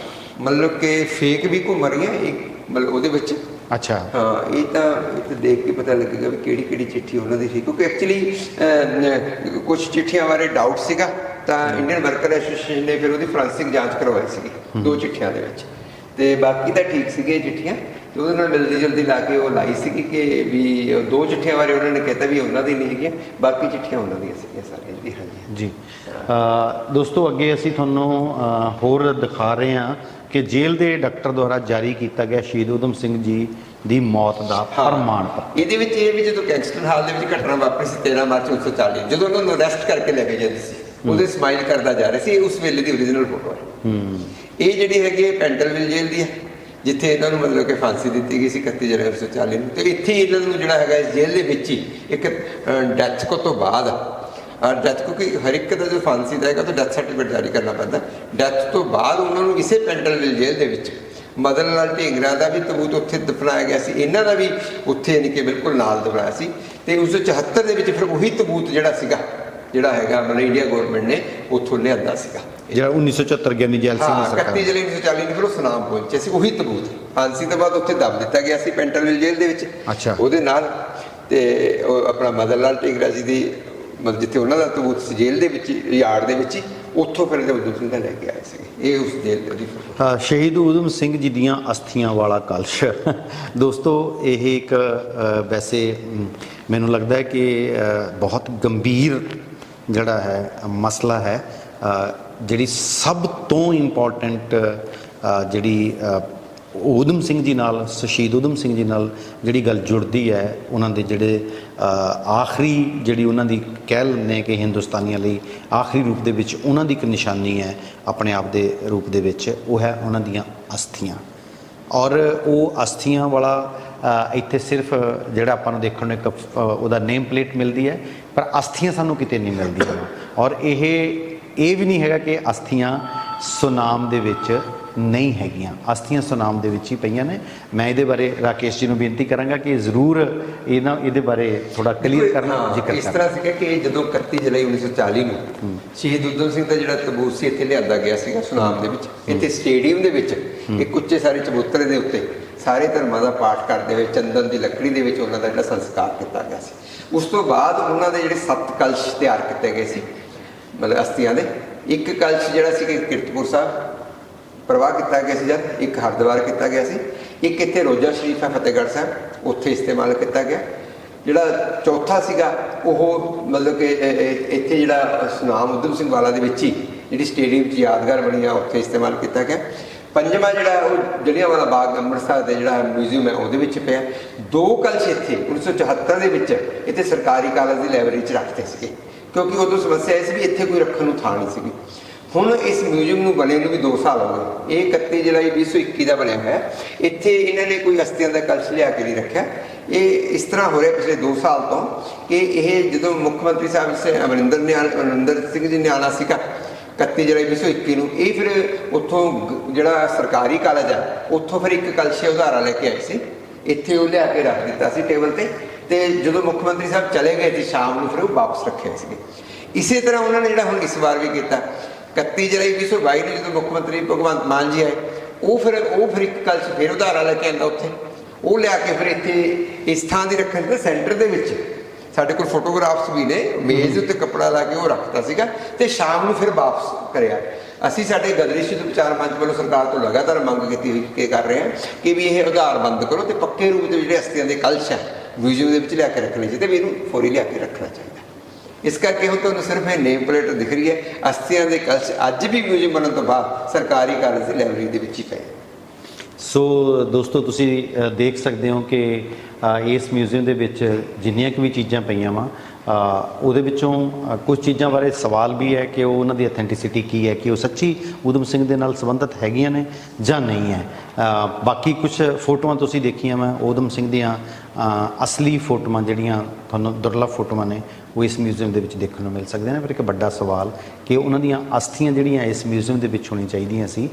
ਮਤਲਬ ਕਿ ਫੇਕ ਵੀ ਘੁੰਮ ਰਹੀਆਂ ਇੱਕ ਮਤਲਬ ਉਹਦੇ ਵਿੱਚ। ਅੱਛਾ, ਹਾਂ, ਇਹ ਤਾਂ ਦੇਖ ਕੇ ਪਤਾ ਲੱਗੇਗਾ ਵੀ ਕਿਹੜੀ ਚਿੱਠੀ ਉਹਨਾਂ ਦੀ ਸੀ। ਕਿਉਂਕਿ ਐਕਚੁਅਲੀ ਕੁਝ ਚਿੱਠੀਆਂ ਬਾਰੇ ਡਾਊਟ ਸੀਗਾ, ਤਾਂ ਇੰਡੀਅਨ ਵਰਕਰ ਐਸੋਸੀਏਸ਼ਨ ਨੇ ਫਿਰ ਉਹਦੀ ਫੋਰੈਂਸਿਕ ਜਾਂਚ ਕਰਵਾਈ ਸੀਗੀ 2 ਚਿੱਠੀਆਂ ਦੇ ਵਿੱਚ, ਤੇ ਬਾਕੀ ਤਾਂ ਠੀਕ ਸੀਗੇ ਚਿੱਠੀਆਂ। ਤੇ ਉਹਦੇ ਨਾਲ ਮਿਲਦੀ ਜਲਦੀ ਲਾ ਕੇ ਉਹ ਲਾਈ ਸੀਗੀ ਕਿ ਵੀ 2 ਚਿੱਠੀਆਂ ਬਾਰੇ ਉਹਨਾਂ ਨੇ ਕਹਿਤਾ ਵੀ ਉਹਨਾਂ ਦੀ ਨਹੀਂ ਹੈਗੀਆਂ, ਬਾਕੀ ਚਿੱਠੀਆਂ ਉਹਨਾਂ ਦੀਆਂ ਸੀਗੀਆਂ ਸਾਰੀਆਂ ਜੀ। ਹਾਂਜੀ ਜੀ ਦੋਸਤੋ, ਅੱਗੇ ਅਸੀਂ ਤੁਹਾਨੂੰ ਹੋਰ ਦਿਖਾ ਰਹੇ ਹਾਂ ਕਿ ਜੇਲ੍ਹ ਦੇ ਡਾਕਟਰ ਦੁਆਰਾ ਜਾਰੀ ਕੀਤਾ ਗਿਆ ਸ਼ਹੀਦ ਊਧਮ ਸਿੰਘ ਜੀ ਦੀ ਮੌਤ ਦਾ ਪ੍ਰਮਾਣ ਪੱਤਰ। ਇਹਦੇ ਵਿੱਚ ਇਹ ਵੀ ਜਦੋਂ ਕੈਕਸਟਨ ਹਾਲ ਦੇ ਵਿੱਚ ਘਟਨਾ ਵਾਪਰੀ ਸੀ 13 ਮਾਰਚ 1940, ਜਦੋਂ ਉਹਨਾਂ ਨੂੰ ਅਰੈਸਟ ਕਰਕੇ ਲੈ ਕੇ ਜਾਂਦੇ ਸੀ, ਉਹਦੇ ਸਮਾਈਲ ਕਰਦਾ ਜਾ ਰਿਹਾ ਸੀ। ਇਹ ਉਸ ਵੇਲੇ ਦੀ ਓਰੀਜਨਲ ਫੋਟੋ ਹੈ। ਇਹ ਜਿਹੜੀ ਹੈਗੀ ਹੈ ਪੈਂਟਲਵਿਲ ਜੇਲ੍ਹ ਦੀ ਹੈ, ਜਿੱਥੇ ਇਹਨਾਂ ਨੂੰ ਮਤਲਬ ਕਿ ਫਾਂਸੀ ਦਿੱਤੀ ਗਈ ਸੀ 31 ਜਨਵਰੀ 1940 ਨੂੰ। ਤੇ ਇੱਥੇ ਇਹਨਾਂ ਨੂੰ ਜਿਹੜਾ ਹੈਗਾ ਇਸ ਜੇਲ੍ਹ ਦੇ ਵਿੱਚ ਹੀ ਇੱਕ ਡੈਥ ਤੋਂ ਬਾਅਦ ਡੈਥ, ਕਿਉਂਕਿ ਹਰ ਇੱਕ ਦਾ ਜੋ ਫਾਂਸੀ ਦਾ ਹੈਗਾ ਤਾਂ ਡੈਥ ਸਰਟੀਫਿਕੇਟ ਜਾਰੀ ਕਰਨਾ ਪੈਂਦਾ। ਡੈਥ ਤੋਂ ਬਾਅਦ ਉਹਨਾਂ ਨੂੰ ਇਸੇ ਪੈਂਟਲਵਿਲ ਜੇਲ੍ਹ ਦੇ ਵਿੱਚ ਮਦਨ ਲਾਲ ਢੀਂਗਰਾ ਦਾ ਵੀ ਤਬੂਤ ਉੱਥੇ ਦਫਨਾਇਆ ਗਿਆ ਸੀ, ਇਹਨਾਂ ਦਾ ਵੀ ਉੱਥੇ ਯਾਨੀ ਕਿ ਬਿਲਕੁਲ ਨਾਲ ਦਫਨਾਇਆ ਸੀ। ਤੇ 1974 ਦੇ ਵਿੱਚ ਫਿਰ ਉਹੀ ਤਬੂਤ ਜਿਹੜਾ ਹੈਗਾ ਮਤਲਬ ਇੰਡੀਆ ਗੌਰਮੈਂਟ ਨੇ ਉੱਥੋਂ ਲਿਆਂਦਾ ਸੀਗਾ, ਜਿਹੜਾ 1974 ਗਿਆਨੀ ਜੈਲ ਸਿੰਘ ਦੀ ਸਰਕਾਰ 31 ਜੁਲਾਈ 1940 ਨੂੰ ਫਿਰ ਉਹ ਸੁਨਾਮ ਪਹੁੰਚਿਆ ਸੀ। ਉਹੀ ਤਬੂਤ ਫਾਂਸੀ ਤੋਂ ਬਾਅਦ ਉੱਥੇ ਦੱਬ ਦਿੱਤਾ ਗਿਆ ਸੀ ਪੈਂਟਲਵਿਲ ਜੇਲ੍ਹ ਦੇ ਵਿੱਚ। ਅੱਛਾ, ਉਹਦੇ ਨਾਲ ਤੇ ਉਹ ਆਪਣਾ ਮਦਨ ਲਾਲ ਢੀਂਗਰਾ ਜੀ ਦੀ ਮਤਲਬ ਜਿੱਥੇ ਉਹਨਾਂ ਦਾ ਤਬੂਤ ਸੀ ਜੇਲ੍ਹ ਦੇ ਵਿੱਚ, ਯਾਰਡ ਦੇ ਵਿੱਚ ਹੀ, ਉੱਥੋਂ ਫਿਰ ਊਧਮ ਸਿੰਘ ਦਾ ਲੈ ਕੇ ਆਏ ਸੀਗੇ। ਇਹ ਉਸ ਜੇਲ੍ਹ ਦੀ ਸ਼ਹੀਦ ਊਧਮ ਸਿੰਘ ਜੀ ਦੀਆਂ ਅਸਥੀਆਂ ਵਾਲਾ ਕਲਸ਼। ਦੋਸਤੋ ਇਹ ਇੱਕ ਵੈਸੇ ਮੈਨੂੰ ਲੱਗਦਾ ਹੈ ਕਿ ਬਹੁਤ ਗੰਭੀਰ ਜਿਹੜਾ ਹੈ ਮਸਲਾ ਹੈ। ਜਿਹੜੀ ਸਭ ਤੋਂ ਇੰਪੋਰਟੈਂਟ ਜਿਹੜੀ ਊਧਮ ਸਿੰਘ ਜੀ ਨਾਲ, ਸ਼ਹੀਦ ਊਧਮ ਸਿੰਘ ਜੀ ਨਾਲ ਜਿਹੜੀ ਗੱਲ ਜੁੜਦੀ ਹੈ, ਉਹਨਾਂ ਦੇ ਜਿਹੜੇ ਆਖਰੀ ਜਿਹੜੀ ਉਹਨਾਂ ਦੀ ਕਹਿ ਲੈਂਦੇ ਕਿ ਹਿੰਦੁਸਤਾਨੀਆਂ ਲਈ ਆਖਰੀ ਰੂਪ ਦੇ ਵਿੱਚ ਉਹਨਾਂ ਦੀ ਇੱਕ ਨਿਸ਼ਾਨੀ ਹੈ ਆਪਣੇ ਆਪ ਦੇ ਰੂਪ ਦੇ ਵਿੱਚ, ਉਹ ਹੈ ਉਹਨਾਂ ਦੀਆਂ ਅਸਥੀਆਂ। ਔਰ ਉਹ ਅਸਥੀਆਂ ਵਾਲਾ ਇੱਥੇ ਸਿਰਫ ਜਿਹੜਾ ਆਪਾਂ ਨੂੰ ਦੇਖਣ ਨੂੰ ਇੱਕ ਉਹਦਾ ਨੇਮ ਪਲੇਟ ਮਿਲਦੀ ਹੈ, ਪਰ ਅਸਥੀਆਂ ਸਾਨੂੰ ਕਿਤੇ ਨਹੀਂ ਮਿਲਦੀਆਂ। ਔਰ ਇਹ ਵੀ ਨਹੀਂ ਹੈਗਾ ਕਿ ਅਸਥੀਆਂ ਸੁਨਾਮ ਦੇ ਵਿੱਚ ਨਹੀਂ ਹੈਗੀਆਂ, ਅਸਥੀਆਂ ਸੁਨਾਮ ਦੇ ਵਿੱਚ ਹੀ ਪਈਆਂ ਨੇ। ਮੈਂ ਇਹਦੇ ਬਾਰੇ ਰਾਕੇਸ਼ ਜੀ ਨੂੰ ਬੇਨਤੀ ਕਰਾਂਗਾ ਕਿ ਜ਼ਰੂਰ ਇਹਦੇ ਬਾਰੇ ਥੋੜਾ ਕਲੀਅਰ ਕਰਨਾ, ਜ਼ਿਕਰ ਇਸ ਤਰ੍ਹਾਂ ਸੀਗਾ ਕਿ ਜਦੋਂ 31 ਜੁਲਾਈ 1940 ਨੂੰ ਸ਼ਹੀਦ ਊਧਮ ਸਿੰਘ ਦਾ ਜਿਹੜਾ ਤਬੂਤ ਸੀ ਇੱਥੇ ਲਿਆਂਦਾ ਗਿਆ ਸੀਗਾ ਸੁਨਾਮ ਦੇ ਵਿੱਚ। ਇੱਥੇ ਸਟੇਡੀਅਮ ਦੇ ਵਿੱਚ ਇੱਕ ਉੱਚੇ ਸਾਰੇ ਚਬੂਤਰੇ ਦੇ ਉੱਤੇ ਸਾਰੇ ਧਰਮਾਂ ਦਾ ਪਾਠ ਕਰਦੇ ਹੋਏ ਚੰਦਨ ਦੀ ਲੱਕੜੀ ਦੇ ਵਿੱਚ ਉਹਨਾਂ ਦਾ ਜਿਹੜਾ ਸੰਸਕਾਰ ਕੀਤਾ ਗਿਆ ਸੀ। ਉਸ ਤੋਂ ਬਾਅਦ ਉਹਨਾਂ ਦੇ ਜਿਹੜੇ 7 ਕਲਸ਼ ਤਿਆਰ ਕੀਤੇ ਗਏ ਸੀ, ਮਤਲਬ ਅਸਥੀਆਂ ਦੇ। ਇੱਕ ਕਲਸ਼ ਜਿਹੜਾ ਸੀ ਕਿ ਕੀਰਤਪੁਰ ਸਾਹਿਬ ਪ੍ਰਵਾਹ ਕੀਤਾ ਗਿਆ ਸੀ, ਜਦ ਇੱਕ ਹਰਿਦੁਆਰ ਕੀਤਾ ਗਿਆ ਸੀ, ਇੱਕ ਇੱਥੇ ਰੋਜ਼ਾ ਸ਼ਰੀਫ ਹੈ ਫਤਿਹਗੜ੍ਹ ਸਾਹਿਬ, ਉੱਥੇ ਇਸਤੇਮਾਲ ਕੀਤਾ ਗਿਆ। ਜਿਹੜਾ ਚੌਥਾ ਸੀਗਾ ਉਹ ਮਤਲਬ ਕਿ ਇੱਥੇ ਜਿਹੜਾ ਸੁਨਾਮ ਊਧਮ ਸਿੰਘ ਵਾਲਾ ਦੇ ਵਿੱਚ ਹੀ ਜਿਹੜੀ ਸਟੇਡੀਅਮ 'ਚ ਯਾਦਗਾਰ ਬਣੀ ਆ, ਉੱਥੇ ਇਸਤੇਮਾਲ ਕੀਤਾ ਗਿਆ। ਪੰਜਵਾਂ ਜਿਹੜਾ ਉਹ ਜਲਿਆਂਵਾਲਾ ਬਾਗ ਅੰਮ੍ਰਿਤਸਰ ਦੇ ਜਿਹੜਾ ਮਿਊਜ਼ੀਅਮ ਹੈ ਉਹਦੇ ਵਿੱਚ ਪਿਆ। 2 ਕਲਸ਼ ਇੱਥੇ 1974 ਦੇ ਵਿੱਚ ਇੱਥੇ ਸਰਕਾਰੀ ਕਾਲਜ ਦੀ ਲਾਇਬ੍ਰੇਰੀ 'ਚ ਰੱਖਦੇ ਸੀਗੇ, ਕਿਉਂਕਿ ਉਦੋਂ ਸਮੱਸਿਆ ਇਹ ਸੀ ਵੀ ਇੱਥੇ ਕੋਈ ਰੱਖਣ ਨੂੰ ਥਾਂ ਨਹੀਂ ਸੀਗੀ। ਹੁਣ ਇਸ ਮਿਊਜ਼ੀਅਮ ਨੂੰ ਬਣੇ ਨੂੰ ਵੀ 2 ਸਾਲ ਹੋ ਗਏ। ਇਹ 31 ਜੁਲਾਈ 2021 ਦਾ ਬਣਿਆ ਹੋਇਆ। ਇੱਥੇ ਇਹਨਾਂ ਨੇ ਕੋਈ ਅਸਥੀਆਂ ਦਾ ਕਲਸ਼ ਲਿਆ ਕੇ ਨਹੀਂ ਰੱਖਿਆ। ਇਹ ਇਸ ਤਰ੍ਹਾਂ ਹੋ ਰਿਹਾ ਪਿਛਲੇ 2 ਸਾਲ ਤੋਂ ਕਿ ਇਹ ਜਦੋਂ ਮੁੱਖ ਮੰਤਰੀ ਸਾਹਿਬ ਸੇ ਅਮਰਿੰਦਰ ਸਿੰਘ ਜੀ ਨੇ ਆਉਣਾ ਸੀਗਾ 31 ਜੁਲਾਈ 2021 ਨੂੰ, ਇਹ ਫਿਰ ਉੱਥੋਂ ਜਿਹੜਾ ਸਰਕਾਰੀ ਕਾਲਜ ਹੈ ਉੱਥੋਂ ਫਿਰ ਇੱਕ ਕਲਸ਼ ਉਧਾਰਾ ਲੈ ਕੇ ਆਏ ਸੀ, ਇੱਥੇ ਉਹ ਲਿਆ ਕੇ ਰੱਖ ਦਿੱਤਾ ਸੀ ਟੇਬਲ ਤੇ ਜਦੋਂ ਮੁੱਖ ਮੰਤਰੀ ਸਾਹਿਬ ਚਲੇ ਗਏ ਸੀ ਸ਼ਾਮ ਨੂੰ ਫਿਰ ਉਹ ਵਾਪਸ ਰੱਖੇ ਸੀਗੇ। ਇਸੇ ਤਰ੍ਹਾਂ ਉਹਨਾਂ ਨੇ ਜਿਹੜਾ ਹੁਣ ਇਸ ਵਾਰ ਵੀ ਕੀਤਾ 31 ਜੁਲਾਈ 2022 ਨੂੰ ਜਦੋਂ ਮੁੱਖ ਮੰਤਰੀ ਭਗਵੰਤ ਮਾਨ ਜੀ ਆਏ, ਉਹ ਫਿਰ ਇੱਕ ਕਲਸ਼ ਫਿਰ ਉਧਾਰਾ ਲੈ ਕੇ ਆਉਂਦਾ ਉੱਥੇ, ਉਹ ਲਿਆ ਕੇ ਫਿਰ ਇੱਥੇ ਇਸ ਥਾਂ ਦੀ ਰੱਖਣ ਦੇ ਸੈਂਟਰ ਦੇ ਵਿੱਚ ਸਾਡੇ ਕੋਲ ਫੋਟੋਗ੍ਰਾਫਸ ਵੀ ਨੇ, ਮੇਜ਼ ਉੱਤੇ ਕੱਪੜਾ ਲਾ ਕੇ ਉਹ ਰੱਖਤਾ ਸੀਗਾ ਤੇ ਸ਼ਾਮ ਨੂੰ ਫਿਰ ਵਾਪਸ ਕਰਿਆ। ਅਸੀਂ ਸਾਡੇ ਗਦਰੀ ਸ਼ਹੀਦ ਵਿਚਾਰ ਮੰਚ ਵੱਲੋਂ ਸਰਕਾਰ ਤੋਂ ਲਗਾਤਾਰ ਮੰਗ ਕੀਤੀ ਹੋਈ ਕਿ ਕਰ ਰਹੇ ਹਾਂ ਕਿ ਵੀ ਇਹ ਉਧਾਰ ਬੰਦ ਕਰੋ ਤੇ ਪੱਕੇ ਰੂਪ ਦੇ ਜਿਹੜੇ ਅਸਥੀਆਂ ਦੇ ਕਲਸ਼ ਹੈ ਮਿਊਜ਼ੀਅਮ ਦੇ ਵਿੱਚ ਲਿਆ ਕੇ ਰੱਖਣੇ ਚਾਹੀਦੇ, ਵੀ ਇਹਨੂੰ ਫੌਰੀ ਲਿਆ ਕੇ ਰੱਖਣਾ ਚਾਹੀਦਾ। ਇਸ ਕਰਕੇ ਹੁਣ ਤੁਹਾਨੂੰ ਸਿਰਫ ਇਹ ਨੇਮ ਪਲੇਟ ਦਿਖ ਰਹੀ ਹੈ। ਅਸਥੀਆਂ ਦੇ ਕਲਸ਼ ਅੱਜ ਵੀ ਮਿਊਜ਼ੀਅਮ ਬਣਨ ਤੋਂ ਬਾਅਦ ਸਰਕਾਰੀ ਕਾਲਜ ਦੀ ਲਾਇਬ੍ਰੇਰੀ ਦੇ ਵਿੱਚ ਹੀ ਪਏ। ਸੋ ਦੋਸਤੋ ਤੁਸੀਂ ਦੇਖ ਸਕਦੇ ਹੋ ਕਿ ਇਸ ਮਿਊਜ਼ੀਅਮ ਦੇ ਵਿੱਚ ਜਿੰਨੀਆਂ ਕੁ ਵੀ ਚੀਜ਼ਾਂ ਪਈਆਂ ਵਾ, ਉਹਦੇ ਵਿੱਚੋਂ ਕੁਝ ਚੀਜ਼ਾਂ ਬਾਰੇ ਸਵਾਲ ਵੀ ਹੈ ਕਿ ਉਹ ਉਹਨਾਂ ਦੀ ਅਥੈਂਟਿਸਿਟੀ ਕੀ ਹੈ, ਕਿ ਉਹ ਸੱਚੀ ਊਧਮ ਸਿੰਘ ਦੇ ਨਾਲ ਸੰਬੰਧਿਤ ਹੈਗੀਆਂ ਨੇ ਜਾਂ ਨਹੀਂ ਹੈ। ਬਾਕੀ ਕੁਝ ਫੋਟੋਆਂ ਤੁਸੀਂ ਦੇਖੀਆਂ ਵਾ ਊਧਮ ਸਿੰਘ ਦੀਆਂ ਅਸਲੀ ਫੋਟੋਆਂ ਜਿਹੜੀਆਂ ਤੁਹਾਨੂੰ ਦੁਰਲਭ ਫੋਟੋਆਂ ਨੇ ਉਹ ਇਸ ਮਿਊਜ਼ੀਅਮ ਦੇ ਵਿੱਚ ਦੇਖਣ ਨੂੰ ਮਿਲ ਸਕਦੇ ਨੇ। ਪਰ ਇੱਕ ਵੱਡਾ ਸਵਾਲ ਕਿ ਉਹਨਾਂ ਦੀਆਂ ਅਸਥੀਆਂ ਜਿਹੜੀਆਂ ਇਸ ਮਿਊਜ਼ੀਅਮ ਦੇ ਵਿੱਚ ਹੋਣੀਆਂ ਚਾਹੀਦੀਆਂ ਸੀ,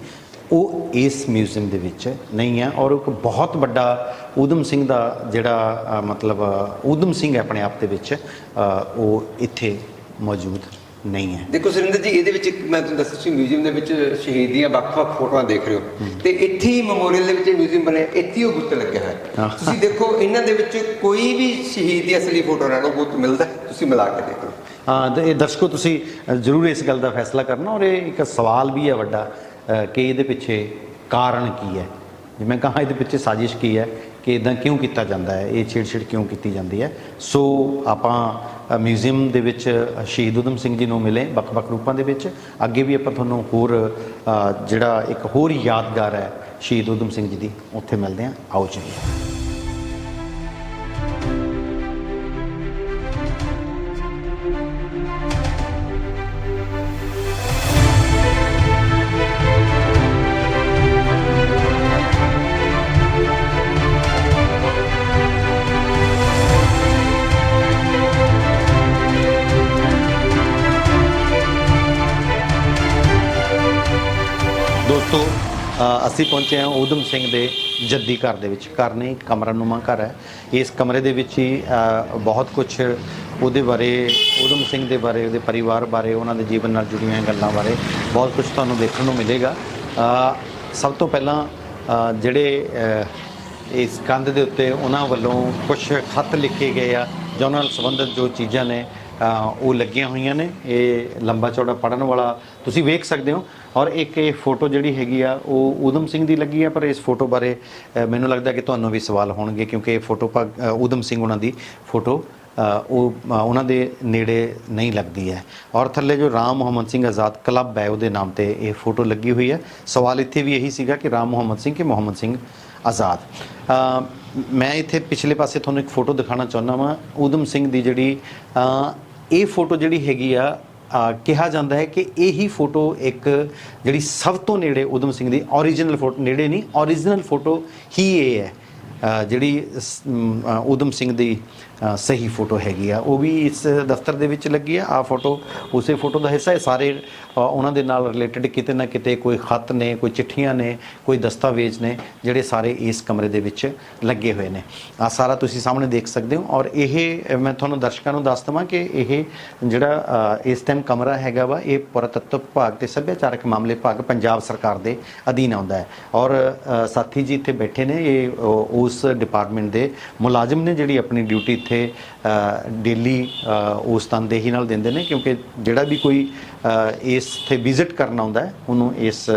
ਉਹ ਇਸ ਮਿਊਜ਼ੀਅਮ ਦੇ ਵਿੱਚ ਨਹੀਂ ਹੈ। ਔਰ ਇੱਕ ਬਹੁਤ ਵੱਡਾ ਊਧਮ ਸਿੰਘ ਦਾ ਜਿਹੜਾ ਮਤਲਬ ਊਧਮ ਸਿੰਘ ਆਪਣੇ ਆਪ ਦੇ ਵਿੱਚ ਉਹ ਇੱਥੇ ਮੌਜੂਦ ਨਹੀਂ ਹੈ। ਦੇਖੋ ਸੁਰਿੰਦਰ ਜੀ, ਇਹਦੇ ਵਿੱਚ ਮੈਂ ਤੁਹਾਨੂੰ ਦੱਸਿਆ ਸੀ ਮਿਊਜ਼ੀਅਮ ਦੇ ਵਿੱਚ ਸ਼ਹੀਦ ਦੀਆਂ ਵੱਖ-ਵੱਖ ਫੋਟੋਆਂ ਦੇਖ ਰਹੇ ਹੋ ਤੇ ਇੱਥੇ ਹੀ ਮੈਮੋਰੀਅਲ ਦੇ ਵਿੱਚ ਮਿਊਜ਼ੀਅਮ ਬਣਿਆ, ਇੱਥੇ ਉਹ ਬੁੱਤ ਲੱਗਿਆ ਹੋਇਆ। ਤੁਸੀਂ ਦੇਖੋ ਇਹਨਾਂ ਦੇ ਵਿੱਚ ਕੋਈ ਵੀ ਸ਼ਹੀਦ ਦੀ ਅਸਲੀ ਫੋਟੋ ਨਾਲ ਉਹ ਬੁੱਤ ਮਿਲਦਾ, ਤੁਸੀਂ ਮਿਲਾ ਕੇ ਦੇਖ ਲਓ। ਹਾਂ, ਇਹ ਦਰਸ਼ਕੋ ਤੁਸੀਂ ਜ਼ਰੂਰ ਇਸ ਗੱਲ ਦਾ ਫੈਸਲਾ ਕਰਨਾ। ਔਰ ਇਹ ਇੱਕ ਸਵਾਲ ਵੀ ਹੈ ਵੱਡਾ ਕਿ ਇਹਦੇ ਪਿੱਛੇ ਕਾਰਨ ਕੀ ਹੈ। ਜਿਵੇਂ ਕਹਾਂ ਇਹਦੇ ਪਿੱਛੇ ਸਾਜ਼ਿਸ਼ ਕੀ ਹੈ ਕਿ ਇੱਦਾਂ ਕਿਉਂ ਕੀਤਾ ਜਾਂਦਾ ਹੈ, ਇਹ ਛੇੜ ਕਿਉਂ ਕੀਤੀ ਜਾਂਦੀ ਹੈ। ਸੋ ਆਪਾਂ ਮਿਊਜ਼ੀਅਮ ਦੇ ਵਿੱਚ ਸ਼ਹੀਦ ਊਧਮ ਸਿੰਘ ਜੀ ਨੂੰ ਮਿਲੇ ਵੱਖ-ਵੱਖ ਰੂਪਾਂ ਦੇ ਵਿੱਚ। ਅੱਗੇ ਵੀ ਆਪਾਂ ਤੁਹਾਨੂੰ ਹੋਰ ਜਿਹੜਾ ਇੱਕ ਹੋਰ ਯਾਦਗਾਰ ਹੈ ਸ਼ਹੀਦ ਊਧਮ ਸਿੰਘ ਜੀ ਦੀ, ਉੱਥੇ ਮਿਲਦੇ ਹਾਂ। ਆਓ ਚਲੀਏ। ਦੋਸਤੋ ਅਸੀਂ ਪਹੁੰਚੇ ਹਾਂ ਊਧਮ ਸਿੰਘ ਦੇ ਜੱਦੀ ਘਰ ਦੇ ਵਿੱਚ। ਘਰ ਨਹੀਂ, ਕਮਰਾਨੁਮਾ ਘਰ ਹੈ। ਇਸ ਕਮਰੇ ਦੇ ਵਿੱਚ ਹੀ ਬਹੁਤ ਕੁਝ ਉਹਦੇ ਬਾਰੇ, ਊਧਮ ਸਿੰਘ ਦੇ ਬਾਰੇ, ਉਹਦੇ ਪਰਿਵਾਰ ਬਾਰੇ, ਉਹਨਾਂ ਦੇ ਜੀਵਨ ਨਾਲ ਜੁੜੀਆਂ ਗੱਲਾਂ ਬਾਰੇ ਬਹੁਤ ਕੁਝ ਤੁਹਾਨੂੰ ਦੇਖਣ ਨੂੰ ਮਿਲੇਗਾ। ਸਭ ਤੋਂ ਪਹਿਲਾਂ ਜਿਹੜੇ ਇਸ ਕੰਧ ਦੇ ਉੱਤੇ ਉਹਨਾਂ ਵੱਲੋਂ ਕੁਝ ਖੱਤ ਲਿਖੇ ਗਏ ਆ ਜਾਂ ਉਹਨਾਂ ਨਾਲ ਸੰਬੰਧਿਤ ਜੋ ਚੀਜ਼ਾਂ ਨੇ ਉਹ ਲੱਗੀਆਂ ਹੋਈਆਂ ਨੇ। ਇਹ ਲੰਬਾ ਚੌੜਾ ਪੜਨ ਵਾਲਾ ਤੁਸੀਂ ਵੇਖ ਸਕਦੇ ਹੋ। ਔਰ ਇੱਕ ਇਹ ਫੋਟੋ ਜਿਹੜੀ ਹੈਗੀ ਆ ਉਹ ਊਧਮ ਸਿੰਘ ਦੀ ਲੱਗੀ ਆ, ਪਰ ਇਸ ਫੋਟੋ ਬਾਰੇ ਮੈਨੂੰ ਲੱਗਦਾ ਕਿ ਤੁਹਾਨੂੰ ਵੀ ਸਵਾਲ ਹੋਣਗੇ, ਕਿਉਂਕਿ ਇਹ ਫੋਟੋ ਊਧਮ ਸਿੰਘ ਉਹਨਾਂ ਦੀ ਫੋਟੋ ਉਹਨਾਂ ਦੇ ਨੇੜੇ ਨਹੀਂ ਲੱਗਦੀ ਹੈ। ਔਰ ਥੱਲੇ ਜੋ ਰਾਮ ਮੁਹੰਮਦ ਸਿੰਘ ਆਜ਼ਾਦ ਕਲੱਬ ਹੈ ਉਹਦੇ ਨਾਮ ਤੇ ਇਹ ਫੋਟੋ ਲੱਗੀ ਹੋਈ ਹੈ। ਸਵਾਲ ਇੱਥੇ ਵੀ ਇਹੀ ਸੀਗਾ ਕਿ ਰਾਮ ਮੁਹੰਮਦ ਸਿੰਘ ਕਿ ਮੁਹੰਮਦ ਸਿੰਘ ਆਜ਼ਾਦ। ਮੈਂ ਇੱਥੇ ਪਿਛਲੇ ਪਾਸੇ ਤੁਹਾਨੂੰ ਇੱਕ ਫੋਟੋ ਦਿਖਾਉਣਾ ਚਾਹੁੰਦਾ ਵਾਂ ਊਧਮ ਸਿੰਘ ਦੀ, ਜਿਹੜੀ ਇਹ ਫੋਟੋ ਜਿਹੜੀ ਹੈਗੀ ਆ ਕਿਹਾ ਜਾਂਦਾ ਹੈ ਕਿ ਇਹੀ ਫੋਟੋ ਇੱਕ ਜਿਹੜੀ ਸਭ ਤੋਂ ਨੇੜੇ ਊਧਮ ਸਿੰਘ ਦੀ ਓਰੀਜਨਲ ਫੋਟੋ, ਨੇੜੇ ਨਹੀਂ ਓਰੀਜਨਲ ਫੋਟੋ ਹੀ ਇਹ ਹੈ ਜਿਹੜੀ ਊਧਮ ਸਿੰਘ ਦੀ ਸਹੀ ਫੋਟੋ ਹੈਗੀ ਆ। ਉਹ ਵੀ ਇਸ ਦਫ਼ਤਰ ਦੇ ਵਿੱਚ ਲੱਗੀ ਆ। ਆ ਫੋਟੋ ਉਸੇ ਫੋਟੋ ਦਾ ਹਿੱਸਾ ਹੈ। ਸਾਰੇ ਉਹਨਾਂ ਦੇ ਨਾਲ ਰਿਲੇਟਡ ਕਿਤੇ ਨਾ ਕਿਤੇ ਕੋਈ ਖੱਤ ਨੇ, ਕੋਈ ਚਿੱਠੀਆਂ ਨੇ, ਕੋਈ ਦਸਤਾਵੇਜ਼ ਨੇ ਜਿਹੜੇ ਸਾਰੇ ਇਸ ਕਮਰੇ ਦੇ ਵਿੱਚ ਲੱਗੇ ਹੋਏ ਨੇ। ਆ ਸਾਰਾ ਤੁਸੀਂ ਸਾਹਮਣੇ ਦੇਖ ਸਕਦੇ ਹੋ। ਔਰ ਇਹ ਮੈਂ ਤੁਹਾਨੂੰ ਦਰਸ਼ਕਾਂ ਨੂੰ ਦੱਸ ਦੇਵਾਂ ਕਿ ਇਹ ਜਿਹੜਾ ਇਸ ਟਾਈਮ ਕਮਰਾ ਹੈਗਾ ਵਾ ਇਹ ਪੁਰਾਤੱਤਵ ਵਿਭਾਗ ਤੇ ਸੱਭਿਆਚਾਰਕ ਮਾਮਲੇ ਵਿਭਾਗ ਪੰਜਾਬ ਸਰਕਾਰ ਦੇ ਅਧੀਨ ਆਉਂਦਾ ਹੈ। ਔਰ ਸਾਥੀ ਜੀ ਇੱਥੇ ਬੈਠੇ ਨੇ, ਇਹ ਉਸ ਡਿਪਾਰਟਮੈਂਟ ਦੇ ਮੁਲਾਜ਼ਮ ਨੇ ਜਿਹੜੀ ਆਪਣੀ ਡਿਊਟੀ ਇੱਥੇ ਡੇਲੀ ਉਸ ਤਨਦੇਹੀ ਨਾਲ ਦਿੰਦੇ ਨੇ, ਕਿਉਂਕਿ ਜਿਹੜਾ ਵੀ ਕੋਈ ਇਸ ਤੇ ਵਿਜ਼ਿਟ ਕਰਨ ਆਉਂਦਾ ਹੈ ਉਹਨੂੰ ਇਸ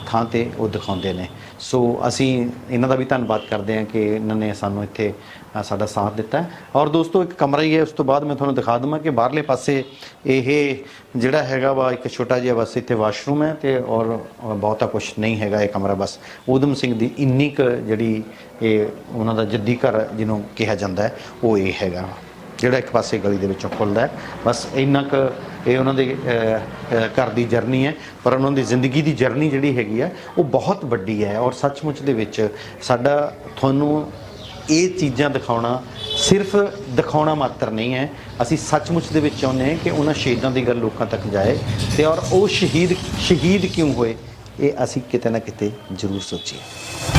ਥਾਂ ਤੇ ਉਹ ਦਿਖਾਉਂਦੇ ਨੇ। ਸੋ ਅਸੀਂ ਇਹਨਾਂ ਦਾ ਵੀ ਧੰਨਵਾਦ ਕਰਦੇ ਹਾਂ ਕਿ ਇਹਨਾਂ ਨੇ ਸਾਨੂੰ ਇੱਥੇ ਸਾਡਾ ਸਾਥ ਦਿੱਤਾ ਹੈ। ਔਰ ਦੋਸਤੋ ਇੱਕ ਕਮਰਾ ਹੀ ਹੈ। ਉਸ ਤੋਂ ਬਾਅਦ ਮੈਂ ਤੁਹਾਨੂੰ ਦਿਖਾ ਦੇਵਾਂ ਕਿ ਬਾਹਰਲੇ ਪਾਸੇ ਇਹ ਜਿਹੜਾ ਹੈਗਾ ਵਾ ਇੱਕ ਛੋਟਾ ਜਿਹਾ ਬਸ ਇੱਥੇ ਵਾਸ਼ਰੂਮ ਹੈ ਤੇ ਔਰ ਬਹੁਤਾ ਕੁਛ ਨਹੀਂ ਹੈਗਾ। ਇਹ ਕਮਰਾ ਬਸ ਊਧਮ ਸਿੰਘ ਦੀ ਇੰਨੀ ਕੁ ਜਿਹੜੀ ਇਹ ਉਹਨਾਂ ਦਾ ਜੱਦੀ ਘਰ ਜਿਹਨੂੰ ਕਿਹਾ ਜਾਂਦਾ ਹੈ ਉਹ ਇਹ ਹੈਗਾ ਜਿਹੜਾ ਇੱਕ ਪਾਸੇ ਗਲੀ ਦੇ ਵਿੱਚੋਂ ਖੁੱਲ੍ਹਦਾ ਹੈ। ਬਸ ਇੰਨਾ ਕੁ ਇਹ ਉਹਨਾਂ ਦੇ ਘਰ ਦੀ ਜਰਨੀ ਹੈ, ਪਰ ਉਹਨਾਂ ਦੀ ਜ਼ਿੰਦਗੀ ਦੀ ਜਰਨੀ ਜਿਹੜੀ ਹੈਗੀ ਆ ਉਹ ਬਹੁਤ ਵੱਡੀ ਹੈ। ਔਰ ਸੱਚਮੁੱਚ ਦੇ ਵਿੱਚ ਸਾਡਾ ਤੁਹਾਨੂੰ ਇਹ ਚੀਜ਼ਾਂ ਦਿਖਾਉਣਾ ਸਿਰਫ ਦਿਖਾਉਣਾ ਮਾਤਰ ਨਹੀਂ ਹੈ, ਅਸੀਂ ਸੱਚਮੁੱਚ ਦੇ ਵਿੱਚ ਚਾਹੁੰਦੇ ਹਾਂ ਕਿ ਉਹਨਾਂ ਸ਼ਹੀਦਾਂ ਦੀ ਗੱਲ ਲੋਕਾਂ ਤੱਕ ਜਾਏ ਤੇ ਔਰ ਉਹ ਸ਼ਹੀਦ ਕਿਉਂ ਹੋਏ ਇਹ ਅਸੀਂ ਕਿਤੇ ਨਾ ਕਿਤੇ ਜ਼ਰੂਰ ਸੋਚੀਏ।